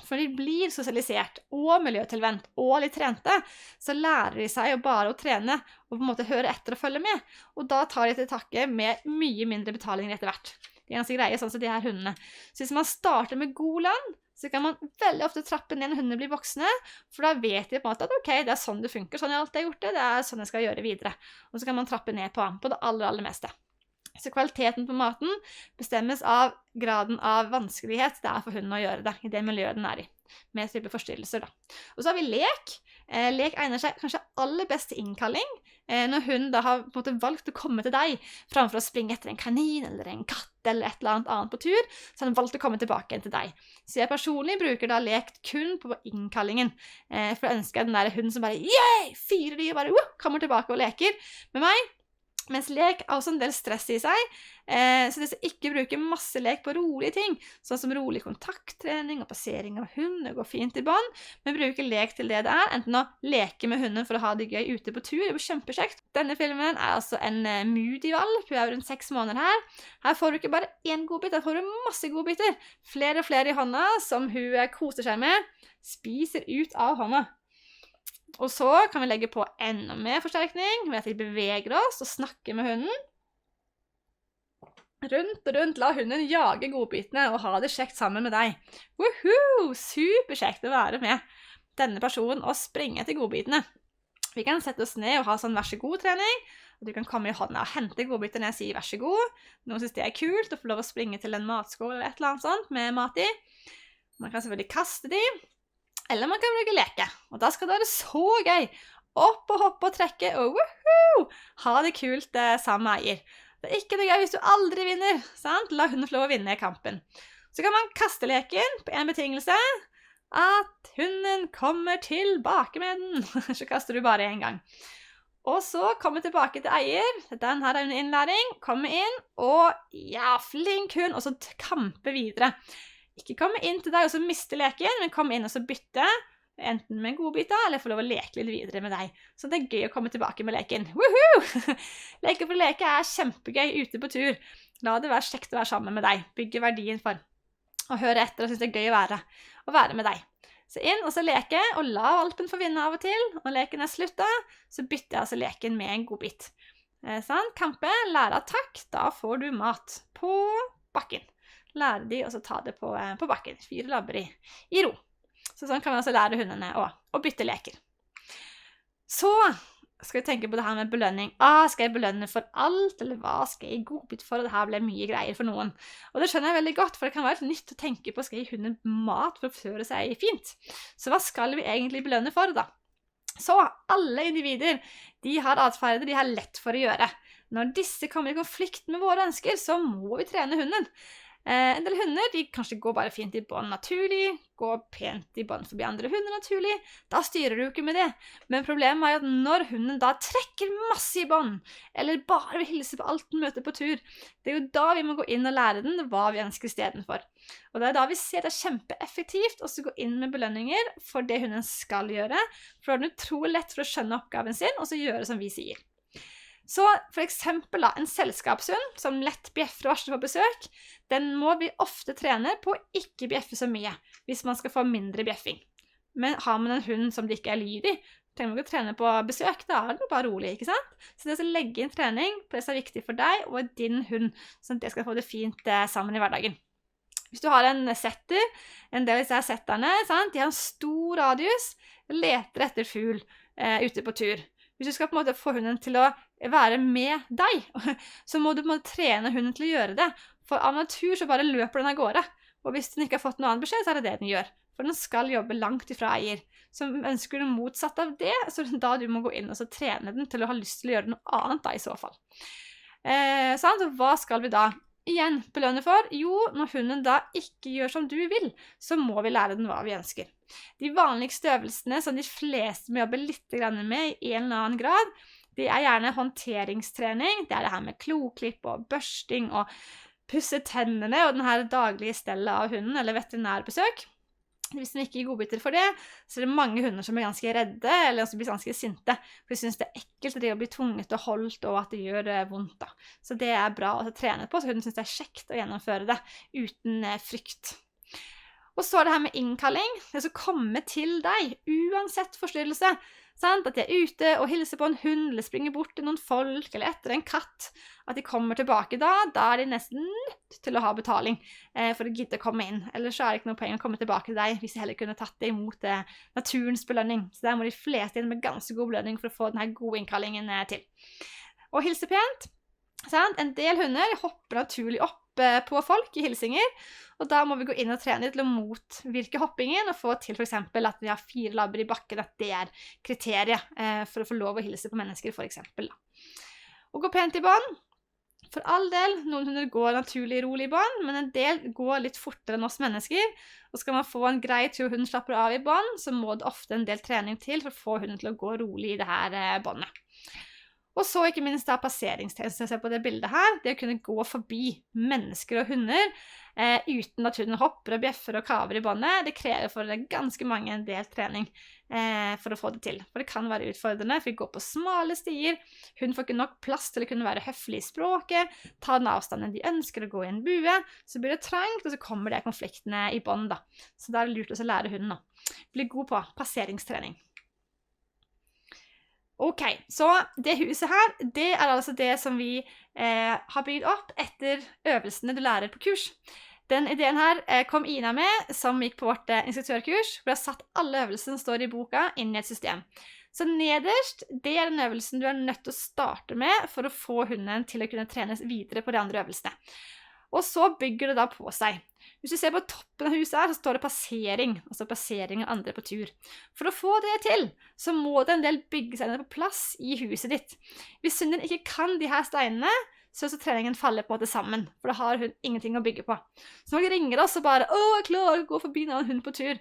For de blir sosialisert og miljøtilvendt og litt trente, så lærer de seg jo bare å trene og på en måte høre etter og følge med. Og da tar de til takke med mye mindre betalinger etter hvert. Det er ganske greie sånn som de her hundene. Så hvis man starter med god lønn, så kan man veldig ofte trappe ned når hundene blir voksne, for da vet de på en måte at ok, det er sånn det funker, sånn jeg alltid har gjort det, det er sånn jeg skal gjøre videre. Og så kan man trappe ned på det aller meste. Så kvaliteten på maten bestemmes av graden av vanskelighet det er for hunden å gjøre det, i det miljøet den er i, med type forstyrrelser da. Og så har vi lek. Lek egner seg kanskje aller best til innkalling, når hunden da har på en måte valgt å komme til deg, framfor å springe etter en kanin, eller en katt, eller et eller annet på tur, så har den valgt å komme tilbake igjen til deg. Så jeg personlig bruker da lekt kun på innkallingen, for jeg ønsker den der hunden som bare, fyrer de og bare, kommer tilbake og leker med meg, mens lek har også en del stress i seg, så det skal ikke bruke masse lek på rolige ting, sånn som rolig kontakttrening og passering av hund, det går fint i bånd, men bruke lek til det det er, enten å leke med hunden for å ha det gøy ute på tur, det blir kjempekjekt. Denne filmen er altså en Moody-valp, hun er rundt 6 måneder her. Her får du ikke bare en godbit, her får du masse godbiter, flere og flere i hånda, som hun koser seg med, spiser ut av hånda. Og så kan vi legge på enda mer forsterkning ved at vi beveger oss og snakker med hunden. Rundt og rundt, la hunden jage godbitene og ha det kjekt sammen med deg. Woohoo! Superkjekt å være med denne personen og springe etter godbitene. Vi kan sette oss ned og ha sånn vær så god-trening, og du kan komme i hånda og hente godbiter når jeg sier vær så god. Noen synes det er kult å få lov å springe til en matskål eller et eller annet sånt med mat i. Man kan selvfølgelig kaste de. Eller man kan bruke leke, og da skal det være så gøy. Opp og hoppe og trekke, og woohoo! Ha det kult sammen med eier. Det er ikke noe gøy hvis du aldri vinner, sant? La hunden få lov å vinne i kampen. Så kan man kaste leken på en betingelse, at hunden kommer tilbake med den. Så kaster du bare en gang. Og så komme tilbake til eier, den her er under innlæring, komme inn, og ja, flink hund, og så kampe videre. Ikke komme inn til deg og så miste leken, men komme inn og så bytte. enten med en godbit da, eller få lov å leke litt videre med deg. Så det gøy å komme tilbake med leken. Woohoo! Leke for å leke kjempegøy ute på tur. La det være kjekt å være sammen med deg. Bygge verdien for å høre etter og synes det gøy å være med deg. Så inn og så leke, og la valpen få vinne av og til. Når leken slutta, så bytter jeg altså leken med en godbit. Sånn, kampe, lære takk, da får du mat på bakken. Lære de å ta det på bakken. 4 labber i ro. Så sånn kan vi altså lære hundene å bytte leker. Så skal vi tenke på det her med belønning. Skal jeg belønne for alt, eller hva skal jeg gi godbit for? Det her ble mye greier for noen. Og det skjønner jeg veldig godt, for det kan være litt nytt å tenke på, skal jeg gi hunden mat for å føle seg fint? Så hva skal vi egentlig belønne for da? Så alle individer, de har atferder de har lett for å gjøre. Når disse kommer i konflikt med våre ønsker, så må vi trene hunden. En del hunder, de kanskje går bare fint i bånd naturlig, går pent i bånd forbi andre hunder naturlig, da styrer du ikke med det. Men problemet er at når hunden da trekker masse i bånd, eller bare vil hilse på alt den møter på tur, det er jo da vi må gå inn og lære den hva vi ønsker i stedet for. Og det er da vi ser det kjempeeffektivt å gå inn med belønninger for det hunden skal gjøre, for da er den utrolig lett for å skjønne oppgaven sin, og så gjøre som vi sier. Så for eksempel en selskapshund som lett bjeffer og varsler på besøk, den må vi ofte trene på å ikke bjeffe så mye, hvis man skal få mindre bjeffing. Men har man en hund som det ikke lydig, trenger man ikke å trene på besøk, da er den bare rolig, ikke sant? Så det å legge inn trening på det som er viktig for deg og din hund, sånn at det skal få det fint sammen i hverdagen. Hvis du har en setter, en del av disse setterne, sant? De har en stor radius, leter etter fugl ute på tur. Hvis du skal på en måte få hunden til å være med deg, så må du på en måte trene hunden til å gjøre det. For av natur så bare løper den av gårde. Og hvis den ikke har fått noe annet beskjed, så er det det den gjør. For den skal jobbe langt ifra eier. Så ønsker du motsatt av det, så er det da du må gå inn og så trene den til å ha lyst til å gjøre noe annet da i så fall. Så hva skal vi da igjen belønne for? Jo, når hunden da ikke gjør som du vil, så må vi lære den hva vi ønsker. De vanligste øvelsene som de fleste må jobbe litt med i en eller annen grad, det er gjerne håndteringstrening. Det er det her med kloklipp og børsting og pusse tennene og den her daglige stellet av hunden eller veterinærbesøk. Hvis den ikke gir godbiter for det, så er det mange hunder som er ganske redde eller som blir ganske sinte, for de synes det er ekkelt det å bli tvunget og holdt og at det gjør vondt da. Så det er bra å trene på, så hunden synes det er kjekt å gjennomføre det uten frykt. Og så er det her med innkalling, det skal komme til deg, uansett forstyrrelse. Sant? At de er ute og hilser på en hund, eller springer bort til noen folk, eller etter en katt. At de kommer tilbake da er de nesten nødt til å ha betaling for å gidde å komme inn. Ellers så er det ikke noe poeng å komme tilbake til deg, hvis de heller kunne tatt det imot naturens belønning. Så der må de fleste inn med ganske god belønning for å få denne gode innkallingen til. Og hilse pent. Sant? En del hunder hopper naturlig opp på folk i hilsinger, og da må vi gå inn og trene til å motvirke hoppingen og få til for eksempel at vi har 4 labber i bakken, at det er kriteriet for å få lov å hilse på mennesker for eksempel. Og gå pent i bånd. For all del, noen hunder går naturlig rolig i bånd, men en del går litt fortere enn oss mennesker, og skal man få en grei tur og hunden slapper av i bånd, så må det ofte en del trening til for å få hunden til å gå rolig i det her båndet. Og så ikke minst da passeringstjeneste, se på det bildet her, det å kunne gå forbi mennesker og hunder uten at hunden hopper og bjeffer og kaver i båndet, det krever for ganske mange en del trening for å få det til. For det kan være utfordrende, for vi går på smale stier, hunden får ikke nok plass til å kunne være høflig i språket, ta den avstanden de ønsker å gå i en bue, så blir det trangt, og så kommer det konfliktene i bånd da. Så da er det lurt å lære hunden å bli god på passeringstrening. Ok, så det huset her, det er altså det som vi har bygd opp etter øvelsene du lærer på kurs. Den ideen her kom Ina med, som gikk på vårt instruktørkurs, hvor jeg har satt alle øvelsene som står i boka inn i et system. Så nederst, det er den øvelsen du er nødt til å starte med for å få hunden til å kunne trenes videre på de andre øvelsene. Og så bygger det da på seg. Hvis du ser på toppen av huset her, så står det passering, altså passering av andre på tur. For å få det til, så må det en del byggesteiner på plass i huset ditt. Hvis hunden ikke kan de her steinene, så treningen faller på det sammen, for da har hun ingenting å bygge på. Så når de ringer oss og bare, jeg klarer å gå forbi en annen hund på tur.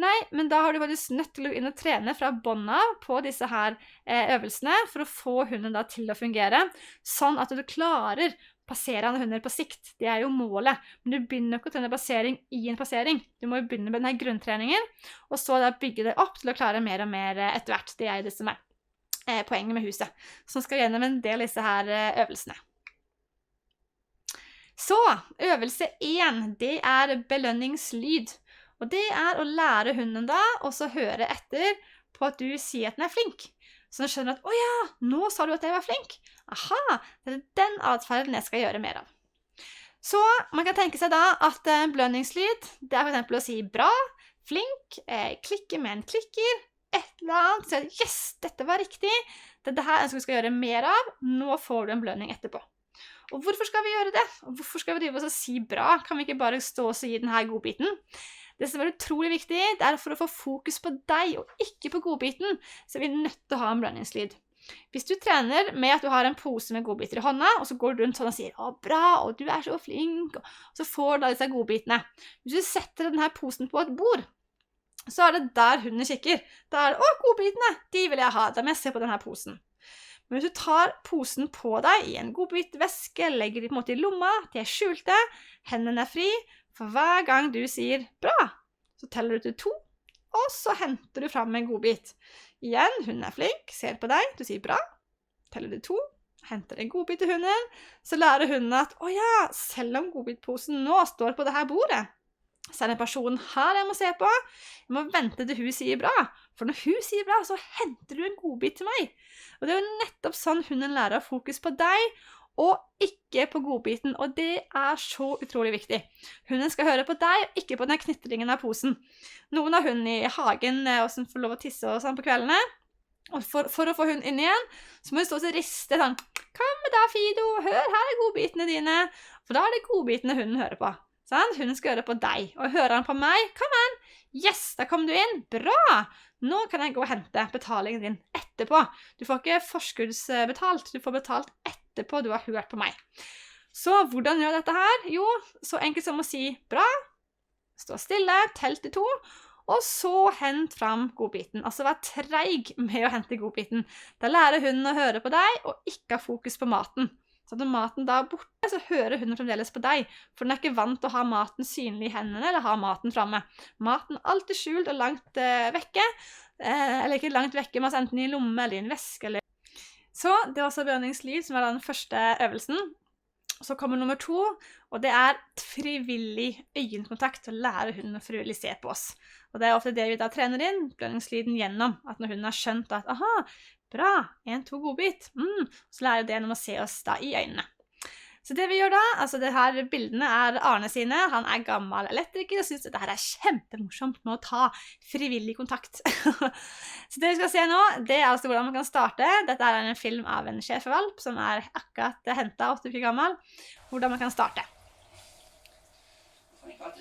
Nei, men da har du faktisk nødt til å inn og trene fra bånda på disse her øvelsene, for å få hunden da til å fungere, sånn at du klarer passerende hunder på sikt. Det jo målet. Men du begynner ikke å trene passering i en passering. Du må jo begynne med denne grunntreningen, og så da bygge det opp til å klare mer og mer etter hvert. Det jo det som poenget med huset. Så skal vi gjennom en del av disse her øvelsene. Så, øvelse 1, det belønningslyd. Og det å lære hunden da, og så høre etter på at du sier at den flink. Så den skjønner at, åja, nå sa du at jeg var flink. Aha, det den atferden jeg skal gjøre mer av. Så man kan tenke seg da at belønningslyd, det for eksempel å si bra, flink, klikke med en klikker, et eller annet, så yes, dette var riktig, det her ønsker vi skal gjøre mer av, nå får du en belønning etterpå. Og hvorfor skal vi gjøre det? Og hvorfor skal vi drive oss og si bra? Kan vi ikke bare stå og gi denne godbiten? Det som utrolig viktig, det for å få fokus på deg og ikke på godbiten, så vi nødt til å ha en belønningslyd. Hvis du trener med at du har en pose med godbiter i hånda, og så går du rundt sånn og sier, å bra, og du så flink, og så får du da disse godbitene. Hvis du setter denne posen på et bord, så det der hunden kikker. Da det, å, godbitene, de vil jeg ha, da må jeg se på denne posen. Men hvis du tar posen på deg i en godbitveske, legger de på en måte i lomma, de skjulte, hendene fri, for hver gang du sier bra, så teller du til 2, og så henter du frem en godbit. Igjen, hunden flink, ser på deg, du sier bra, teller du 2, henter en godbit til hunden, så lærer hunden at, åja, selv om godbitposen nå står på dette bordet, så det personen her jeg må se på, jeg må vente til hun sier bra, for når hun sier bra, så henter du en godbit til meg. Og det jo nettopp sånn hunden lærer å fokus på deg, og ikke på godbiten, og det så utrolig viktig. Hunden skal høre på deg, ikke på den knitringen av posen. Noen av hunden i hagen, som får lov å tisse og sånn på kveldene, og for å få hunden inn igjen, så må hun stå og riste sånn, kom da Fido, hør, her godbitene dine, for da det godbitene hunden hører på. Sånn, hunden skal høre på deg, og hører han på meg, kom an, yes, da kom du inn, bra, nå kan jeg gå og hente betalingen din etterpå. Du får ikke forskuddsbetalt, du får betalt etterpå du har hørt på meg. Så hvordan gjør dette her? Jo, så enkelt som å si bra, stå stille, tell til 2, og så hent fram godbiten. Altså vær treig med å hente godbiten. Da lærer hunden å høre på deg, og ikke ha fokus på maten. Så når maten da borte, så hører hunden fremdeles på deg, for den ikke vant til å ha maten synlig i hendene, eller ha maten fremme. Maten alltid skjult og langt vekke, eller ikke langt vekke, men enten i lomme eller i en veske. Eller. Så det var også belønningslyd, som den første øvelsen. Så kommer nummer 2, og det frivillig øyekontakt til å lære hunden å frivillig se på oss. Og det ofte det vi da trener inn, belønningslyden gjennom, at når hunden har skjønt at, aha, bra, 1, 2 godbit, så lærer det gjennom å se oss da i øynene. Så det vi gjør da, altså det her bildene Arne sine, han gammel elektriker og synes at dette kjempemorsomt med å ta frivillig kontakt. Så det vi skal se nå, det altså hvordan man kan starte. Dette en film av en schæfervalp som akkurat hentet 8 uker gammel. Hvordan man kan starte.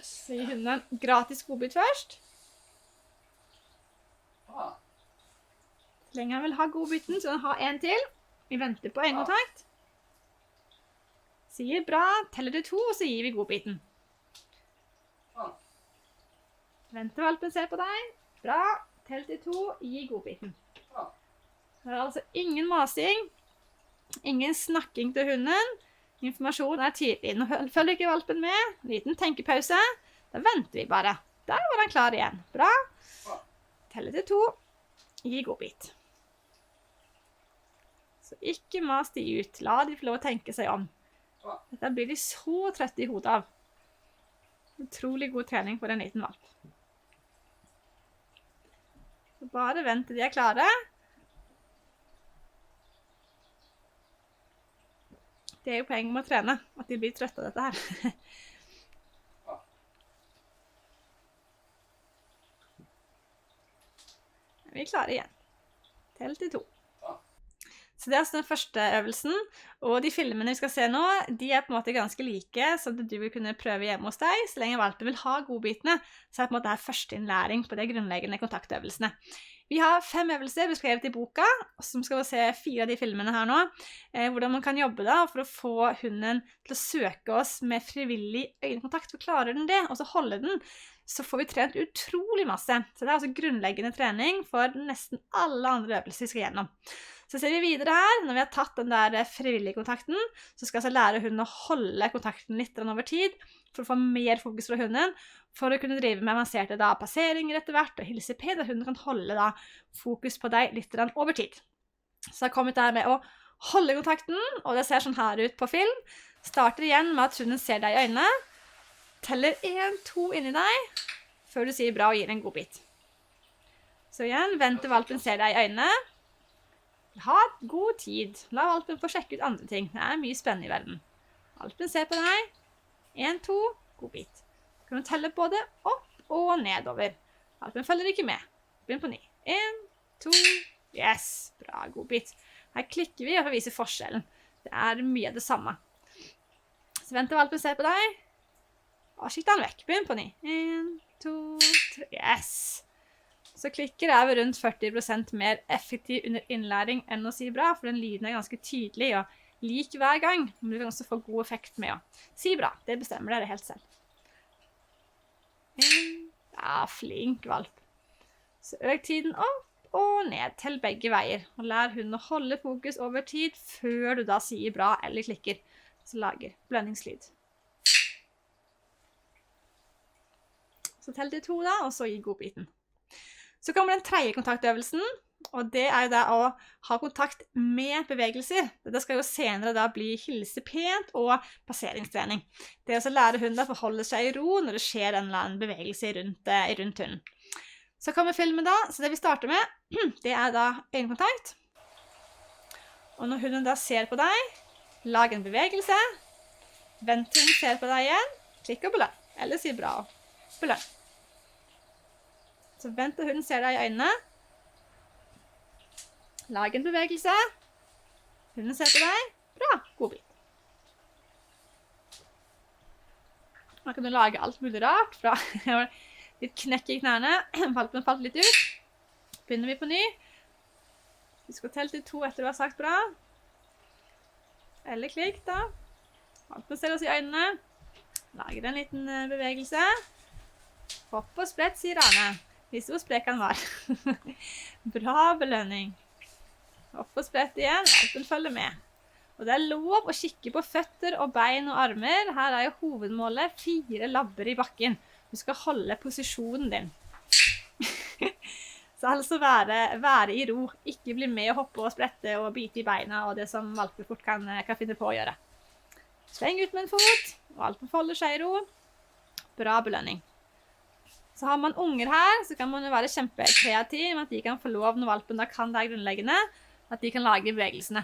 Så gir hunden en gratis godbit først. Så lenge han vil ha godbiten, så han har en til. Vi venter på øyekontakt. Sier bra, teller du 2, og så gir vi godbiten. Venter valpen ser på deg. Bra, tell til 2, gi godbiten. Det altså ingen masing, ingen snakking til hunden. Informasjon tydelig. Nå følger ikke valpen med. Liten tenkepause. Da venter vi bare. Der var den klar igjen. Bra. Teller til 2, gi godbit. Så ikke mas de ut. La de få lov å tenke seg om. Dette blir de så trøtte i hodet av. Utrolig god trening for en liten valp. Så bare vent til de klare. Det jo poenget med å trene, at de blir trøtte av dette her. Vi klarer igjen. Tell til 2. Så det altså den første øvelsen, og de filmene vi skal se nå, de på en måte ganske like, så du vil kunne prøve hjemme hos deg. Så lenge valpen vil ha godbitene, så det på en måte første innlæring på de grunnleggende kontaktøvelsene. Vi har 5 øvelser beskrevet i boka, som skal vi se 4 av de filmene her nå, hvordan man kan jobbe da for å få hunden til å søke oss med frivillig øyekontakt. For klarer den det, og så holde den, så får vi trent utrolig masse. Så det er altså grunnleggende trening for nesten alle andre øvelser vi skal gjennom. Så ser vi videre her, når vi har tatt den der frivillige kontakten, så skal altså lære hunden å holde kontakten litt over tid, for å få mer fokus fra hunden, for å kunne drive med avanserte passeringer etter hvert, og hilse pent, og hunden kan holde fokus på deg litt over tid. Så jeg har kommet der med å holde kontakten, og det ser sånn her ut på film. Starter igjen med at hunden ser deg i øynene, teller 1, 2 inni deg, før du sier bra og gir en god bit. Så igjen, vent til valpen ser deg i øynene. Ha god tid. La valpen få sjekke ut andre ting. Det er mye spennende i verden. Valpen ser på deg. 1, 2, god bit. Kan du telle både opp og nedover. Valpen følger ikke med. Begynn på ny. 1, 2, yes. Bra, god bit. Her klikker vi for å vise forskjellen. Det er mye av det samme. Så vent til valpen ser på deg. Og skikt den vekk. Begynn på ny. 1, 2, 3, yes. Så klikker er vi rundt 40% mer effektiv under innlæring enn å si bra, for den lyden er ganske tydelig og lik hver gang, men du kan også få god effekt med å si bra. Det bestemmer dere helt selv. Ja, flink valp. Så øk tiden opp og ned til begge veier, og lær hunden å holde fokus over tid før du da sier bra eller klikker, så lager blønningslyd. Så tell til 2 og så gi godbiten. Så kommer den tredje kontaktøvelsen, og det er jo da å ha kontakt med bevegelser. Dette skal jo senere da bli hilse pent og passeringstrening. Det er å lære hunden å forholde seg i ro når det skjer en eller annen bevegelse rundt hunden. Så kommer filmen da, så det vi starter med, det er da øyekontakt. Og når hunden da ser på deg, lag en bevegelse, vent til hun ser på deg igjen, klikk og belønn, eller si bra og belønn. Så vent til hunden ser deg i øynene. Lag en bevegelse. Hunden ser på deg. Bra, god bit. Nå kan du lage alt mulig rart. Fra litt knekk i knærne. Valpen falt litt ut. Begynner vi på ny. Vi skal telle til 2 etter du har sagt bra. Eller klikk da. Valpen ser oss i øynene. Lager en liten bevegelse. Hopp og sprett, sier Arne. Vis hvor sprek han var. Bra belønning. Opp og sprett igjen, valpen følger med. Og det er lov å kikke på føtter og bein og armer. Her er jo hovedmålet 4 labber i bakken. Du skal holde posisjonen din. Så altså være i ro. Ikke bli med å hoppe og sprette og bite i beina og det som valpen fort kan finne på å gjøre. Sveng ut med en fot. Valpen holder seg i ro. Bra belønning. Så har man unger her, så kan man jo være kjempekreativ med at de kan få lov når valpen da kan det grunnleggende, at de kan lage bevegelsene.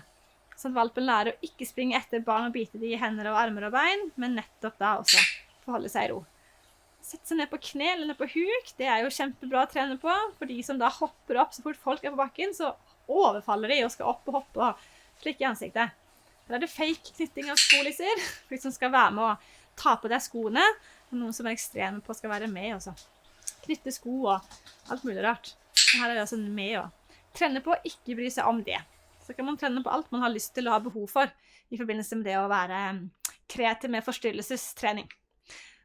Så at valpen lærer å ikke springe etter barn og bite de i hender og armer og bein, men nettopp da også forholde seg i ro. Sette seg ned på kne eller ned på huk, det er jo kjempebra å trene på, for de som da hopper opp så fort folk er på bakken, så overfaller de og skal opp og hoppe og klikke i ansiktet. Her er det fake knytting av skolisser, for de som skal være med å ta på deg skoene, og noen som er ekstreme på skal være med også. Knytte sko og alt mulig rart. Så her er det altså med å trene på å ikke bry seg om det. Så kan man trene på alt man har lyst til å ha behov for i forbindelse med det å være kreativ med forstyrrelsestrening.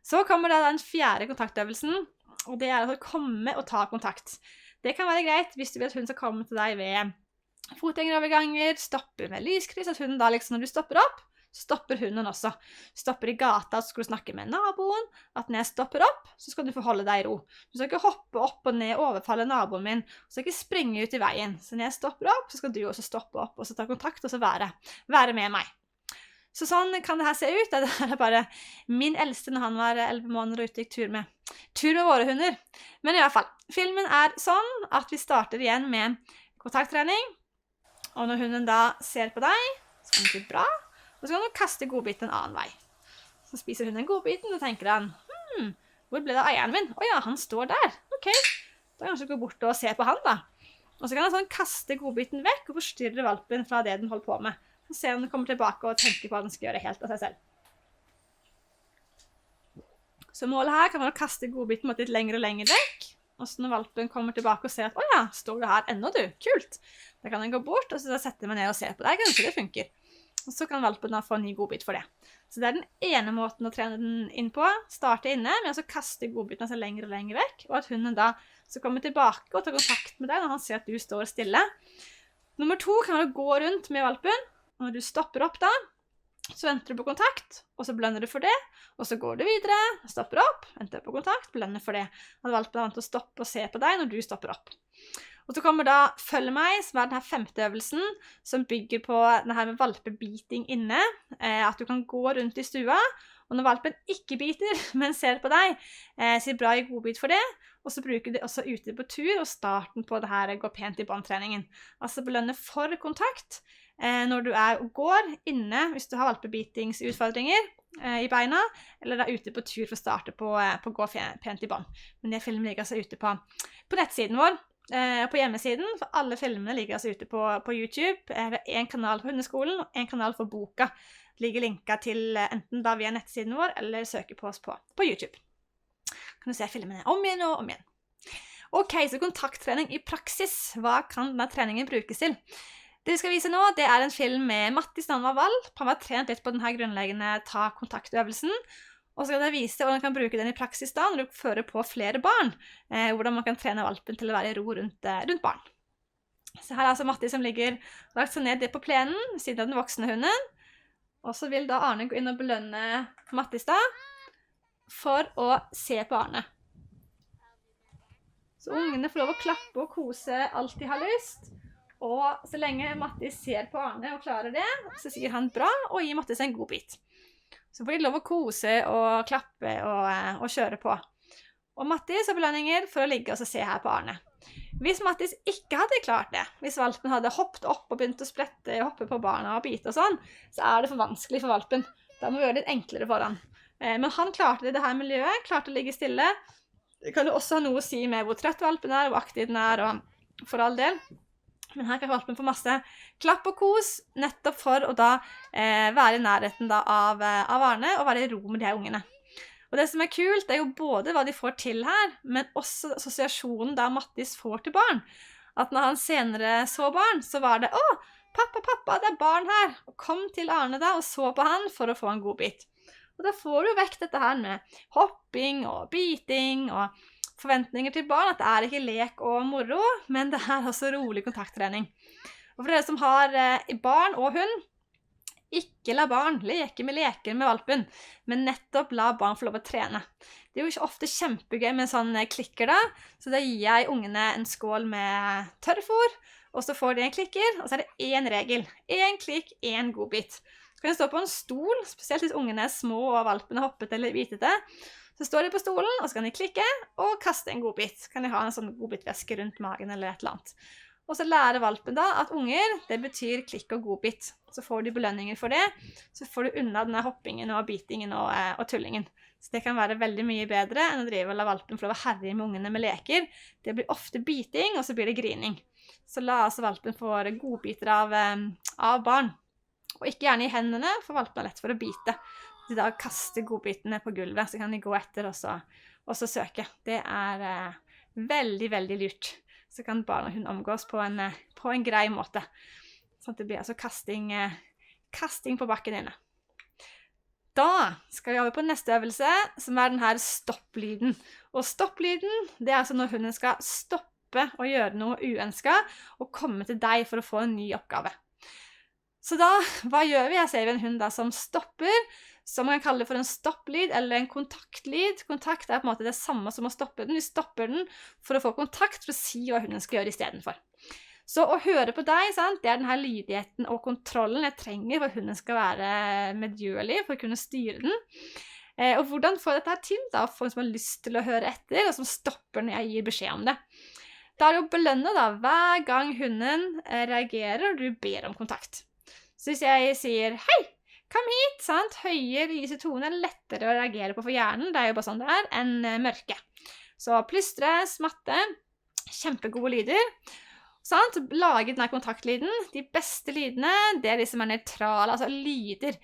Så kommer da den 4. kontaktøvelsen, og det er å komme og ta kontakt. Det kan være greit hvis du vil at hun skal komme til deg ved fotgjengeroverganger, stoppe med lyskryss, at hunden da liksom når du stopper opp, så stopper hunden også. Stopper i gata, så skal du snakke med naboen. At når jeg stopper opp, så skal du forholde deg i ro. Du skal ikke hoppe opp og ned, overfalle naboen min. Du skal ikke springe ut i veien. Så når jeg stopper opp, så skal du også stoppe opp, og så ta kontakt, og så være med meg. Så sånn kan det her se ut. Det er bare min eldste når han var 11 måneder og ute gikk tur med våre hunder. Men i hvert fall, filmen er sånn at vi starter igjen med kontakttrening. Og når hunden da ser på deg, så kan det bli bra. Og så kan du kaste godbiten en annen vei. Så spiser hun den godbiten, og tenker han, hvor ble det av eieren min? Åja, han står der. Ok, da kan jeg kanskje gå bort og se på han da. Og så kan han sånn kaste godbiten vekk og forstyrre valpen fra det den holder på med. Så ser han kommer tilbake og tenker på hva den skal gjøre helt av seg selv. Så målet her kan være å kaste godbiten litt lenger og lenger vekk. Og så når valpen kommer tilbake og ser at, åja, står du her ennå du? Kult! Da kan den gå bort, og så setter man ned og ser på deg. Kanskje det funker. og så kan valpen da få en ny godbit for det. Så det er den ene måten å trene den inn på, starte inne, men også kaste godbitene seg lenger og lenger vekk, og at hunden da skal komme tilbake og ta kontakt med deg når han ser at du står stille. Nummer 2 kan være å gå rundt med valpen, og når du stopper opp da, så venter du på kontakt, og så belønner du for det, og så går du videre, stopper opp, venter på kontakt, belønner for det. At valpen er vant til å stoppe og se på deg når du stopper opp. Og så kommer da Følg meg, som er denne 5. øvelsen, som bygger på denne med valpebiting inne, at du kan gå rundt i stua, og når valpen ikke biter, men ser på deg, sier bra i godbit for det, og så bruker du også ute på tur, og starten på det her gå pent i båndtreningen. Altså belønne for kontakt, når du er og går inne, hvis du har valpebitingsutfordringer i beina, eller da ute på tur for å starte på gå pent i bånd. Men det filmen ligger altså ute på nettsiden vår, på hjemmesiden, for alle filmene ligger altså ute på YouTube. Vi har en kanal for hundeskolen, og en kanal for boka. Det ligger linket til enten da via nettsiden vår, eller søke på oss på YouTube. Kan du se filmene om igjen og om igjen. Ok, så kontakttrening i praksis. Hva kan denne treningen brukes til? Det vi skal vise nå, det er en film med Mattis da han var valp. Han var trent litt på denne grunnleggende ta-kontaktøvelsen. Og så skal jeg vise hvordan du kan bruke den i praksis da, når du fører på flere barn. Hvordan man kan trene valpen til å være i ro rundt barn. Så her er altså Mattis som ligger lagt seg ned på plenen, siden av den voksne hunden. Og så vil da Arne gå inn og belønne Mattis da, for å se på Arne. Så ungene får lov å klappe og kose alt de har lyst. Og så lenge Mattis ser på Arne og klarer det, så sier han bra og gir Mattis en god bit. Så får de lov å kose og klappe og kjøre på. Og Mattis har belønninger for å ligge og se her på Arne. Hvis Mattis ikke hadde klart det, hvis valpen hadde hoppet opp og begynt å sprette og hoppe på barna og bite og sånn, så er det for vanskelig for valpen. Da må vi gjøre det litt enklere for han. Men han klarte det i dette miljøet, klarte å ligge stille. Det kan jo også ha noe å si med hvor trøtt valpen er, hvor aktiv den er, og for all del. Men her kan valpen få masse klapp og kos, nettopp for å da være i nærheten da av Arne, og være i ro med de her ungene. Og det som er kult, det er jo både hva de får til her, men også assosiasjonen da Mattis får til barn. At når han senere så barn, så var det, pappa, det er barn her. Og kom til Arne da, og så på han for å få en god bit. Og da får du vekk dette her med hopping og biting og forventninger til barn, at det er ikke lek og moro, men det er også rolig kontakttrening. Og for dere som har barn og hund, ikke la barn leke med leker med valpen, men nettopp la barn få lov å trene. Det er jo ikke ofte kjempegøy med sånn klikker da, så da gir jeg ungene en skål med tørrfôr, og så får de en klikker, og så er det én regel. Én klikk, én godbit. Så kan de stå på en stol, spesielt hvis ungene er små og valpene hoppet eller bitete. Så står de på stolen, og så kan de klikke og kaste en godbit. Kan de ha en sånn godbitveske rundt magen eller et eller annet. Og så lærer valpen da at unger, det betyr klikk og godbit. Så får de belønninger for det, så får du unna denne hoppingen og bitingen og tullingen. Så det kan være veldig mye bedre enn å drive og la valpen få lov å herje med ungene med leker. Det blir ofte biting, og så blir det grining. Så la altså valpen få godbiter av barn. Og ikke gjerne i hendene, for valpen er lett for å bite. De da kaster godbitene på gulvet, så kan de gå etter og så søke. Det er veldig, veldig lurt. Så kan barn og hund omgås på en grei måte. Sånn at det blir altså kasting på bakken inne. Da skal vi over på neste øvelse, som er den her stopp-lyden. Og stopp-lyden, det er altså når hunden skal stoppe og gjøre noe uønsket, og komme til deg for å få en ny oppgave. Så da, hva gjør vi? Jeg ser en hund da som stopper, som man kan kalle for en stopplyd eller en kontaktlyd. Kontakt er på en måte det samme som å stoppe den. Vi stopper den for å få kontakt, for å si hva hunden skal gjøre i stedet for. Så å høre på deg, sant? Det er denne lydigheten og kontrollen jeg trenger for at hunden skal være medgjørlig, for å kunne styre den. Og hvordan få dette til da, for en som har lyst til å høre etter, og som stopper når jeg gir beskjed om det. Da er det å belønne da, hver gang hunden reagerer og du ber om kontakt. Så hvis jeg sier, hei, kom hit, sant? Høye, lyse toner er lettere å reagere på for hjernen, det er jo bare sånn det er, enn mørke. Så plystre, smatte, kjempegode lyder. Sant? Lage denne kontaktlyden. De beste lydene, det er de som er nøytrale, altså lyder.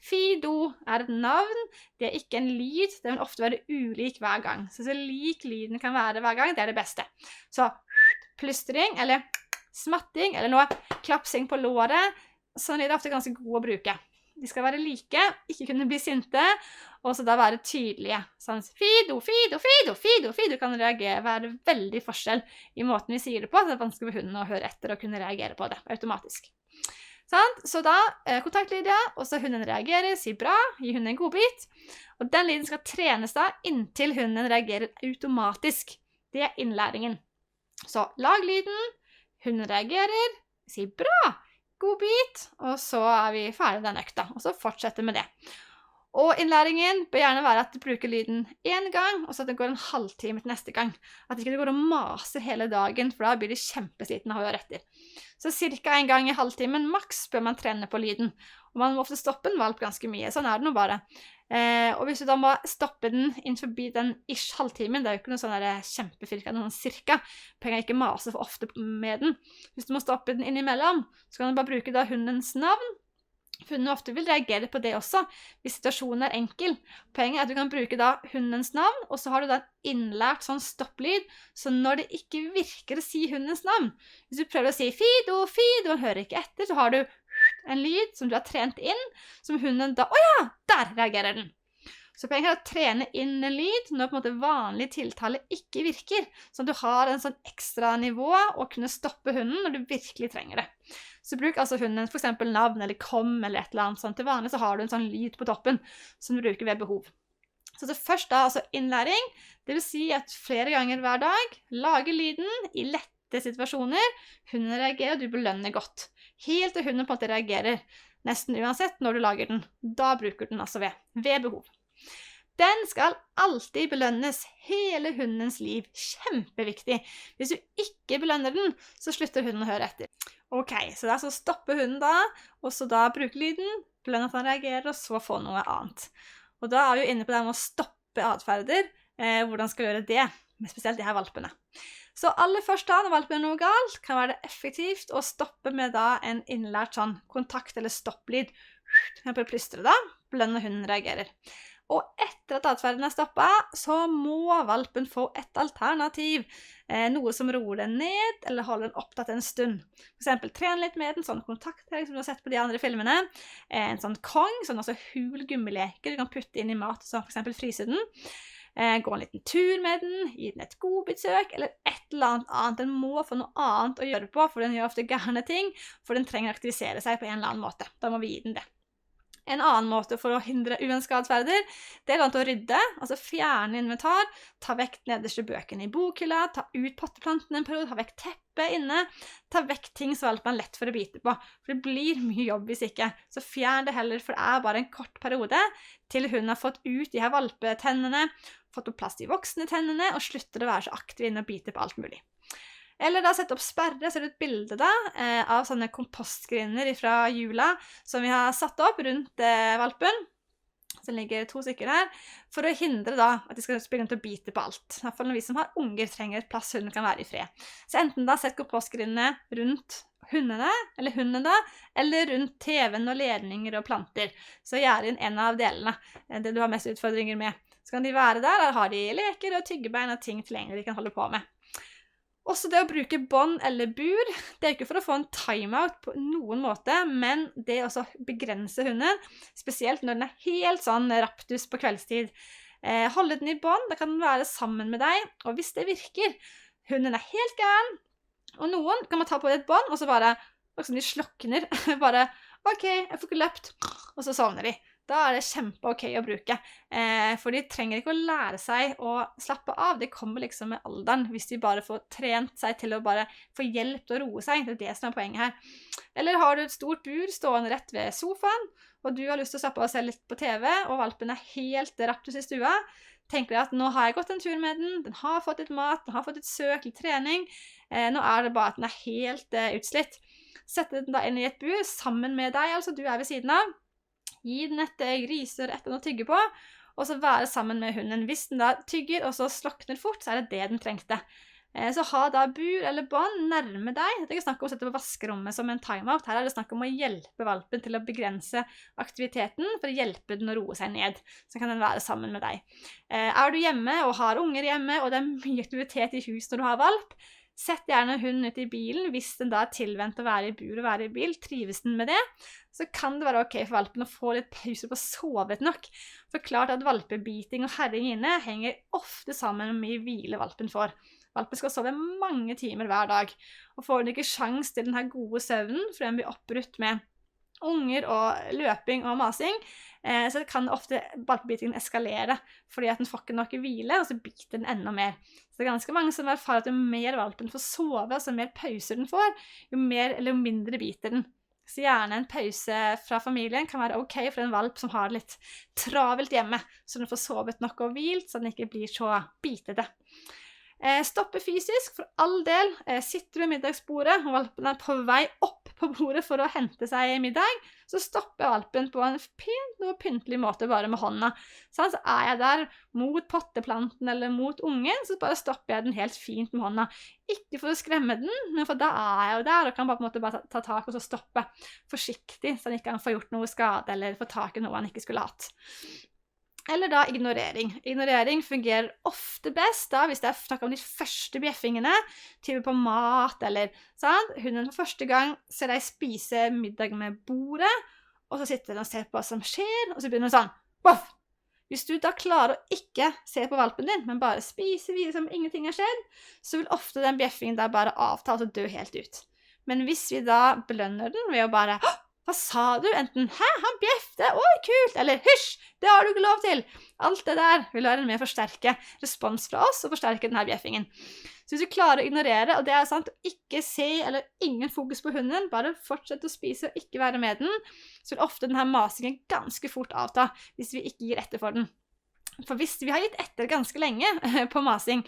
Fido er et navn, det er ikke en lyd, det vil ofte være ulik hver gang. Så lik lyden kan være hver gang, det er det beste. Så plystring, eller smatting, eller noe klapsing på låret, sånne lyder er ofte ganske gode å bruke. De skal være like, ikke kunne bli sinte, og så da være tydelige. Sånn, fido, fido, fido, fido, fido, kan være veldig forskjell i måten vi sier det på, så det er vanskelig for hunden å høre etter og kunne reagere på det automatisk. Sånn? Så da, kontaktlyd, ja, og så hunden reagerer, sier bra, gir hunden en godbit, og den lyden skal trenes da inntil hunden reagerer automatisk. Det er innlæringen. Så lag lyden, hunden reagerer, sier bra, god bit, og så er vi ferdig den økta, og så fortsetter med det. Og innlæringen bør gjerne være at du bruker lyden en gang, og så at det går en halvtime til neste gang. At ikke det går og maser hele dagen, for da blir det kjempesliten av å høre etter. Så cirka en gang i halvtimen, maks, bør man trene på lyden. Og man må ofte stoppe en valp ganske mye, sånn er det nå bare. Og hvis du da må stoppe den innenfor den ish halvtimen, det er jo ikke noe sånn kjempefirka, noe sånn cirka, poenget er ikke mase for ofte med den. Hvis du må stoppe den innimellom, så kan du bare bruke da hundens navn. Hunden ofte vil reagere på det også, hvis situasjonen er enkel. Poenget er at du kan bruke da hundens navn, og så har du da innlært sånn stopplyd, så når det ikke virker å si hundens navn, hvis du prøver å si fido, fido, og han hører ikke etter, så har du en lyd som du har trent inn, som hunden da, åja, der reagerer den. Så poenget er å trene inn en lyd når på en måte vanlig tiltale ikke virker, så du har en sånn ekstra nivå å kunne stoppe hunden når du virkelig trenger det. Så bruk altså hunden for eksempel navn eller kom eller et eller annet sånt. Til vanlig så har du en sånn lyd på toppen som du bruker ved behov. Så det første er altså innlæring, det vil si at flere ganger hver dag, lage lyden i lette situasjoner, hunden reagerer og du belønner godt. Helt til hunden på en måte reagerer, nesten uansett når du lager den. Da bruker den altså ved behov. Den skal alltid belønnes hele hundens liv. Kjempeviktig. Hvis du ikke belønner den, så slutter hunden å høre etter. Ok, så da så stopper hunden da, og så da bruke lyden, belønne at han reagerer, og så få noe annet. Og da er vi jo inne på det med å stoppe adferder. Hvordan skal vi gjøre det, spesielt de her valpene. Så aller først da, når valpen er noe galt, kan være det effektivt å stoppe med da en innlært sånn kontakt- eller stopplyd. Jeg prøver å plystre da, belønne hunden reagerer. Og etter at adferden er stoppet, så må valpen få et alternativ. Noe som roer den ned, eller holder den opptatt en stund. For eksempel, tren litt med den, sånn kontakttrekk som du har sett på de andre filmene. En sånn kong, sånn også hul gummileker du kan putte inn i mat, så for eksempel fryse den. Gå en liten tur med den, gi den et godbitsøk, eller et eller annet. Den må få noe annet å gjøre på, for den gjør ofte gærne ting, for den trenger å aktivisere seg på en eller annen måte. Da må vi gi den det. En annen måte for å hindre uønskede adferder, det er å rydde, altså fjerne inventar, ta vekk nederste bøkene i bokhylla, ta ut potteplantene en periode, ta vekk teppet inne, ta vekk ting som valpen er lett for å bite på, for det blir mye jobb hvis ikke. Så fjern det heller, for det er bare en kort periode til hunden har fått ut de her valpetennene, fått opp plass til voksne tennene, og slutter å være så aktiv inne og bite på alt mulig. Eller da sette opp sperre, så er det et bilde da, av sånne kompostgrinner fra jula som vi har satt opp rundt valpen. Så det ligger 2 stykker her, for å hindre da at de skal begynne til å bite på alt. I hvert fall når vi som har unger trenger et plass hunden kan være i fred. Så enten da sett kompostgrinnene rundt hundene, eller hunden da, eller rundt TV-en og ledninger og planter. Så gjør inn en av delene, det du har mest utfordringer med. Så kan de være der, eller har de leker og tyggebein og ting tilgjengelig de kan holde på med. Også det å bruke bånd eller bur, det er ikke for å få en timeout på noen måte, men det å også begrense hunden, spesielt når den er helt sånn raptus på kveldstid. Holde den i bånd, da kan den være sammen med deg, og hvis det virker, hunden er helt gæren, og noen kan man ta på et bånd, og så bare, liksom de slokner, bare, ok, jeg får ikke løpt, og så sovner de. Da er det kjempe-ok å bruke, for de trenger ikke å lære seg å slappe av. Det kommer liksom med alderen, hvis de bare får trent seg til å bare få hjelp til å roe seg. Det er det som er poenget her. Eller har du et stort bur stående rett ved sofaen, og du har lyst til å slappe av og se litt på TV, og valpen er helt raptus i stua, tenker jeg at nå har jeg gått en tur med den har fått litt mat, den har fått litt søk, litt trening, nå er det bare at den er helt utslitt. Sette den da inn i et bur sammen med deg, altså du er ved siden av, gi den et griser etter noe å tygge på, og så være sammen med hunden. Hvis den da tygger og så slokner fort, så er det det den trengte. Så ha da bur eller bånd nærme deg. Det er ikke snakk om å sette på vaskerommet som en timeout. Her er det snakk om å hjelpe valpen til å begrense aktiviteten, for å hjelpe den å roe seg ned. Så kan den være sammen med deg. Er du hjemme og har unger hjemme, og det er mye aktivitet i huset når du har valp, Sett gjerne hunden ut i bilen, hvis den da er tilvendt å være i bur og være i bil, trives den med det, så kan det være ok for valpen å få litt pause på å sove litt nok. For klart at valpebiting og herring inne henger ofte sammen med hvor mye hvile valpen får. Valpen skal sove mange timer hver dag, og får den ikke sjans til denne gode søvnen, for den blir oppbrutt med unger og løping og masing, så kan ofte valpebitingen eskalere, fordi at den får ikke nok hvile, og så biter den enda mer. Så det er ganske mange som erfarer at jo mer valpen får sove, altså mer pauser den får, jo mer eller mindre biter den. Så gjerne en pause fra familien kan være ok for en valp som har det litt travelt hjemme, så den får sovet nok og hvilt, så den ikke blir så bitete. Stoppe fysisk, for all del. Sitter du ved middagsbordet, og valpen er på vei opp på bordet for å hente seg middag, så stopper valpen på en pent og pyntelig måte bare med hånda. Så er jeg der mot potteplanten eller mot ungen, så bare stopper jeg den helt fint med hånda. Ikke for å skremme den, men for da er jeg jo der, og kan bare på en måte bare ta tak og så stoppe forsiktig, så han ikke kan få gjort noe skade eller få tak i noe han ikke skulle hatt. Eller da ignorering. Ignorering fungerer ofte best da, hvis det er snakk om de første bjeffingene, type på mat eller sånn. Hunden for første gang ser deg spise middag med bordet, og så sitter den og ser på hva som skjer, og så begynner den sånn, boff! Hvis du da klarer å ikke se på valpen din, men bare spise videre som ingenting har skjedd, så vil ofte den bjeffingen da bare avta og så dø helt ut. Men hvis vi da belønner den ved å bare hva sa du? Enten, hæ, han bjefte, oi, kult, eller hysj, det har du ikke lov til. Alt det der vil være med å forsterke respons fra oss og forsterke denne bjeffingen. Så hvis du klarer å ignorere, og det er sant, ikke se eller ingen fokus på hunden, bare fortsette å spise og ikke være med den, så vil ofte denne masingen ganske fort avta hvis vi ikke gir etter for den. For hvis vi har gitt etter ganske lenge på masing,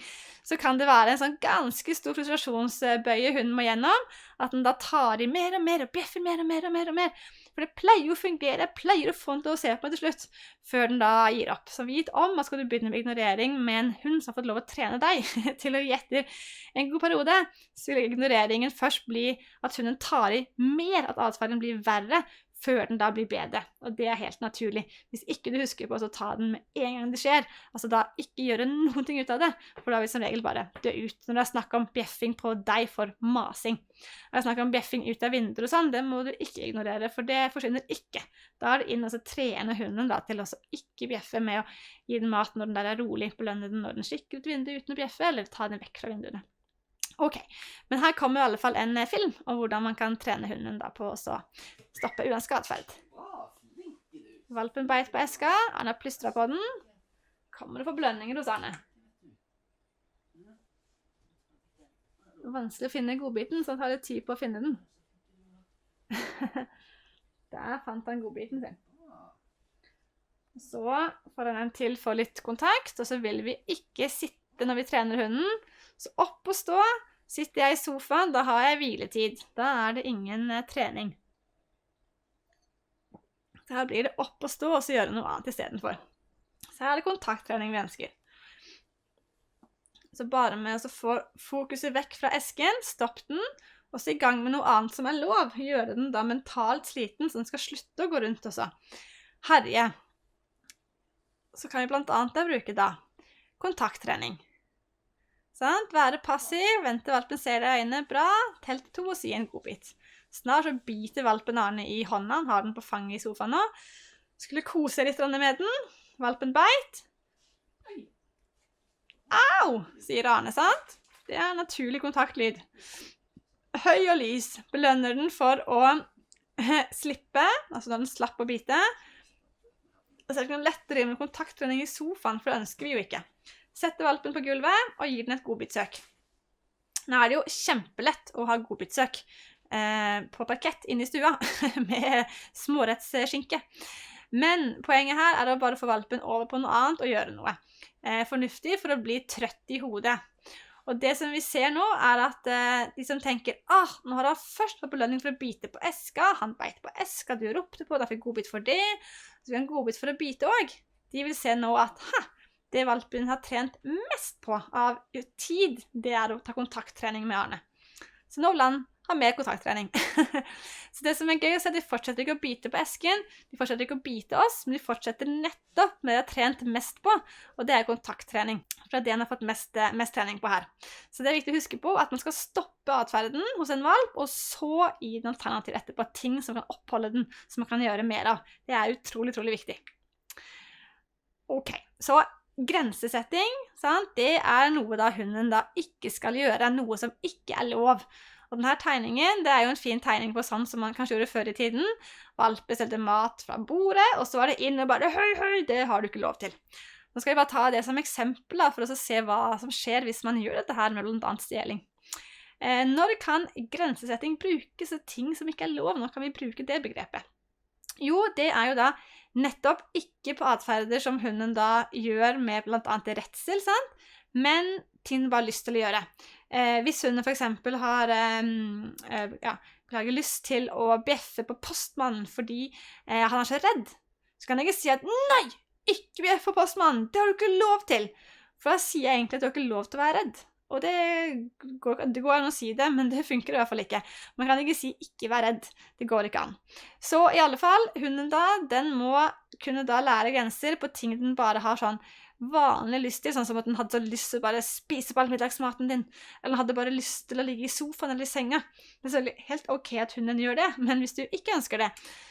så kan det være en sånn ganske stor frustrasjonsbøye hunden må gjennom, at den da tar i mer og mer og bjeffer mer og mer og mer og mer. For det pleier å fungere, pleier å få den til å se på til slutt, før den da gir opp. Så vit om at skal du begynne med ignorering med en hund som har fått lov å trene deg til å gi etter en god periode, så vil ignoreringen først bli at hunden tar i mer, at atferden blir verre, før den da blir bedre, og det er helt naturlig. Hvis ikke du husker på å ta den med en gang det skjer, altså da ikke gjøre noen ting ut av det, for da vil som regel bare dø ut. Når det er snakk om bjeffing på deg for masing. Når det er snakk om bjeffing ut av vinduer og sånn, det må du ikke ignorere, for det forsvinner ikke. Da er det inn og trene hunden da, til å ikke bjeffe med å gi den mat når den der er rolig, belønne den når den skikker ut vinduet uten å bjeffe, eller ta den vekk fra vinduene. Ok, men her kommer i alle fall en film om hvordan man kan trene hunden da på å stoppe uønsket atferd. Valpen beit på eska, Arne har plystret på den. Kommer det for belønninger hos Arne? Det er vanskelig å finne godbiten, så han tar litt tid på å finne den. Der fant han godbiten sin. Så får han en til for litt kontakt, og så vil vi ikke sitte når vi trener hunden. Så opp og stå, sitter jeg i sofaen, da har jeg hviletid. Da er det ingen trening. Så her blir det opp og stå, og så gjøre noe annet i stedet for. Så her er det kontakttrening vi ønsker. Så bare med å få fokuset vekk fra esken, stopp den, og så i gang med noe annet som er lov. Gjøre den da mentalt sliten, så den skal slutte å gå rundt også. Herje. Så kan vi blant annet da bruke da kontakttrening. Sant? Være passiv, vente valpen ser deg i øynene, bra, tell til 2 og si en godbit. Snart så biter valpen Arne i hånda, han har den på fanget i sofaen nå. Skulle kose litt med den, valpen beit. Au, sier Arne, sant? Det er naturlig kontaktlyd. Høy og lys, belønner den for å slippe, altså når den slapp å bite. Og så er det ikke lettere med kontakttrening i sofaen, for det ønsker vi jo ikke. Sette valpen på gulvet og gir den et godbitsøk. Nå er det jo kjempelett å ha godbitsøk på parkett inne i stua med smårettsskinke. Men poenget her er å bare få valpen over på noe annet og gjøre noe fornuftig for å bli trøtt i hodet. Og det som vi ser nå er at de som tenker nå har han først fått belønning for å bite på eska, han beit på eska, du ropte på, da fikk godbit for det, så fikk han godbit for å bite også. De vil se nå at det valpen har trent mest på av tid, det er å ta kontakttrening med Arne. Så nå vil han ha mer kontakttrening. Så det som er gøy å se, de fortsetter ikke å bite på esken, de fortsetter ikke å bite oss, men de fortsetter nettopp med det de har trent mest på, og det er kontakttrening. For det er det han har fått mest trening på her. Så det er viktig å huske på at man skal stoppe atferden hos en valp, og så gi den alternativ etterpå, ting som kan oppholde den, som man kan gjøre mer av. Det er utrolig, utrolig viktig. Ok, så grensesetting, sant? Det er noe da hunden da ikke skal gjøre, noe som ikke er lov. Og denne tegningen, det er jo en fin tegning på sånn som man kanskje gjorde før i tiden. Valpe stelte mat fra bordet, og så var det inn og bare høy, det har du ikke lov til. Nå skal vi bare ta det som eksempel da, for å se hva som skjer hvis man gjør dette her med blant annet stjeling. Når kan grensesetting brukes til ting som ikke er lov? Nå kan vi bruke det begrepet. Jo, det er jo da nettopp ikke på atferder som hunden da gjør med blant annet redsel, sant? Men ting bare har lyst til å gjøre. Hvis hunden for eksempel har lyst til å bjeffe på postmannen fordi han er så redd, så kan jeg ikke si at nei, ikke bjeffe på postmannen, det har du ikke lov til. For da sier jeg egentlig at du har ikke lov til å være redd. Og det går an å si det, men det funker i hvert fall ikke. Man kan ikke si ikke være redd. Det går ikke an. Så i alle fall, hunden da, den må kunne da lære grenser på ting den bare har sånn vanlig lyst til, sånn som at den hadde så lyst til å bare spise på all middagsmaten din, eller den hadde bare lyst til å ligge i sofaen eller i senga. Det er selvfølgelig helt ok at hunden gjør det, men hvis du ikke ønsker det,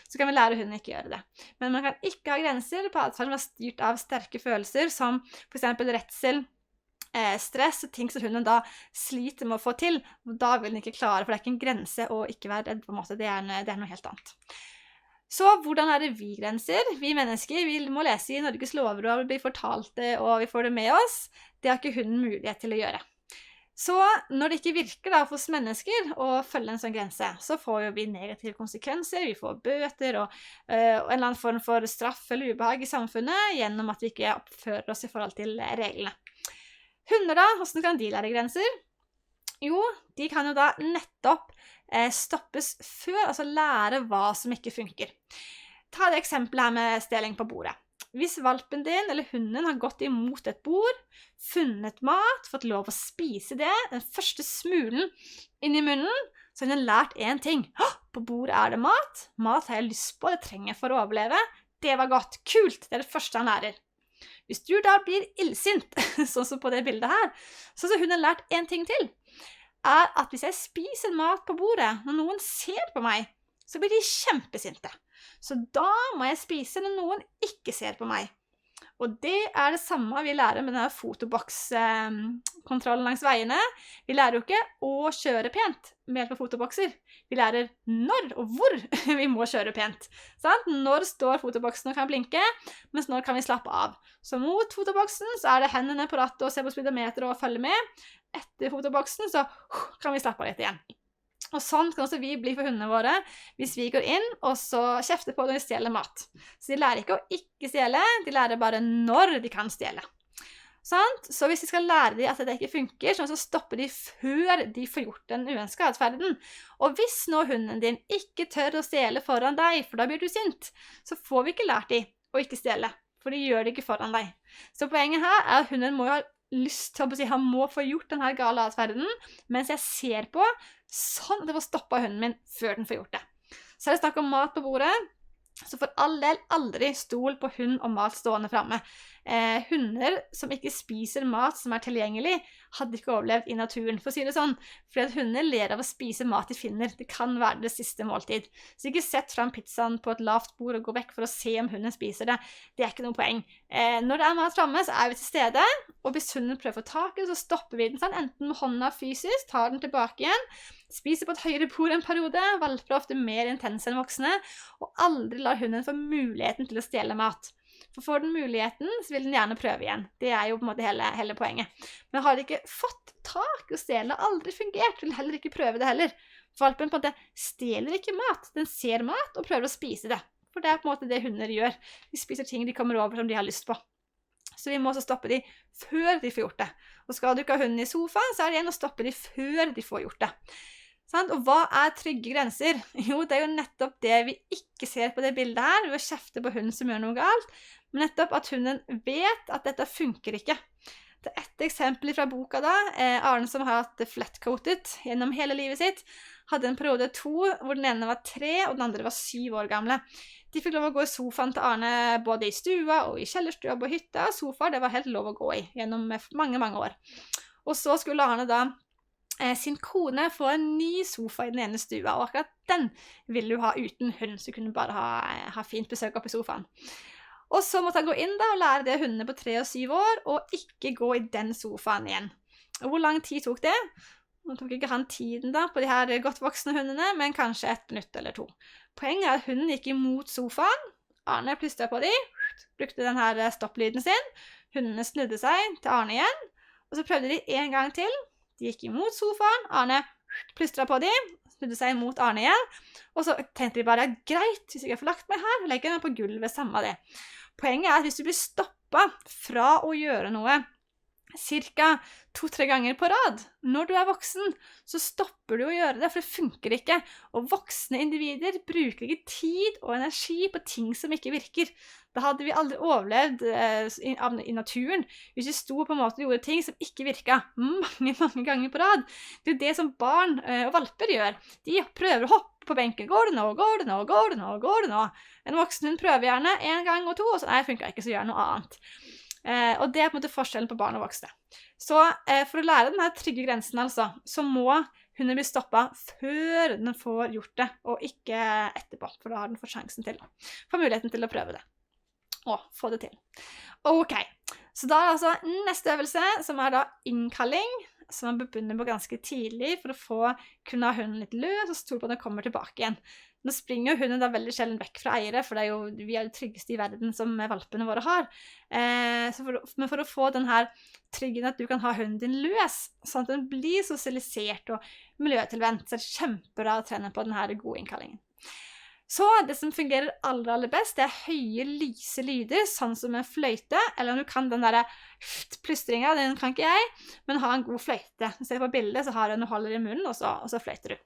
så kan vi lære hunden ikke gjøre det. Men man kan ikke ha grenser på atferd som er styrt av sterke følelser, som for eksempel redsel, stress og ting som hunden da sliter med å få til, og da vil den ikke klare, for det er ikke en grense å ikke være redd på en måte, det er noe helt annet. Så hvordan er det vi grenser? Vi mennesker vi må lese i Norges lover og bli fortalt det, og vi får det med oss. Det har ikke hunden mulighet til å gjøre. Så når det ikke virker da hos mennesker å følge en sånn grense, så får vi negative konsekvenser, vi får bøter og en eller annen form for straff eller ubehag i samfunnet gjennom at vi ikke oppfører oss i forhold til reglene. Hunder da, hvordan kan de lære grenser? Jo, de kan jo da nettopp stoppes før, altså lære hva som ikke funker. Ta det eksempelet her med stjeling på bordet. Hvis valpen din eller hunden har gått imot et bord, funnet mat, fått lov å spise det, den første smulen inn i munnen, så har den lært en ting. På bordet er det mat. Mat har jeg lyst på, det trenger jeg for å overleve. Det var godt. Kult. Det er det første han lærer. Hvis du da blir illsint, sånn som på det bildet her, så har hunden lært en ting til. Er at hvis jeg spiser mat på bordet, når noen ser på meg, så blir de kjempesinte. Så da må jeg spise når noen ikke ser på meg. Og det er det samme vi lærer med denne fotobokskontrollen langs veiene. Vi lærer jo ikke å kjøre pent med hjelp av fotobokser. Vi lærer når og hvor vi må kjøre pent. Sant? Når står fotoboksen og kan blinke, mens når kan vi slappe av. Så mot fotoboksen så er det hendene på rattet og se på speedometer og følge med. Etter fotoboksen så kan vi slappe av litt igjen. Og sånn kan også vi bli for hundene våre hvis vi går inn og så kjefter på når de stjeler mat. Så de lærer ikke å ikke stjele, de lærer bare når de kan stjele. Sant? Så hvis de skal lære dem at det ikke funker, så stopper de før de får gjort den uønsket atferden. Og hvis nå hunden din ikke tør å stjele foran deg, for da blir du sint, så får vi ikke lært dem å ikke stjele, for de gjør det ikke foran deg. Så poenget her er at hunden må jo ha lyst til å si, han må få gjort denne gale atferden, mens jeg ser på, sånn at jeg får stoppet hunden min før den får gjort det. Så er det snakk om mat på bordet, så for all del aldri stol på hund og mat stående fremme. Hunder som ikke spiser mat som er tilgjengelig, hadde ikke overlevd i naturen, for å si det sånn, fordi at hunder ler av å spise mat de finner. Det kan være det siste måltid. Så ikke sett frem pizzaen på et lavt bord og gå vekk for å se om hunden spiser det. Det er ikke noe poeng. Når det er mat fremme, så er vi til stede, og hvis hunden prøver å få tak i det, så stopper vi den sånn, enten med hånda fysisk, tar den tilbake igjen, spiser på et høyere bord en periode, valper ofte mer intense enn voksne, og aldri lar hunden få muligheten til å stjele mat. For får den muligheten, så vil den gjerne prøve igjen. Det er jo på en måte hele poenget. Men har de ikke fått tak i å stjele, aldri fungert, vil heller ikke prøve det heller. Valpen på en måte stjeler ikke mat, den ser mat og prøver å spise det. For det er på en måte det hunder gjør. De spiser ting de kommer over som de har lyst på. Så vi må også stoppe de før de får gjort det. Og skal du ikke ha hunden i sofaen, så er det igjen å stoppe de før de får gjort det. Og hva er trygge grenser? Jo, det er jo nettopp det vi ikke ser på det bildet her, ved å kjefte på hunden som gjør noe galt, men nettopp at hunden vet at dette funker ikke. Det er et eksempel fra boka da. Arne som har hatt flatcoated gjennom hele livet sitt, hadde en periode 2 hvor den ene var 3 og den andre var 7 år gamle. De fikk lov å gå i sofaen til Arne både i stua og i kjellerstua og hytta. Sofaer, det var helt lov å gå i gjennom mange, mange år. Og så skulle Arne da sin kone få en ny sofa i den ene stua, og akkurat den ville hun ha uten hund, så kunne hun bare ha fint besøk oppe i sofaen. Og så måtte han gå inn da og lære det hundene på 3 og 7 år, og ikke gå i den sofaen igjen. Og hvor lang tid tok det? Nå tok ikke han tiden da på de her godt voksne hundene, men kanskje 1 minutt eller 2. Poenget er at hunden gikk imot sofaen. Arne plystret på de, brukte den her stopplyden sin. Hundene snudde seg til Arne igjen, og så prøvde de en gang til. De gikk imot sofaen, Arne plystret på de, snudde seg mot Arne igjen, og så tenkte de bare, greit, hvis jeg får lagt meg her, legger jeg meg på gulvet, samme det. Poenget er at hvis du blir stoppet fra å gjøre noe cirka 2-3 ganger på rad, når du er voksen, så stopper du å gjøre det, for det funker ikke. Og voksne individer bruker ikke tid og energi på ting som ikke virker. Da hadde vi aldri overlevd i naturen hvis vi sto på en måte og gjorde ting som ikke virket mange, mange ganger på rad. Det er det som barn og valper gjør. De prøver å hoppe på benken. Går det nå, går det nå, går det nå, går det nå? En voksen hund prøver gjerne 1 gang og 2, og så nei, funker ikke, så gjør noe annet. Og det er på en måte forskjellen på barn og voksne. Så for å lære denne trygge grensen altså, så må hunden bli stoppet før den får gjort det, og ikke etterpå, for da har den fått sjansen til, få muligheten til å prøve det. Og få det til. Ok, så da er altså neste øvelse, som er da innkalling, som man begynner på ganske tidlig for å kunne ha hunden litt løs og stole på at den kommer tilbake igjen. Nå springer jo hunden da veldig sjelden vekk fra eiere, for det er jo, vi er det tryggeste i verden som valpene våre har. Men for å få den her tryggheten at du kan ha hunden din løs, sånn at den blir sosialisert og miljøtilvendt, så er det kjempebra å trene på den her gode innkallingen. Så det som fungerer aller best, det er høye, lyse lyder, sånn som en fløyte, eller om du kan den der plystringen, den kan ikke jeg, men ha en god fløyte. Se på bildet, så har du en holder i munnen, og så fløyter du.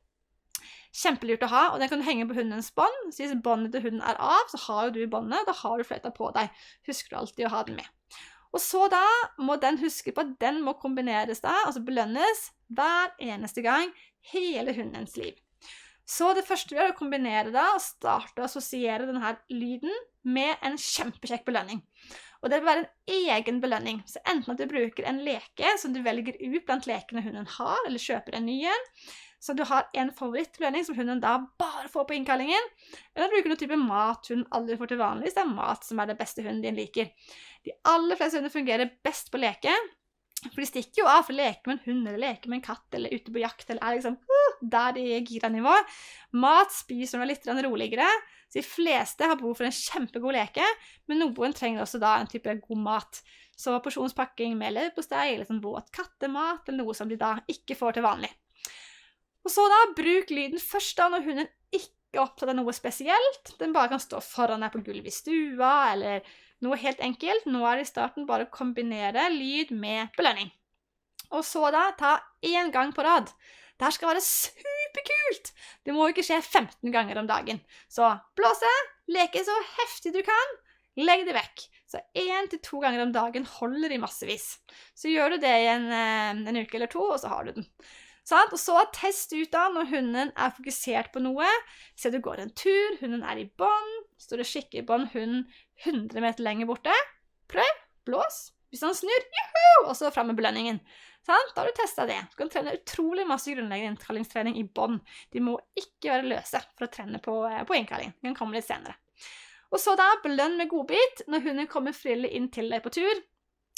Kjempelurt å ha, og den kan du henge på hundens bånd. Så hvis båndet til hunden er av, så har du båndet, og da har du fløyta på deg. Husker du alltid å ha den med. Og så da må den huske på at den må kombineres da, altså belønnes hver eneste gang, hele hundens liv. Så det første vi gjør er å kombinere da, og starte å assosiere denne lyden med en kjempekjekk belønning. Og det vil være en egen belønning, så enten at du bruker en leke som du velger ut blant lekene hunden har, eller kjøper en ny en, så du har en favorittbelønning som hunden da bare får på innkallingen, eller bruker noen type mat hunden aldri får til vanlig, så det er mat som er det beste hunden din liker. De aller fleste hunder fungerer best på leke, for de stikker jo av for å leke med en hund, eller leke med en katt, eller ute på jakt, eller er liksom der de er gira-nivå. Mat spiser noe litt roligere, så de fleste har behov for en kjempegod leke, men noen trenger også da en type god mat. Så porsjonspakking med leverpostei, eller sånn våt kattemat, eller noe som de da ikke får til vanlig. Og så da, bruk lyden først da når hunden ikke er opptatt av noe spesielt. Den bare kan stå foran deg på gulvet i stua, eller noe helt enkelt. Nå er det i starten bare å kombinere lyd med belønning. Og så da, ta 1 gang på rad. Dette skal være superkult! Det må ikke skje 15 ganger om dagen. Så blåse, leke så heftig du kan, legg det vekk. Så 1 til 2 ganger om dagen holder i massevis. Så gjør du det i en uke eller 2, og så har du den. Sånn, og så test ut da når hunden er fokusert på noe. Se du går en tur, hunden er i bånd, står og kikker på en hund 100 meter lenger borte. Prøv, blås. Hvis han snur, juhu! Og så frem med belønningen. Sånn, da har du testet det. Du kan trene utrolig masse grunnleggende innkallingstrening i bånd. De må ikke være løse for å trene på innkalling. Den kan komme litt senere. Og så da, belønn med godbit når hunden kommer frivillig inn til deg på tur.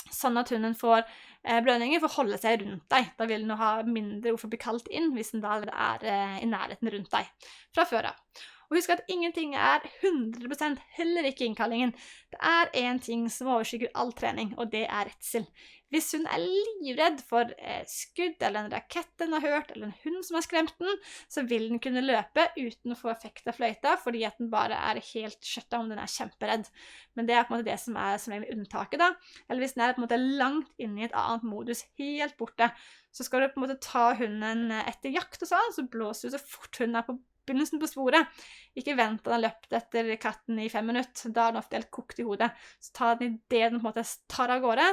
Sånn at hunden får belønninger for å holde seg rundt deg. Da vil den ha mindre ord for å bli kalt inn hvis den da er i nærheten rundt deg fra før av. Og husk at ingenting er 100%, heller ikke innkallingen. Det er en ting som overskygger all trening, og det er redsel. Hvis hun er livredd for skudd, eller en rakett den har hørt, eller en hund som har skremt den, så vil den kunne løpe uten å få effekt av fløyta, fordi at den bare er helt skjøtta om den er kjemperedd. Men det er på en måte det som er som egentlig unntaket da. Eller hvis den er på en måte langt inne i et annet modus, helt borte, så skal du på en måte ta hunden etter jakt og sånn, så blåser du så fort hunden er på begynnelsen på sporet. Ikke vent at den har løpt etter katten i 5 minutter, da er den ofte helt kokt i hodet. Så ta den i det den på en måte tar av gårde,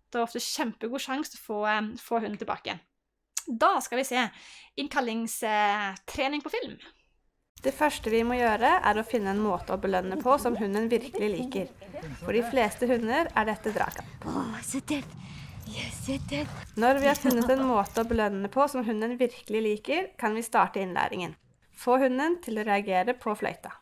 lett og ofte kjempegod sjanse til å få hunden tilbake igjen. Da skal vi se innkallingstrening på film. Det første vi må gjøre å finne en måte å belønne på som hunden virkelig liker. For de fleste hunder dette dragkamp. Når vi har funnet en måte å belønne på som hunden virkelig liker, kan vi starte innlæringen. Få hunden til å reagere på fløyta.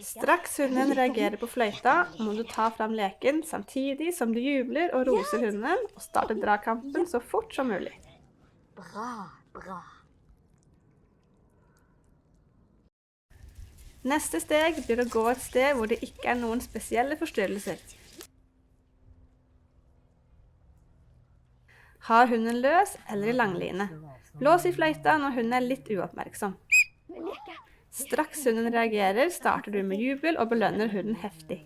Straks hunden reagerer på fløyta, må du ta fram leken samtidig som du jubler og roser hunden og starte dragkampen så fort som mulig. Bra. Neste steg blir å gå et sted hvor det ikke noen spesielle forstyrrelser. Ha hunden løs eller i langline. Blås i fløyta når hunden litt uoppmerksom. Straks hunden reagerer, starter du med jubel og belønner hunden heftig.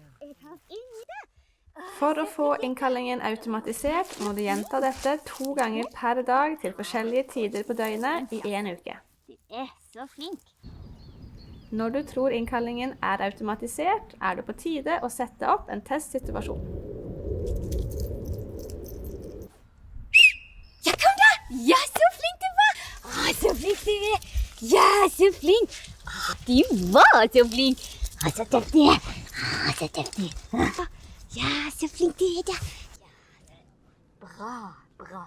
For å få innkallingen automatisert, må du gjenta dette 2 ganger per dag til forskjellige tider på døgnet i 1 uke. Du så flink. Når du tror innkallingen automatisert, det på tide å sette opp en testsituasjon. Ja, kom da! Ja, så flink du var! Så flink du er! Ja, så flink! Du var så flink! Så døftig! Så døftig! Ja, så flink du er da! Bra.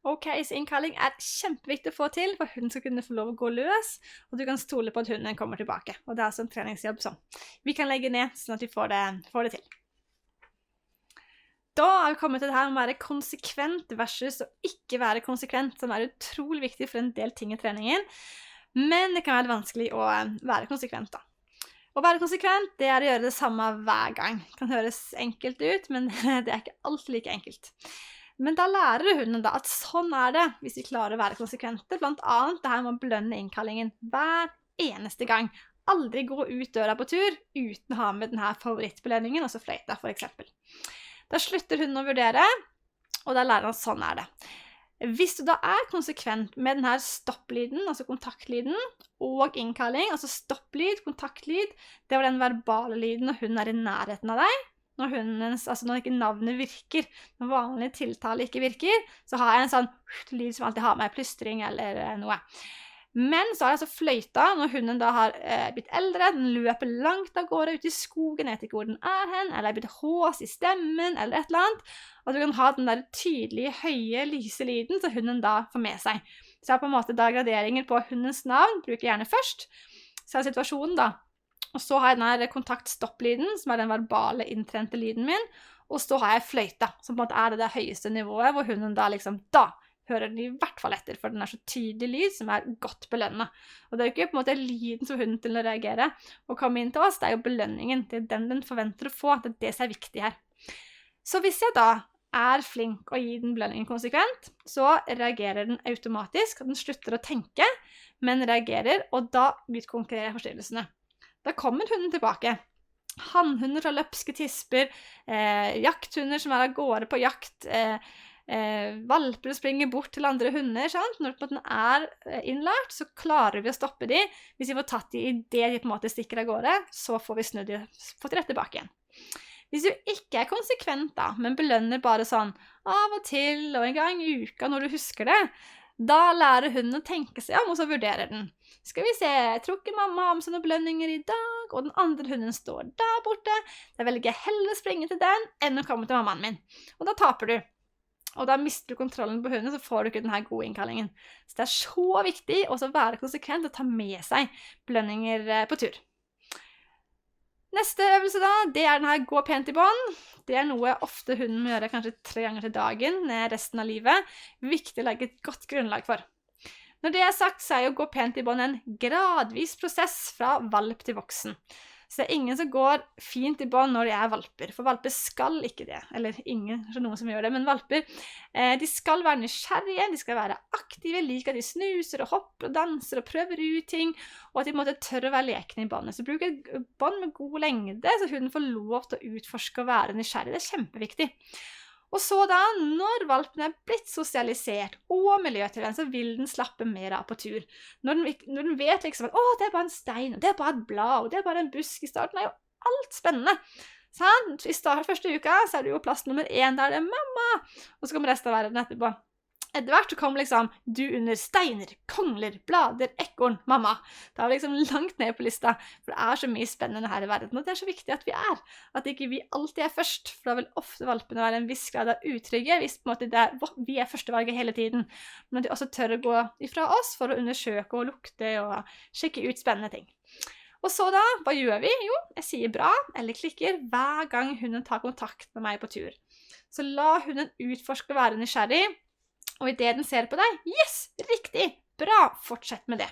Ok, så innkalling kjempeviktig å få til, for hunden skal kunne få lov å gå løs, og du kan stole på at hunden kommer tilbake. Og det altså en treningsjobb som vi kan legge ned, sånn at vi får det til. Da vi kommet til det her om å være konsekvent versus å ikke være konsekvent, som utrolig viktig for en del ting i treningen. Men det kan være vanskelig å være konsekvent da. Å være konsekvent, det å gjøre det samme hver gang. Det kan høres enkelt ut, men det ikke alltid like enkelt. Men da lærer hunden da at sånn det hvis vi klarer å være konsekvente, blant annet det her med å belønne innkallingen hver eneste gang. Aldri gå ut døra på tur uten å ha med denne favorittbelønningen, altså fløyta for eksempel. Da slutter hunden å vurdere, og da lærer han sånn det. Hvis du da konsekvent med denne stopplyden, altså kontaktlyden, og innkalling, altså stopplyd, kontaktlyd, det var den verbale lyden når hunden i nærheten av deg. Når ikke navnet virker, når vanlig tiltale ikke virker, så har jeg en sånn lyd som alltid har med plystring eller noe. Men så det altså fløyta, når hunden da har blitt eldre, den løper langt av gårde ut i skogen, jeg vet ikke hvor den hen, eller blitt hås i stemmen, eller et eller annet, og du kan ha den der tydelige, høye, lyse lyden som hunden da får med seg. Så jeg på en måte da graderinger på hundens navn, bruker gjerne først, så situasjonen da. Og så har jeg denne kontaktstopplyden, som den verbale inntrente lyden min, og så har jeg fløyta, som på en måte det høyeste nivået, hvor hunden da da hører den i hvert fall etter, for den så tydelig lyd som godt belønnet. Og det jo ikke på en måte lyden som hunden til å reagere og komme inn til oss, det jo belønningen, det den forventer å få, det som viktig her. Så hvis jeg da flink å gi den belønningen konsekvent, så reagerer den automatisk, og den slutter å tenke, men reagerer, og da utkonkurrerer forstyrrelsene. Da kommer hunden tilbake. Hannhunder fra løpske tisper, jakthunder som av gårde på jakt, valper som springer bort til andre hunder, sant? Når den innlært, så klarer vi å stoppe de. Hvis vi får tatt de i det de på en måte stikker av gårde, så får vi snudd de, fått de rett tilbake igjen. Hvis du ikke konsekvent da, men belønner bare sånn av og til, og en gang i uka når du husker det, da lærer hunden å tenke seg om, og så vurderer den. Skal vi se, jeg tror ikke mamma har med seg noen belønninger i dag, og den andre hunden står der borte. Da velger jeg heller å springe til den, enn å komme til mammaen min. Og da taper du. Og da mister du kontrollen på hunden, så får du ikke denne gode innkallingen. Så det så viktig å være konsekvent og ta med seg belønninger på tur. Neste øvelse da, det denne gå pent i bånd. Det noe ofte hunden må gjøre kanskje 3 ganger til dagen resten av livet. Viktig å legge et godt grunnlag for. Når det sagt, så jo gå pent i bånd en gradvis prosess fra valp til voksen. Så det ingen som går fint i bånd når de valper, for valper skal ikke det. Eller ingen, så noen som gjør det, men valper, de skal være nysgjerrige, de skal være aktive, like at de snuser og hopper og danser og prøver ut ting, og at de måtte tørre å være lekende i båndet. Så bruk et bånd med god lengde, så hunden får lov til å utforske og være nysgjerrig. Det kjempeviktig. Og så da, når valpen er blitt sosialisert og miljøtilvendt, så vil den slappe mer av på tur. Når den vet liksom at det er bare en stein, og det er bare et blad, og det er bare en busk i starten, er jo alt spennende. Sånn? I første uka så er det jo plass nummer 1, der det er mamma, og så kommer resten av verden etterpå. Etter hvert så kommer liksom du under steiner, kongler, blader, ekorn, mamma. Da er det liksom langt ned på lista, for det er så mye spennende her i verden, og det er så viktig at vi er. At ikke vi alltid er først, for da vil ofte valpene være en viss grad av utrygge, hvis på en måte vi er førstevalget hele tiden. Men at de også tør å gå ifra oss for å undersøke og lukte og sjekke ut spennende ting. Og så da, hva gjør vi? Jo, jeg sier bra eller klikker hver gang hunden tar kontakt med meg på tur. Så la hunden utforske og være nysgjerrig, og i det den ser på deg, yes, riktig, bra, fortsett med det.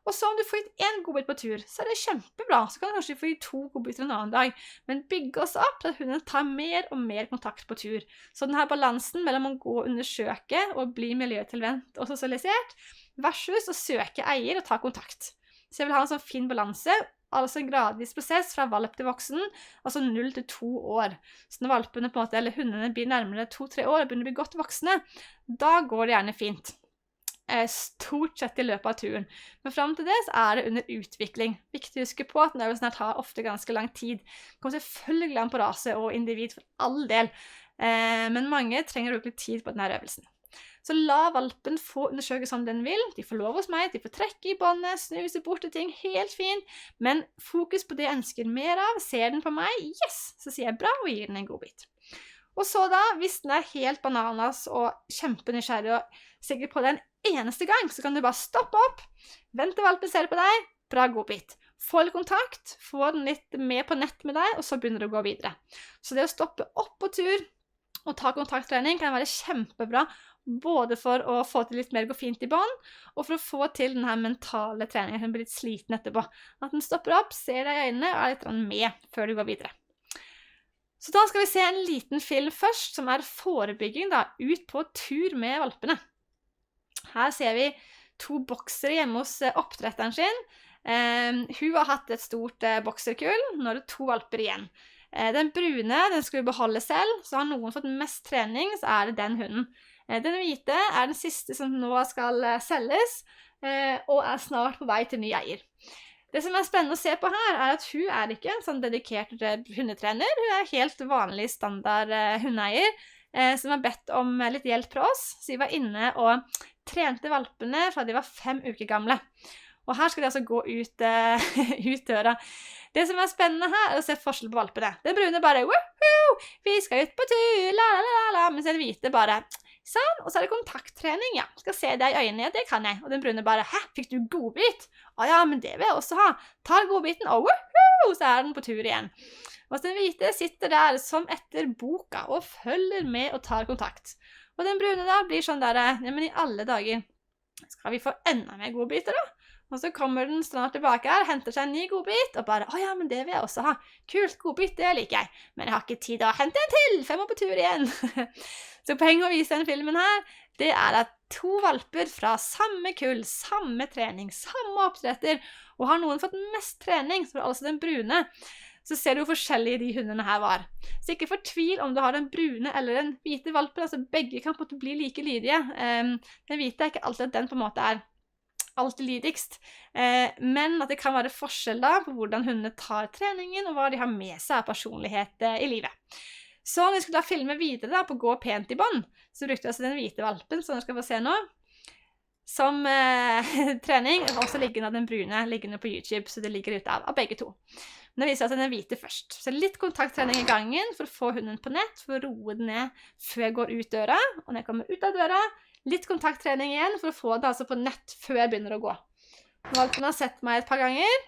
Og så om du får gitt 1 godbit på tur, så er det kjempebra, så kan du kanskje få gitt 2 godbiter en annen dag, men bygge oss opp til at hunden tar mer og mer kontakt på tur. Så denne balansen mellom å gå og undersøke og bli miljøtilvendt og sosialisert, versus å søke eier og ta kontakt. Så jeg vil ha en sånn fin balanse, altså en gradvis prosess fra valp til voksen, altså 0 til 2 år. Så når valpene på en måte, eller hundene blir nærmere 2-3 år og begynner å bli godt voksne, da går det gjerne fint. Stort sett i løpet av turen. Men frem til det så er det under utvikling. Viktig å huske på at den øvelsen her tar ofte ganske lang tid. Det kommer selvfølgelig an på rase og individ for all del, men mange trenger å bruke litt tid på denne øvelsen. Så la valpen få undersøke som den vil. De får lov hos meg, de får trekke i båndet, snuse bort til ting, helt fint. Men fokus på det jeg ønsker mer av. Ser den på meg? Yes! Så sier jeg bra og gir den en god bit. Og så da, hvis den er helt bananas og kjempenysgjerrig og sikker på det en eneste gang, så kan du bare stoppe opp, vente valpen ser på deg, bra god bit. Få litt kontakt, få den litt med på nett med deg, og så begynner du å gå videre. Så det å stoppe opp på tur og ta kontakttrening kan være kjempebra, både for å få til litt mer gå fint i bånd, og for å få til denne mentale treningen, hun blir litt sliten etterpå. At den stopper opp, ser deg i øynene og er litt med før du går videre. Så da skal vi se en liten film først, som er forebygging da, ut på tur med valpene. Her ser vi 2 boksere hjemme hos oppdretteren sin. Hun har hatt et stort bokserkull, nå er det 2 valper igjen. Den brune, den skal vi beholde selv, så har noen fått mest trening, så er det den hunden. Den hvite er den siste som nå skal selges, og er snart på vei til ny eier. Det som er spennende å se på her, er at hun er ikke en sånn dedikert hundetrener. Hun er helt vanlig standard hundeeier, som har bedt om litt hjelp fra oss. Så vi var inne og trente valpene fra de var 5 uker gamle. Og her skal de altså gå ut døra. Det som er spennende her, er å se forskjell på valpene. Den brune bare, woohoo, vi skal ut på tur, la la la la, mens den hvite bare, sånn, og så er det kontakttrening, ja. Skal se deg i øynene, ja, det kan jeg. Og den brune bare, hæ, fikk du godbit? Å ja, men det vil jeg også ha. Tar godbiten, og woohoo, så er den på tur igjen. Og den hvite sitter der som etter boka, og følger med og tar kontakt. Og den brune da blir sånn der, ja, men i alle dager, skal vi få enda mer godbiter da? Og så kommer den snart tilbake her, henter seg en ny godbit, og bare, å ja, men det vil jeg også ha. Kult, godbit, det liker jeg. Men jeg har ikke tid til å hente en til, 5 år på tur igjen. Så poenget å vise denne filmen her, det er at 2 valper fra samme kull, samme trening, samme oppdretter, og har noen fått mest trening, så altså den brune, så ser du hvor forskjellige de hundene her var. Så ikke fortvil om du har den brune eller den hvite valpen, altså begge kan på en måte bli like lydige. Den hvite er ikke alltid at den på en måte er alltid lydigst, men at det kan være forskjell da på hvordan hundene tar treningen, og hva de har med seg av personlighet i livet. Så når vi skulle da filme videre da, på gå pent i bånd, så brukte vi altså den hvite valpen, som dere skal få se nå, som trening, og også liggende av den brune, liggende på YouTube, så det ligger ute av begge 2. Men det viser altså den hvite først. Så litt kontakttrening i gangen for å få hunden på nett, for å roe den ned før jeg går ut døra, og når jeg kommer ut av døra, litt kontakttrening igjen for å få det altså på nett før jeg begynner å gå. Valpen har sett meg et par ganger,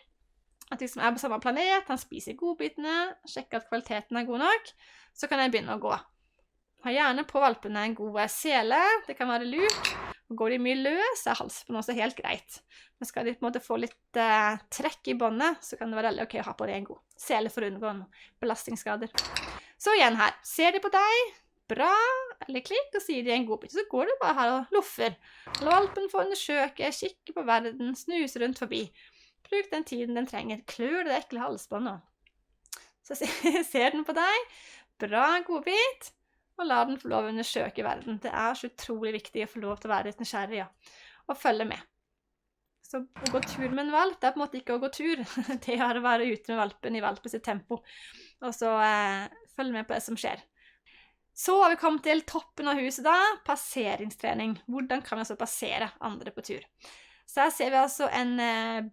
at vi er på samme planet, han spiser godbitene, sjekker at kvaliteten er god nok, så kan jeg begynne å gå. Ha gjerne på valpene en god sele, det kan være lurt. Og går de mye løs, er halsbånd også helt greit. Men skal de på en måte få litt trekk i båndet, så kan det være veldig ok å ha på det en god sele for å unngå belastningsskader. Så igjen her, ser de på deg, bra, eller klikk, og sier de en god bit, så går du bare her og luffer. La valpen få undersøke, kikke på verden, snuse rundt forbi. Bruk den tiden den trenger, klør det ekle halsbåndet. Så ser den på deg, bra godbit, og la den få lov å undersøke verden. Det så utrolig viktig å få lov til å være litt nysgjerrig, og følge med. Så å gå tur med en valp, det på en måte ikke å gå tur. Det å være ute med valpen i valpens tempo, og så følge med på det som skjer. Så har vi kommet til toppen av huset da, passeringstrening. Hvordan kan vi altså passere andre på tur? Så her ser vi altså en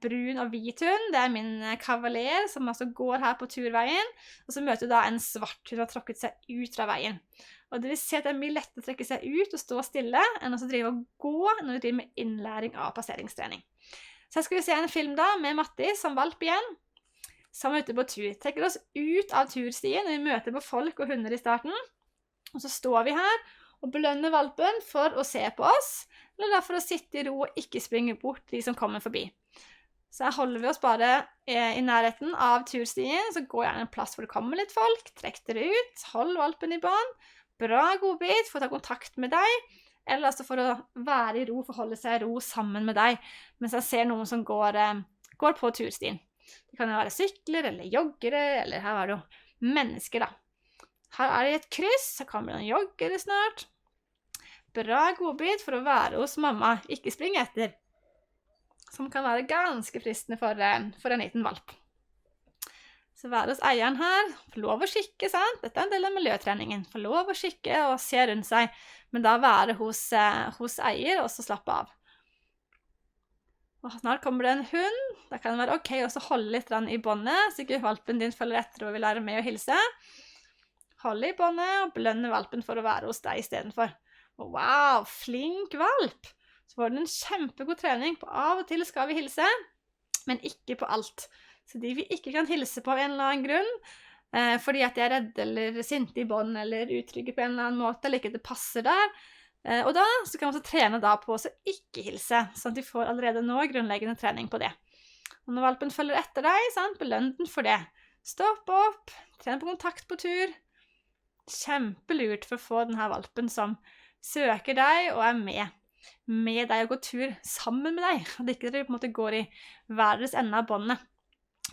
brun og hvit hund. Det min kavaler som altså går her på turveien. Og så møter vi da en svart hund som har tråkket seg ut fra veien. Og det vil si at det mye lettere å trekke seg ut og stå stille enn å drive og gå når vi driver med innlæring av passeringstrening. Så her skal vi se en film da med Matti som valp igjen. Som ute på tur. Trekker oss ut av turstien når vi møter på folk og hunder i starten. Og så står vi her og belønner valpen for å se på oss, eller for å sitte i ro og ikke springe bort de som kommer forbi. Så her holder vi oss bare i nærheten av turstien, så går gjerne en plass hvor det kommer litt folk, trekk dere ut, hold valpen i bånd, bra godbit for å ta kontakt med deg, eller altså for å være i ro, for å holde seg i ro sammen med deg, mens jeg ser noen som går på turstien. Det kan jo være sykler, eller joggere, eller her var det jo mennesker da. Her det et kryss, så kommer det en joggere snart. Bra godbit for å være hos mamma, ikke springe etter. Som kan være ganske fristende for en liten valp. Så være hos eieren her, få lov å skikke, sant? Dette en del av miljøtreningen. Få lov å skikke og se rundt seg, men da være hos eier og så slappe av. Og snart kommer det en hund. Da kan det være ok å holde litt i båndet, så ikke valpen din følger etter og vil lære med å hilse. Holde i båndet og belønne valpen for å være hos deg i stedet for. Wow, flink valp! Så får den en kjempegod trening. På av og til skal vi hilse, men ikke på alt. Så de vi ikke kan hilse på av en eller annen grunn, fordi at de redde eller sinte i bånd eller utrygge på en eller annen måte, eller ikke det passer der. Og da så kan man også trene da på å ikke hilse, sånn at de får allerede nå grunnleggende trening på det. Og når valpen følger etter deg, sant, belønn den for det. Stopp opp, tren på kontakt på tur. Kjempelurt for å få denne valpen som søker deg og med deg og går tur sammen med deg. At ikke dere på en måte går i hver deres ende av båndet,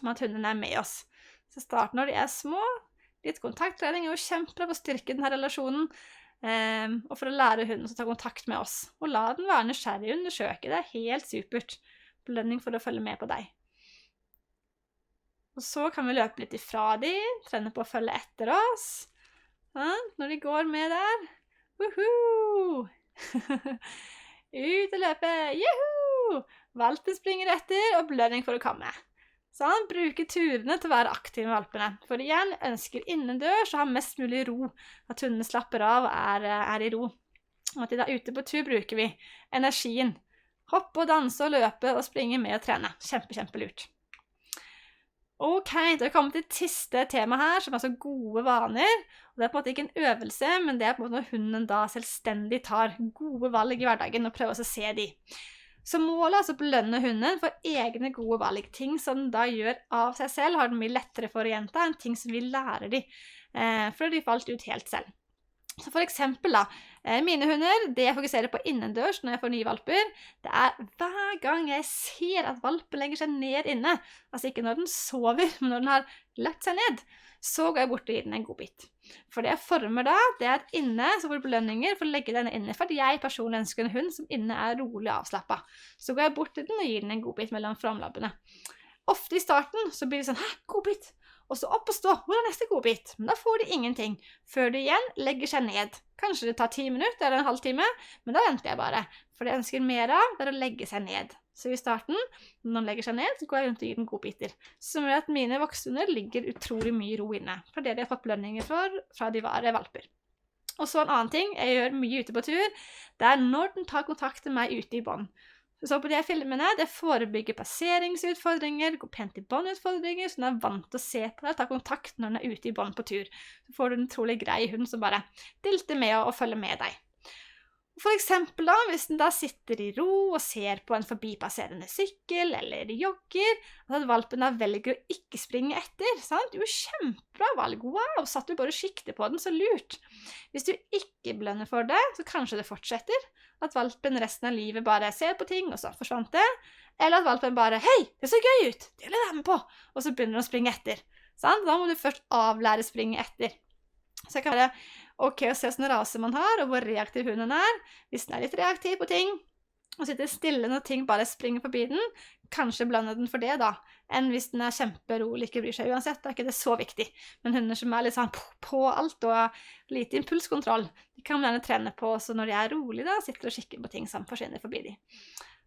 men at hunden med oss. Så start når de små. Litt kontakttrening jo kjempebra for å styrke denne relasjonen, og for å lære hunden å ta kontakt med oss. Og la den være nysgjerrig og undersøke. Det helt supert. Belønning for å følge med på deg. Og så kan vi løpe litt ifra de, trene på å følge etter oss. Ja, når de går med der. Woohoo! Ut og løpe! Juhu! Valpen springer etter, og belønning for å komme. Så han bruker turene til å være aktiv med valpene. For igjen, ønsker innendørs å ha mest mulig ro. At hundene slapper av og i ro. Og at de da ute på tur bruker vi energien. Hoppe og danse og løpe og springe med og trene. Kjempelurt. Ok, da har vi kommet til et siste tema her, som så gode vaner. Og det på en måte ikke en øvelse, men det på en måte når hunden da selvstendig tar gode valg i hverdagen og prøver å se de. Så målet å belønne hunden for egne gode valg. Ting som den da gjør av seg selv, har den mye lettere for å gjenta enn ting som vi lærer de, for de falt ut helt selv. Så for eksempel da, mine hunder, det jeg fokuserer på innendørs når jeg får nye valper, det hver gang jeg ser at valpen legger seg ned inne, altså ikke når den sover, men når den har lagt seg ned, så går jeg bort og gir den en god bit. For det jeg former da, det at inne så får du belønninger for å legge denne inne, for jeg personlig ønsker en hund som inne rolig avslappet. Så går jeg bort til den og gir den en god bit mellom framlabbene. Ofte i starten så blir det sånn, hæ, god bit! Og så opp og stå, hvor neste godbit? Men da får de ingenting, før de igjen legger seg ned. Kanskje det tar 10 minutter eller en halvtime, men da venter jeg bare. For det jeg ønsker mer av, det å legge seg ned. Så i starten, når de legger seg ned, så går jeg rundt og gir dem godbiter. Som gjør at mine voksne ligger utrolig mye ro inne, for det de har fått belønninger for fra de var valper. Og så en annen ting, jeg gjør mye ute på tur, det når den tar kontakt med meg ute i bånd. Så på de filmene, det forebygger passeringsutfordringer, går pent i båndutfordringer, så den vant til å se på deg, ta kontakt når den ute i bånd på tur. Så får du en trolig grei hund som bare dilter med og følger med deg. For eksempel da, hvis den da sitter i ro og ser på en forbipasserende sykkel eller jogger, at valpen da velger å ikke springe etter, sant? Jo, kjempebra valg, wow, satt du bare og skikte på den, så lurt. Hvis du ikke belønner for det, så kanskje det fortsetter, at valpen resten av livet bare ser på ting, og så forsvant det, eller at valpen bare, hei, det ser gøy ut, det vil jeg være med på, og så begynner den å springe etter, sant? Da må du først avlære springe etter. Så det kan være ok å se sånne raser man har, og hvor reaktiv hunden er. Hvis den er litt reaktiv på ting, og sitter stille når ting bare springer forbi den, kanskje blande den for det da, enn hvis den er kjemperolig, ikke bryr seg uansett, da er ikke det så viktig. Men hunder som er litt sånn på alt og lite impulskontroll, de kan man gjerne trene på, så når de er rolig da, sitter og kikker på ting som forsvinner forbi de.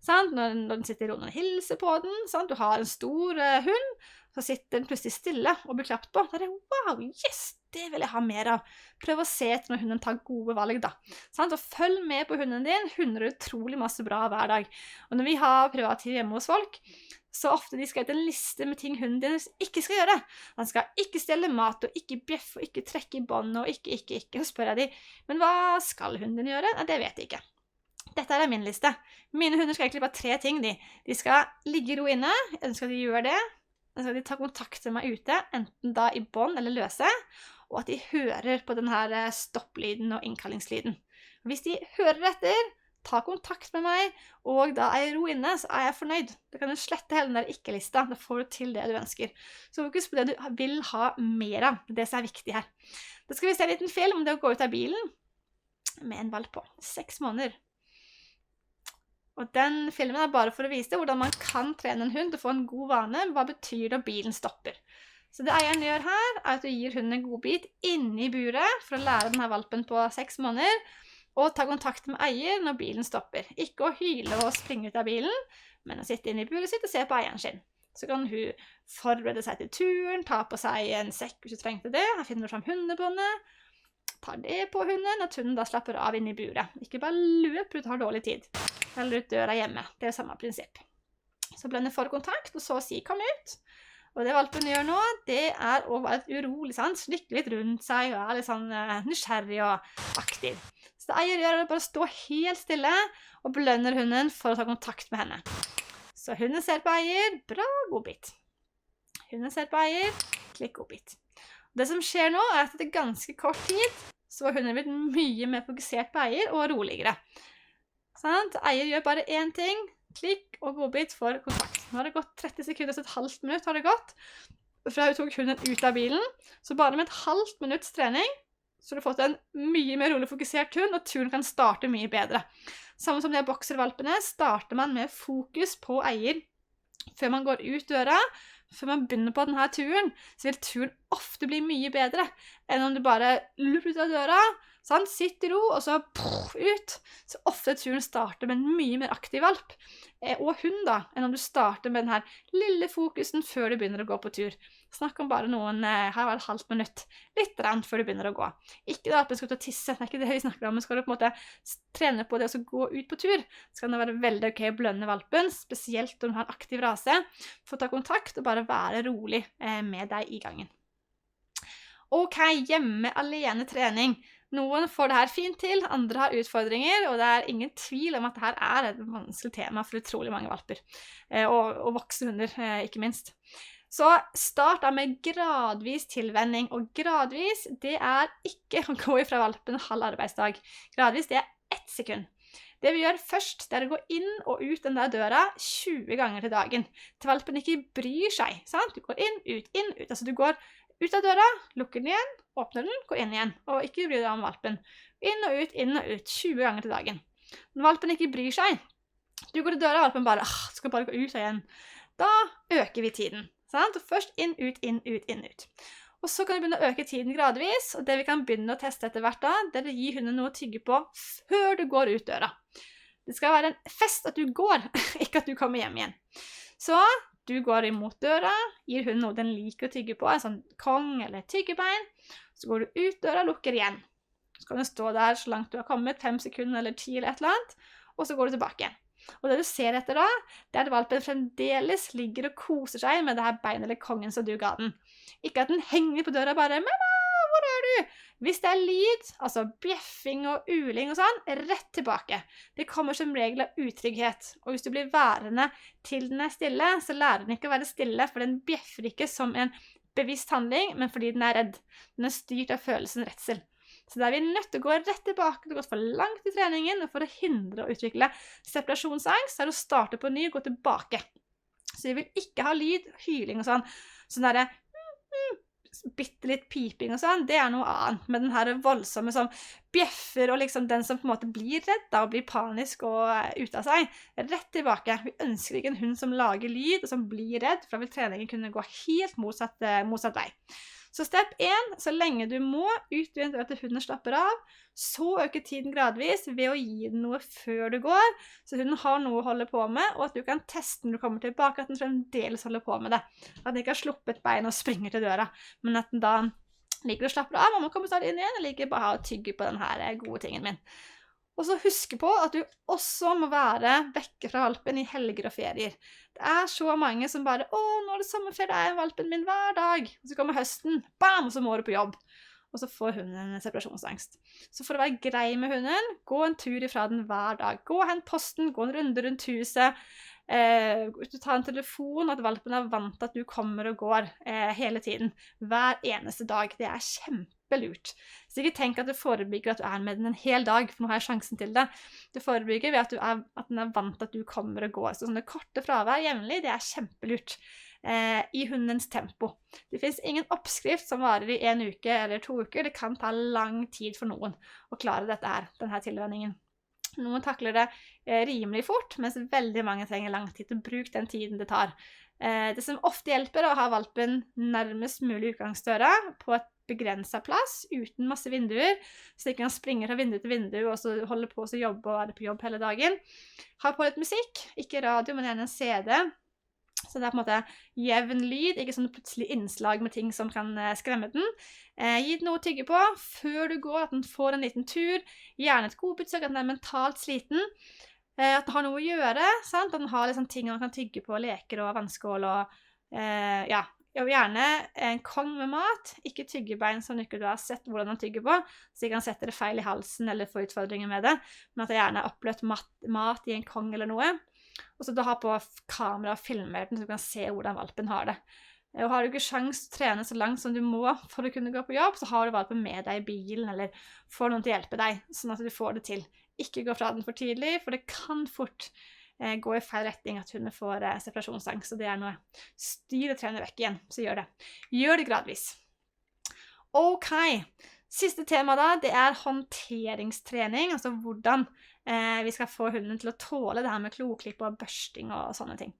Sant? Når den sitter i ro og hilser på den, sant? Du har en stor hund, så sitter den plutselig stille og blir klappet på. Da er det, wow, yes, det vil jeg ha mer av. Prøv å se etter når hunden tar gode valg da. Sant? Og følg med på hunden din, hunder er utrolig masse bra hver dag. Og når vi har privatliv hjemme hos folk, så ofte de skal ut en liste med ting hunden din ikke skal gjøre. Han skal ikke stjele mat, og ikke bjeffe, og ikke trekke i bånd, og ikke. Så spør jeg de, men hva skal hunden din gjøre? Nei, det vet jeg ikke. Dette er min liste. Mine hunder skal egentlig bare 3 ting. De skal ligge i ro inne, jeg ønsker at de gjør det. Jeg ønsker at de tar kontakt med meg ute, enten da i bånd eller løse, og at de hører på denne stopplyden og innkallingslyden. Hvis de hører etter, tar kontakt med meg, og da er jeg i ro inne, så er jeg fornøyd. Da kan du slette hele den der ikke-lista, da får du til det du ønsker. Så fokus på det du vil ha mer av, det som er viktig her. Da skal vi se en liten film om det å gå ut av bilen med en valp på 6 måneder. Og den filmen er bare for å vise hvordan man kan trene en hund til å få en god vane. Hva betyr det at bilen stopper? Så det eieren gjør her, er at du gir hunden en godbit inni buret for å lære denne valpen på 6 måneder, og ta kontakt med eier når bilen stopper. Ikke å hyle og springe ut av bilen, men å sitte inne i buret sitt og se på eieren sin. Så kan hun forberede seg til turen, ta på seg en sekk hvis du trengte det, her finner du fram hundebåndet, tar det på hunden, og hunden da slapper av inne i buret. Ikke bare løp ut, har dårlig tid. Eller ut døra hjemme. Det er samme prinsipp. Så blender for kontakt, og så si kom ut. Og det valpen gjør nå, det er å være litt urolig, sant? Slikke litt rundt seg, og er litt sånn nysgjerrig og aktiv. Så det eier gjør det bare å stå helt stille, og belønner hunden for å ta kontakt med henne. Så hunden ser på eier, bra, godbit. Hunden ser på eier, klikk godbit. Det som skjer nå, er at etter ganske kort tid, så har hunden blitt mye mer fokusert på eier, og roligere. Sant? Eier gjør bare 1 ting, klikk og godbit for kontakt. Nå har det gått 30 sekunder, så et halvt minutt har det gått. Fra hun tok hunden ut av bilen, så bare med et halvt minutts trening, så har du fått en mye mer rolig fokusert hund, og turen kan starte mye bedre. Samme som de bokservalpene, starter man med fokus på eier før man går ut døra. Før man begynner på denne turen, så vil turen ofte bli mye bedre enn om du bare løper ut av døra, sant? Sitt i ro, og så ut. Så ofte turen starter med en mye mer aktiv valp, og hund da, enn om du starter med denne lille fokusen før du begynner å gå på tur. Snakk om bare noen, her var et halvt minutt, litt rent før du begynner å gå. Ikke da at du skal ut og tisse, det er ikke det vi snakker om, men skal du på en måte trene på det å gå ut på tur, så kan det være veldig ok å blønne valpen, spesielt om du har en aktiv rase, for å ta kontakt og bare være rolig med deg i gangen. Ok, hjemme alene trening. Noen får det her fint til, andre har utfordringer, og det er ingen tvil om at dette er et vanskelig tema for utrolig mange valper, og voksne hunder, ikke minst. Så start da med gradvis tilvenning, og gradvis, det er ikke å gå ifra valpen halv arbeidsdag. Gradvis, det er 1 sekund. Det vi gjør først, det er å gå inn og ut den der døra 20 ganger til dagen, til valpen ikke bryr seg, sant? Du går inn, ut, altså du går ut av døra, lukker den igjen, åpner den, går inn igjen, og ikke bryr deg om valpen. Inn og ut, 20 ganger til dagen. Når valpen ikke bryr seg, du går til døra, valpen bare, skal bare gå ut igjen. Da øker vi tiden, sant? Og først inn, ut. Og så kan vi begynne å øke tiden gradvis, og det vi kan begynne å teste etter hvert da, det er å gi hunden noe å tygge på før du går ut døra. Det skal være en fest at du går, ikke at du kommer hjem igjen. Så du går imot døra, gir hunden noe den liker å tygge på, en sånn kong eller tyggebein. Så går du ut døra og lukker igjen. Så kan du stå der så langt du har kommet, 5 sekunder eller 10 eller et eller annet, og så går du tilbake igjen. Og det du ser etter da, det er at valpen fremdeles ligger og koser seg med det her beinet eller kongen som du ga den. Ikke at den henger på døra bare, «Mamma, hvor er du?» Hvis det er lyd, altså bjeffing og uling og sånn, rett tilbake. Det kommer som regel av utrygghet, og hvis du blir værende til den er stille, så lærer den ikke å være stille, for den bjeffer ikke som en bevisst handling, men fordi den er redd. Den er styrt av følelsen redsel. Så da er vi nødt til å gå rett tilbake, det har gått for langt i treningen, og for å hindre å utvikle separasjonsangst, så er det å starte på ny og gå tilbake. Så vi vil ikke ha lyd, hyling og sånn der, bitte litt piping og sånn, det noe annet. Men den her voldsomme som bjeffer, og liksom den som på en måte blir redd da, og blir panisk og ut av seg, rett tilbake. Vi ønsker ikke en hund som lager lyd, og som blir redd, for da vil treningen kunne gå helt motsatt vei. Så step 1, så lenge du må, utvide at hunden slapper av, så øker tiden gradvis ved å gi den noe før du går, så hunden har noe å holde på med, og at du kan teste når du kommer tilbake, at den fremdeles holder på med det. At den ikke har sluppet bein og springer til døra, men at den da liker å slappe av, og man kommer snart inn igjen, og liker bare å tygge på denne gode tingen min. Og så husk på at du også må være vekke fra valpen i helger og ferier. Det så mange som bare, nå det sommerferie, det valpen min hver dag. Og så kommer høsten, bam, og så må du på jobb. Og så får hunden en separasjonsangst. Så for å være grei med hunden, gå en tur ifra den hver dag. Gå og hent posten, gå en runde rundt huset, ta en telefon, at valpen vant at du kommer og går hele tiden. Hver eneste dag. Det kjempelurt. Så ikke tenk at det forebygger at du med den en hel dag, for nå har jeg sjansen til det. Det forebygger ved at den vant at du kommer og går. Så sånne korte fravær jevnlig, det kjempelurt. I hundens tempo. Det finnes ingen oppskrift som varer i 1 uke eller 2 uker. Det kan ta lang tid for noen å klare denne tilvenningen. Noen takler det rimelig fort, mens veldig mange trenger lang tid til å bruke den tiden det tar. Det som ofte hjelper å ha valpen nærmest mulig utgangsdøra på et begrenset plass, uten masse vinduer, så de kan springe fra vindu til vindu og så holde på å jobbe og være på jobb hele dagen. Ha på litt musikk, ikke radio, men gjerne en CD. Så det på en måte jevn lyd, ikke sånn plutselig innslag med ting som kan skremme den. Gi den noe å tygge på før du går, at den får en liten tur. Gjerne et godbesøk, at den mentalt sliten. At den har noe å gjøre, sant? At den har liksom ting man kan tygge på, leker og vannskål og og gjerne en kong med mat, ikke tyggebein som ikke du har sett hvordan han tygger på, så ikke han setter det feil i halsen eller får utfordringer med det, men at det gjerne oppløpt mat i en kong eller noe. Og så du har på kamera og filmer den, så du kan se hvordan valpen har det. Og har du ikke sjans til å trene så langt som du må for å kunne gå på jobb, så har du valpen med deg i bilen, eller får noen til å hjelpe deg, sånn at du får det til. Ikke gå fra den for tidlig, for det kan fort gå i feil retning at hunden får separasjonsangst, så det noe styr og trene vekk igjen, så gjør det. Gjør det gradvis. Ok, siste tema da, det håndteringstrening, altså hvordan vi skal få hunden til å tåle det her med kloklipp og børsting og sånne ting.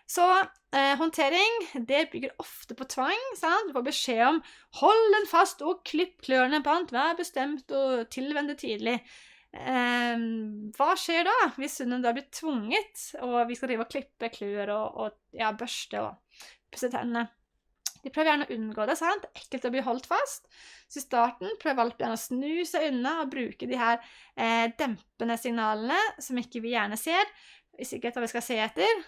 Så håndtering, det bygger ofte på tvang, sant? Du får beskjed om hold den fast og klipp klørne bant, vær bestemt og tilvende tidlig. Hva skjer da hvis hunden da blir tvunget, og vi skal drive og klippe klør og børste og pusse tennene? De prøver gjerne å unngå det, sant? Det ekkelt å bli holdt fast. Så i starten prøver valpen gjerne å snu seg unna og bruke de her dempende signalene som ikke vi gjerne ser, hvis ikke hva vi skal se etter,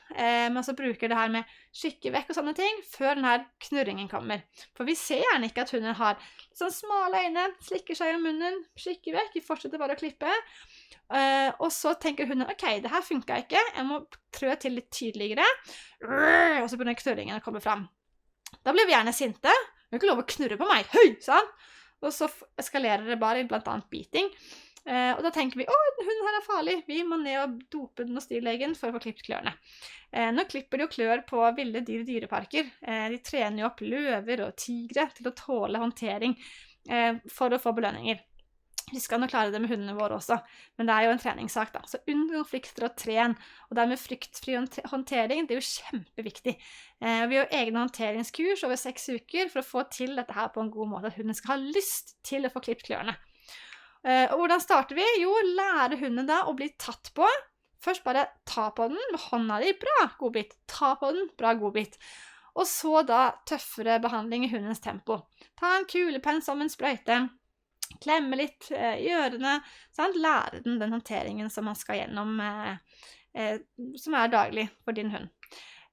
men så bruker det her med skikke vekk og sånne ting før den her knurringen kommer. For vi ser gjerne ikke at hunden har sånn smale øyne, slikker seg i munnen, skikker vekk, vi fortsetter bare å klippe. Og så tenker hunden, ok, det her funket ikke, jeg må trø til litt tydeligere, og så begynner knurringen å komme fram. Da blir vi gjerne sinte. Du har ikke lov å knurre på meg. Høy, sånn. Og så eskalerer det bare i blant annet biting. Og da tenker vi, den hunden her farlig. Vi må ned og dope den hos dyrlegen for å få klippet klørne. Nå klipper de jo klør på ville dyr i dyreparker. De trener jo opp løver og tigre til å tåle håndtering for å få belønninger. Vi skal nå klare det med hundene våre også, men det jo en treningssak da. Så unngå konflikter og tren, og dermed fryktfri håndtering, det jo kjempeviktig. Vi har egne håndteringskurs over 6 uker for å få til dette her på en god måte, at hunden skal ha lyst til å få klippet klørne. Og hvordan starter vi? Jo, lære hunden da å bli tatt på. Først bare ta på den med hånda di, bra, godbit. Ta på den, bra, godbit. Og så da tøffere behandling i hundens tempo. Ta en kulepenn som en sprøyte. Klemme litt i ørene, sant? Lære den håndteringen som man skal gjennom, som daglig for din hund.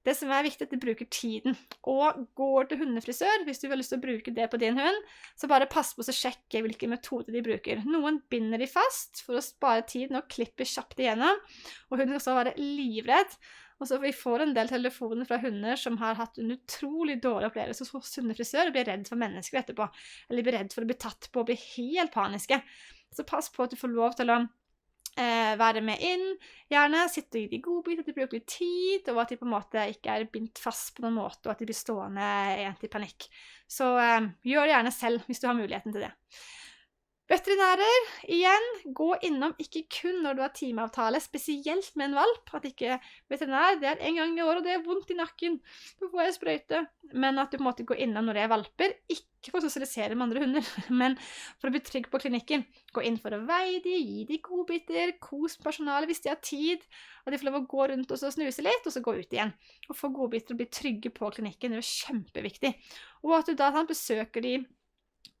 Det som viktig at du bruker tiden, og går til hundefrisør, hvis du har lyst til å bruke det på din hund, så bare pass på å sjekke hvilken metode de bruker. Noen binder de fast for å spare tiden og klipper kjapt igjennom, og hunden skal så være livredd. Og så vi får en del telefoner fra hunder som har hatt en utrolig dårlig opplevelse hos hundefrisør og blir redd for mennesker etterpå, eller blir redd for å bli tatt på og bli helt paniske. Så pass på at du får lov til å være med inn, gjerne sitte og gi de godbit, at de bruker litt tid, og at de på en måte ikke bindt fast på noen måte, og at de blir stående egentlig i panikk. Så gjør det gjerne selv, hvis du har muligheten til det. Veterinærer, igjen, gå innom ikke kun når du har timeavtale, spesielt med en valp, at ikke veterinær, det en gang i året, og det vondt i nakken, så får jeg sprøyte, men at du på en måte går innom når det valper, ikke for å sosialisere med andre hunder, men for å bli trygg på klinikken. Gå inn for å veie de, gi de godbiter, kos personalet hvis de har tid, og de får lov å gå rundt og så snuse litt, og så gå ut igjen. Og få godbiter og bli trygge på klinikken, det kjempeviktig. Og at du da besøker de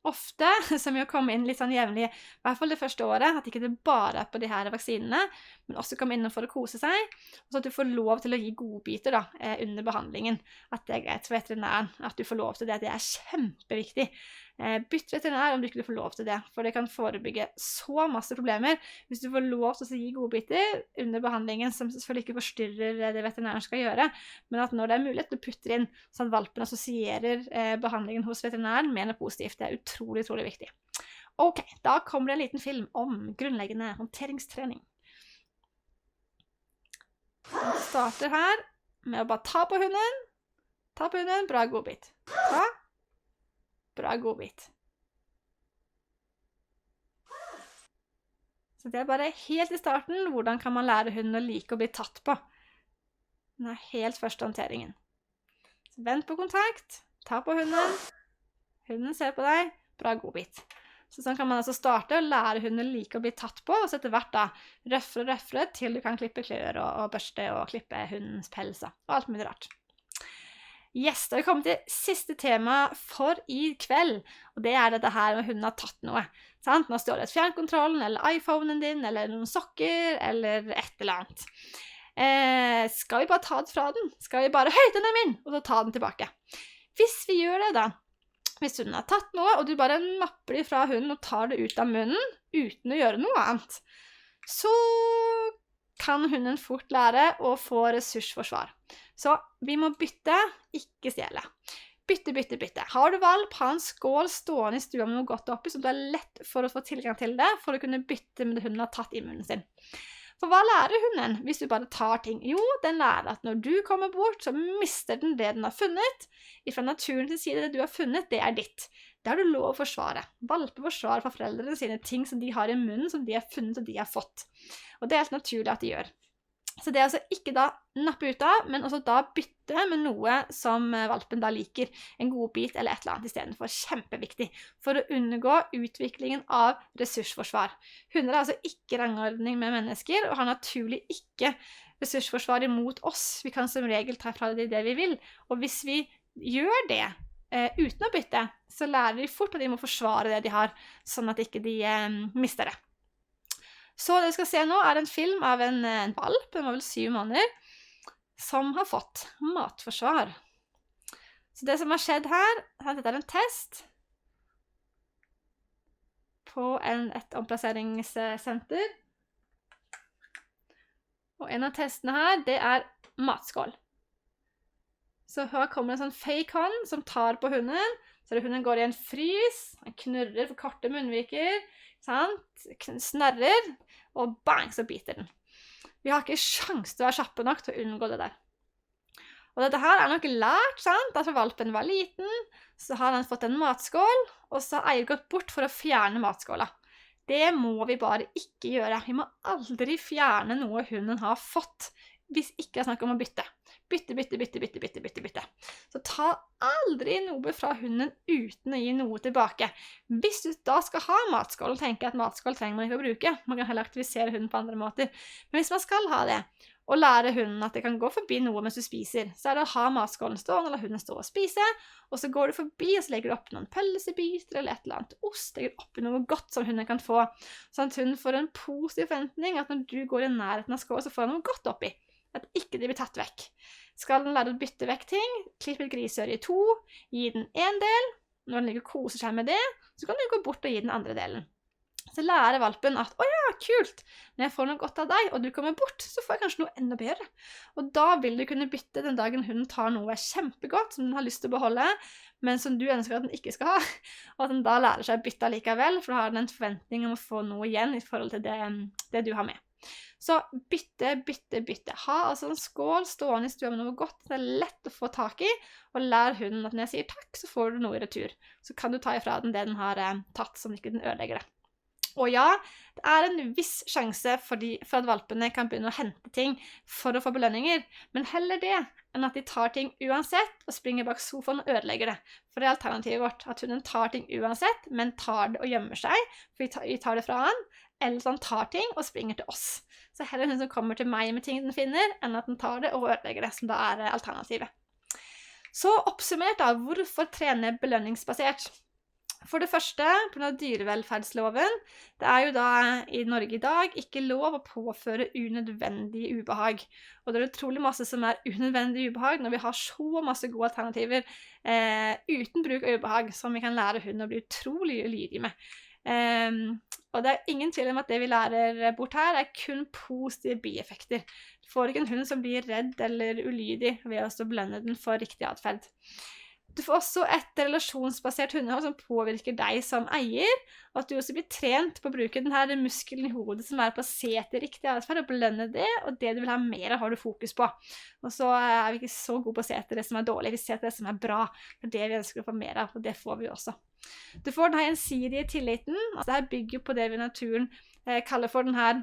ofte, som jo kommer inn litt sånn jevnlig, i hvert fall det første året, at ikke det bare på de her vaksinene, men også komme inn for å kose seg, og så at du får lov til å gi godbiter da, under behandlingen, at det greit for veterinæren, at du får lov til det, det kjempeviktig. Bytt veterinær om du ikke får lov til det, for det kan forebygge så masse problemer hvis du får lov til å gi godbiter under behandlingen, som selvfølgelig ikke forstyrrer det veterinæren skal gjøre, men at når det mulighet, du putter inn sånn at valpen assosierer behandlingen hos veterinæren med noe positivt. Det utrolig, utrolig viktig. Ok, da kommer det en liten film om grunnleggende håndteringstrening. Vi starter her med å bare ta på hunden, bra godbit. Bra godbit. Så det bare helt i starten, hvordan kan man lære hunden å like å bli tatt på? Den helt første håndteringen. Så vent på kontakt, ta på hunden ser på deg, bra godbit. Så sånn kan man altså starte og lære hunden å like å bli tatt på, og så etter hvert da røffere til du kan klippe klør og børste og klippe hundens pelser, og alt mulig rart. Yes, da har vi kommet til siste tema for i kveld, og det dette her med hunden har tatt noe. Sant? Nå står det fjernkontrollen, eller iPhonen din, eller noen sokker, eller et eller annet. Skal vi bare ta det fra den? Skal vi bare, hei, den min, og så ta den tilbake? Hvis vi gjør det da, hvis hunden har tatt noe, og du bare napper det fra hunden og tar det ut av munnen, uten å gjøre noe annet, så kan hunden fort lære å få ressursforsvar. Så vi må bytte, ikke stjele. Bytte. Har du valp, ha en skål stående i stua med noe godt oppi, så det lett for å få tilgang til det, for å kunne bytte med det hunden har tatt i munnen sin. For hva lærer hunden hvis du bare tar ting? Jo, den lærer at når du kommer bort, så mister den det den har funnet. Fra naturen til side, det du har funnet, det ditt. Det har du lov å forsvare. Valper forsvarer for foreldrene sine ting som de har i munnen, som de har funnet og de har fått. Og det helt naturlig at de gjør. Så det altså ikke da nappe ut av, men også da bytte med noe som valpen da liker, en godbit eller et eller annet i stedet for. Kjempeviktig for å unngå utviklingen av ressursforsvar. Hunder altså ikke rangordning med mennesker, og har naturlig ikke ressursforsvar imot oss. Vi kan som regel ta fra det vi vil, og hvis vi gjør det uten å bytte, så lærer de fort at de må forsvare det de har, sånn at ikke de mister det. Så det vi skal se nå en film av en valp, den var vel 7 måneder, som har fått matforsvar. Så det som har skjedd her, dette en test på et omplasseringssenter. Og en av testene her, det matskål. Så her kommer en sånn fake hånd som tar på hunden, så hunden går i en frys, han knurrer for korte munnviker, snerrer, og bang, så biter den. Vi har ikke sjans til å være kjappe nok til å unngå det der. Og dette her nok lært, sant? Altså valpen var liten, så har han fått en matskål, og så har eier gått bort for å fjerne matskåla. Det må vi bare ikke gjøre. Vi må aldri fjerne noe hunden har fått, hvis ikke jeg snakker om å bytte. Bytte. Så ta aldri noe fra hunden uten å gi noe tilbake. Hvis du da skal ha matskål, og tenker at matskål trenger man ikke å bruke, man kan heller aktivisere hunden på andre måter. Men hvis man skal ha det, og lære hunden at det kan gå forbi noe mens du spiser, så det å ha matskålen stående, eller hunden stå og spise, og så går du forbi, og så legger du opp noen pølsebiter, eller et eller annet ost, legger opp noe godt som hunden kan få, sånn at hunden får en positiv forventning, at når du går i nærheten av skålen, så får han noe godt oppi. At ikke de blir tatt vekk. Skal den lære å bytte vekk ting, klipp et griseøre i 2, gi den en del, når den ligger og koser seg med det, så kan du gå bort og gi den andre delen. Så lærer valpen at, ja, kult, når jeg får noe godt av deg, og du kommer bort, så får jeg kanskje noe enda bedre. Og da vil du kunne bytte den dagen hunden tar noe kjempegodt, som den har lyst til å beholde, men som du ønsker at den ikke skal ha, og at den da lærer seg å bytte likevel, for da har den en forventning om å få noe igjen i forhold til det du har med. Så bytte. Ha altså en skål stående i stua med noe godt, det er lett å få tak i, og lær hunden at når jeg sier takk, så får du noe i retur. Så kan du ta ifra den det den har tatt, som ikke den ødelegger det. Og ja, det er en viss sjanse for at valpene kan begynne å hente ting for å få belønninger, men heller det enn at de tar ting uansett og springer bak sofaen og ødelegger det. For det er alternativet vårt, at hunden tar ting uansett, men tar det og gjemmer seg, for vi tar det fra han, eller at han tar ting og springer til oss. Så heller hun som kommer til meg med ting den finner, enn at den tar det og ødelegger det, som da er alternativet. Så oppsummert da, hvorfor trene belønningsbasert? For det første, på grunn av dyrevelferdsloven, det er jo da i Norge i dag ikke lov å påføre unødvendig ubehag. Og det er utrolig masse som er unødvendig ubehag når vi har så masse gode alternativer uten bruk av ubehag, som vi kan lære hunden å bli utrolig lydig med. Og det er ingen tvil om at det vi lærer bort her er kun positive bieffekter. Du får ikke en hund som blir redd eller ulydig ved å belønne den for riktig atferd. Du får også et relasjonsbasert hundehold som påvirker deg som eier, og at du også blir trent på å bruke denne muskelen i hodet som er på å se etter riktig atferd og belønne det, og det du vil ha mer av har du fokus på. Og så er vi ikke så gode på å se etter det som er dårlig, vi ser etter det som er bra, det er det vi ønsker å få mer av, og det får vi også. Du får denne gjensidige tilliten, altså dette bygger på det vi i naturen kaller for denne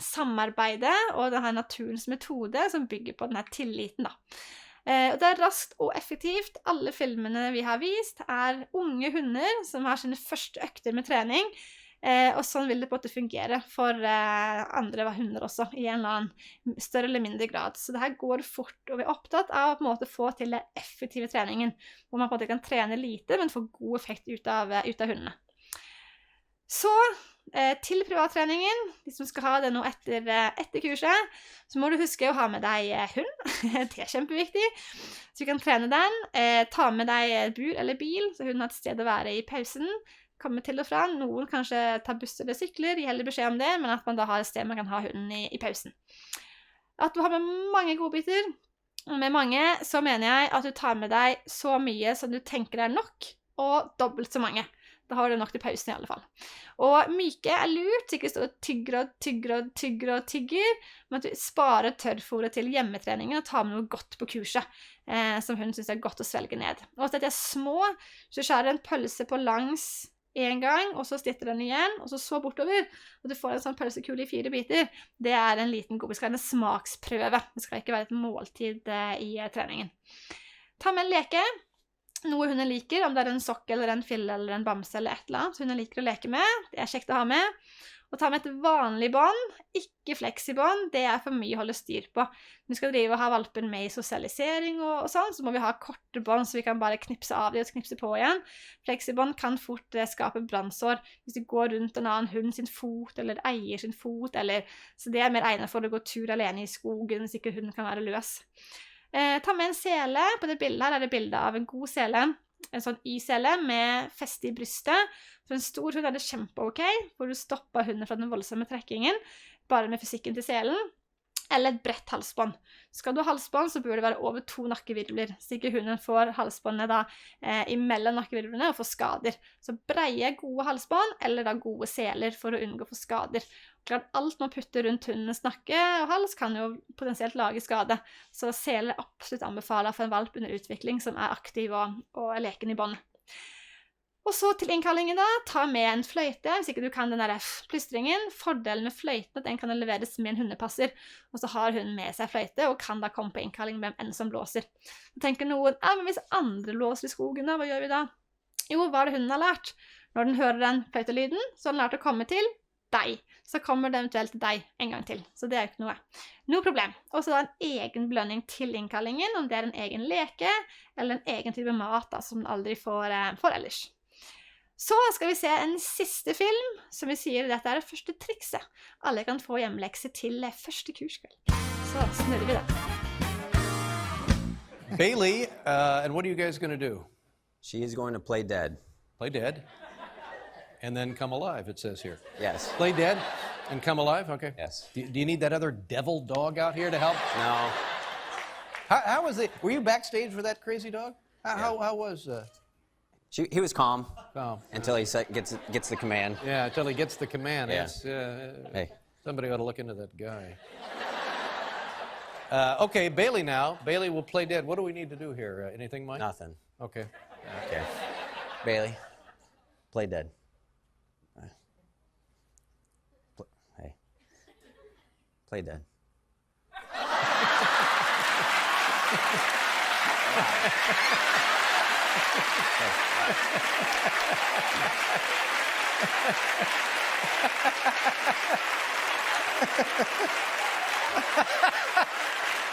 samarbeidet, og denne naturens metode som bygger på denne tilliten da. Og det er raskt og effektivt. Alle filmene vi har vist er unge hunder som har sine første økter med trening, og sånn vil det på en måte fungere for andre hunder også, i en eller annen større eller mindre grad. Så det her går fort, og vi er opptatt av å på en måte få til den effektive treningen, hvor man på en måte kan trene lite, men få god effekt ut av hundene. Så til privattreningen, de som skal ha det nå etter kurset, så må du huske å ha med deg hund, det er kjempeviktig, så du kan trene den, ta med deg bur eller bil, så hunden har et sted å være i pausen, komme til og fra, noen kanskje tar buss eller sykler, gi heller beskjed om det, men at man da har et sted man kan ha hunden i pausen. At du har med mange godbiter, og med mange så mener jeg at du tar med deg så mye som du tenker er nok, og dobbelt så mange. Da har du nok til pausen i alle fall. Og myke er lurt, så ikke stå og tygger, men at du sparer tørrfôret til hjemmetreningen og tar med noe godt på kurset, som hun synes er godt å svelge ned. Og at de er små, så skjærer en pølse på langs en gang, og så stitter den igjen, og så bortover, og du får en sånn pølsekule i 4 biter. Det er en liten god, det skal være en smaksprøve. Det skal ikke være et måltid i treningen. Ta med en leke. Noe hunden liker, om det er en sokk eller en fille eller en bamse eller et eller annet, så hunden liker å leke med, det er kjekt å ha med. Og ta med et vanlig bånd, ikke fleksibånd, det er for mye å holde styr på. Når vi skal drive og ha valpen med i sosialisering og sånn, så må vi ha korte bånd, så vi kan bare knipse av det og knipse på igjen. Fleksibånd kan fort skape brannsår hvis du går rundt en annen hund sin fot, eller eier sin fot, så det er mer egnet for å gå tur alene i skogen, hvis ikke hunden kan være løs. Ta med en sele. På det bildet her er det bildet av en god sele, en sånn y-sele med feste i brystet. For en stor hund er det kjempe-ok, hvor du stopper hunden fra den voldsomme trekkingen, bare med fysikken til selen, eller et bredt halsbånd. Skal du ha halsbånd, så bør det være over 2 nakkevirvler, så ikke hunden får halsbåndet da imellom nakkevirvlene og får skader. Så breie, gode halsbånd, eller da gode seler for å unngå å få skader. Klart, alt man putter rundt hundens nakke og hals kan jo potensielt lage skade, så seler absolutt anbefaler for en valp under utvikling som er aktiv og leken i bånd. Og så til innkallingen da, ta med en fløyte, hvis ikke du kan den der plystringen. Fordelen med fløyten at den kan leveres med en hundepasser, og så har hunden med seg fløyte, og kan da komme på innkalling med en som blåser. Så tenker noen, men hvis andre blåser i skogen da, hva gjør vi da? Jo, hva er det hunden har lært? Når den hører den fløytelyden, så har den lært å komme til deg. Så kommer det eventuelt til deg en gang til, så det er jo ikke noe problem. Og så da en egen belønning til innkallingen, om det er en egen leke, eller en egen type mat da, som den aldri får ellers. Så skal vi se en siste film, som vi sier dette er det første trikset. Alle kan få hjemmelekse til første kurskveld. Så snurrer vi det. Bailey, and what are you guys going to do? She is going to play dead. Play dead? and then come alive, it says here. Yes. Play dead and come alive? Okay. Yes. Do you need that other devil dog out here to help? No. How was it? Were you backstage with that crazy dog? How was... He was calm calm? until he gets the command. Yeah, until he gets the command. Yeah. It's, Hey. Somebody ought to look into that guy. Okay, Bailey now. Bailey will play dead. What do we need to do here? Anything, Mike? Nothing. Okay. Okay. Bailey, play dead. Hey. Play dead.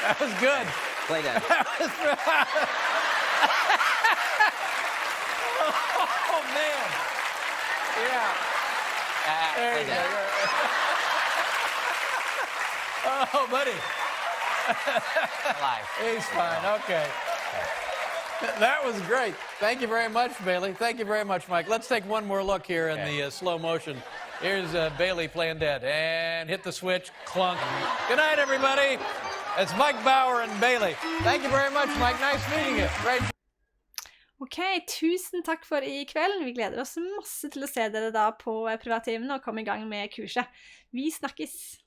That was good. Play dead. Oh, man. Yeah. There Play you dead. go. Oh, buddy. Alive. He's fine. Okay. That was great. Thank you very much, Bailey. Thank you very much, Mike. Let's take one more look here in the slow motion. Here's Bailey playing dead. And hit the switch. Clunk. Good night, everybody. It's Mike Bauer and Bailey. Thank you very much, Mike. Nice meeting you. Great. Ok, tusen takk for i kveld. Vi gleder oss masse til å se dere da på privattimene og komme i gang med kurset. Vi snakkes!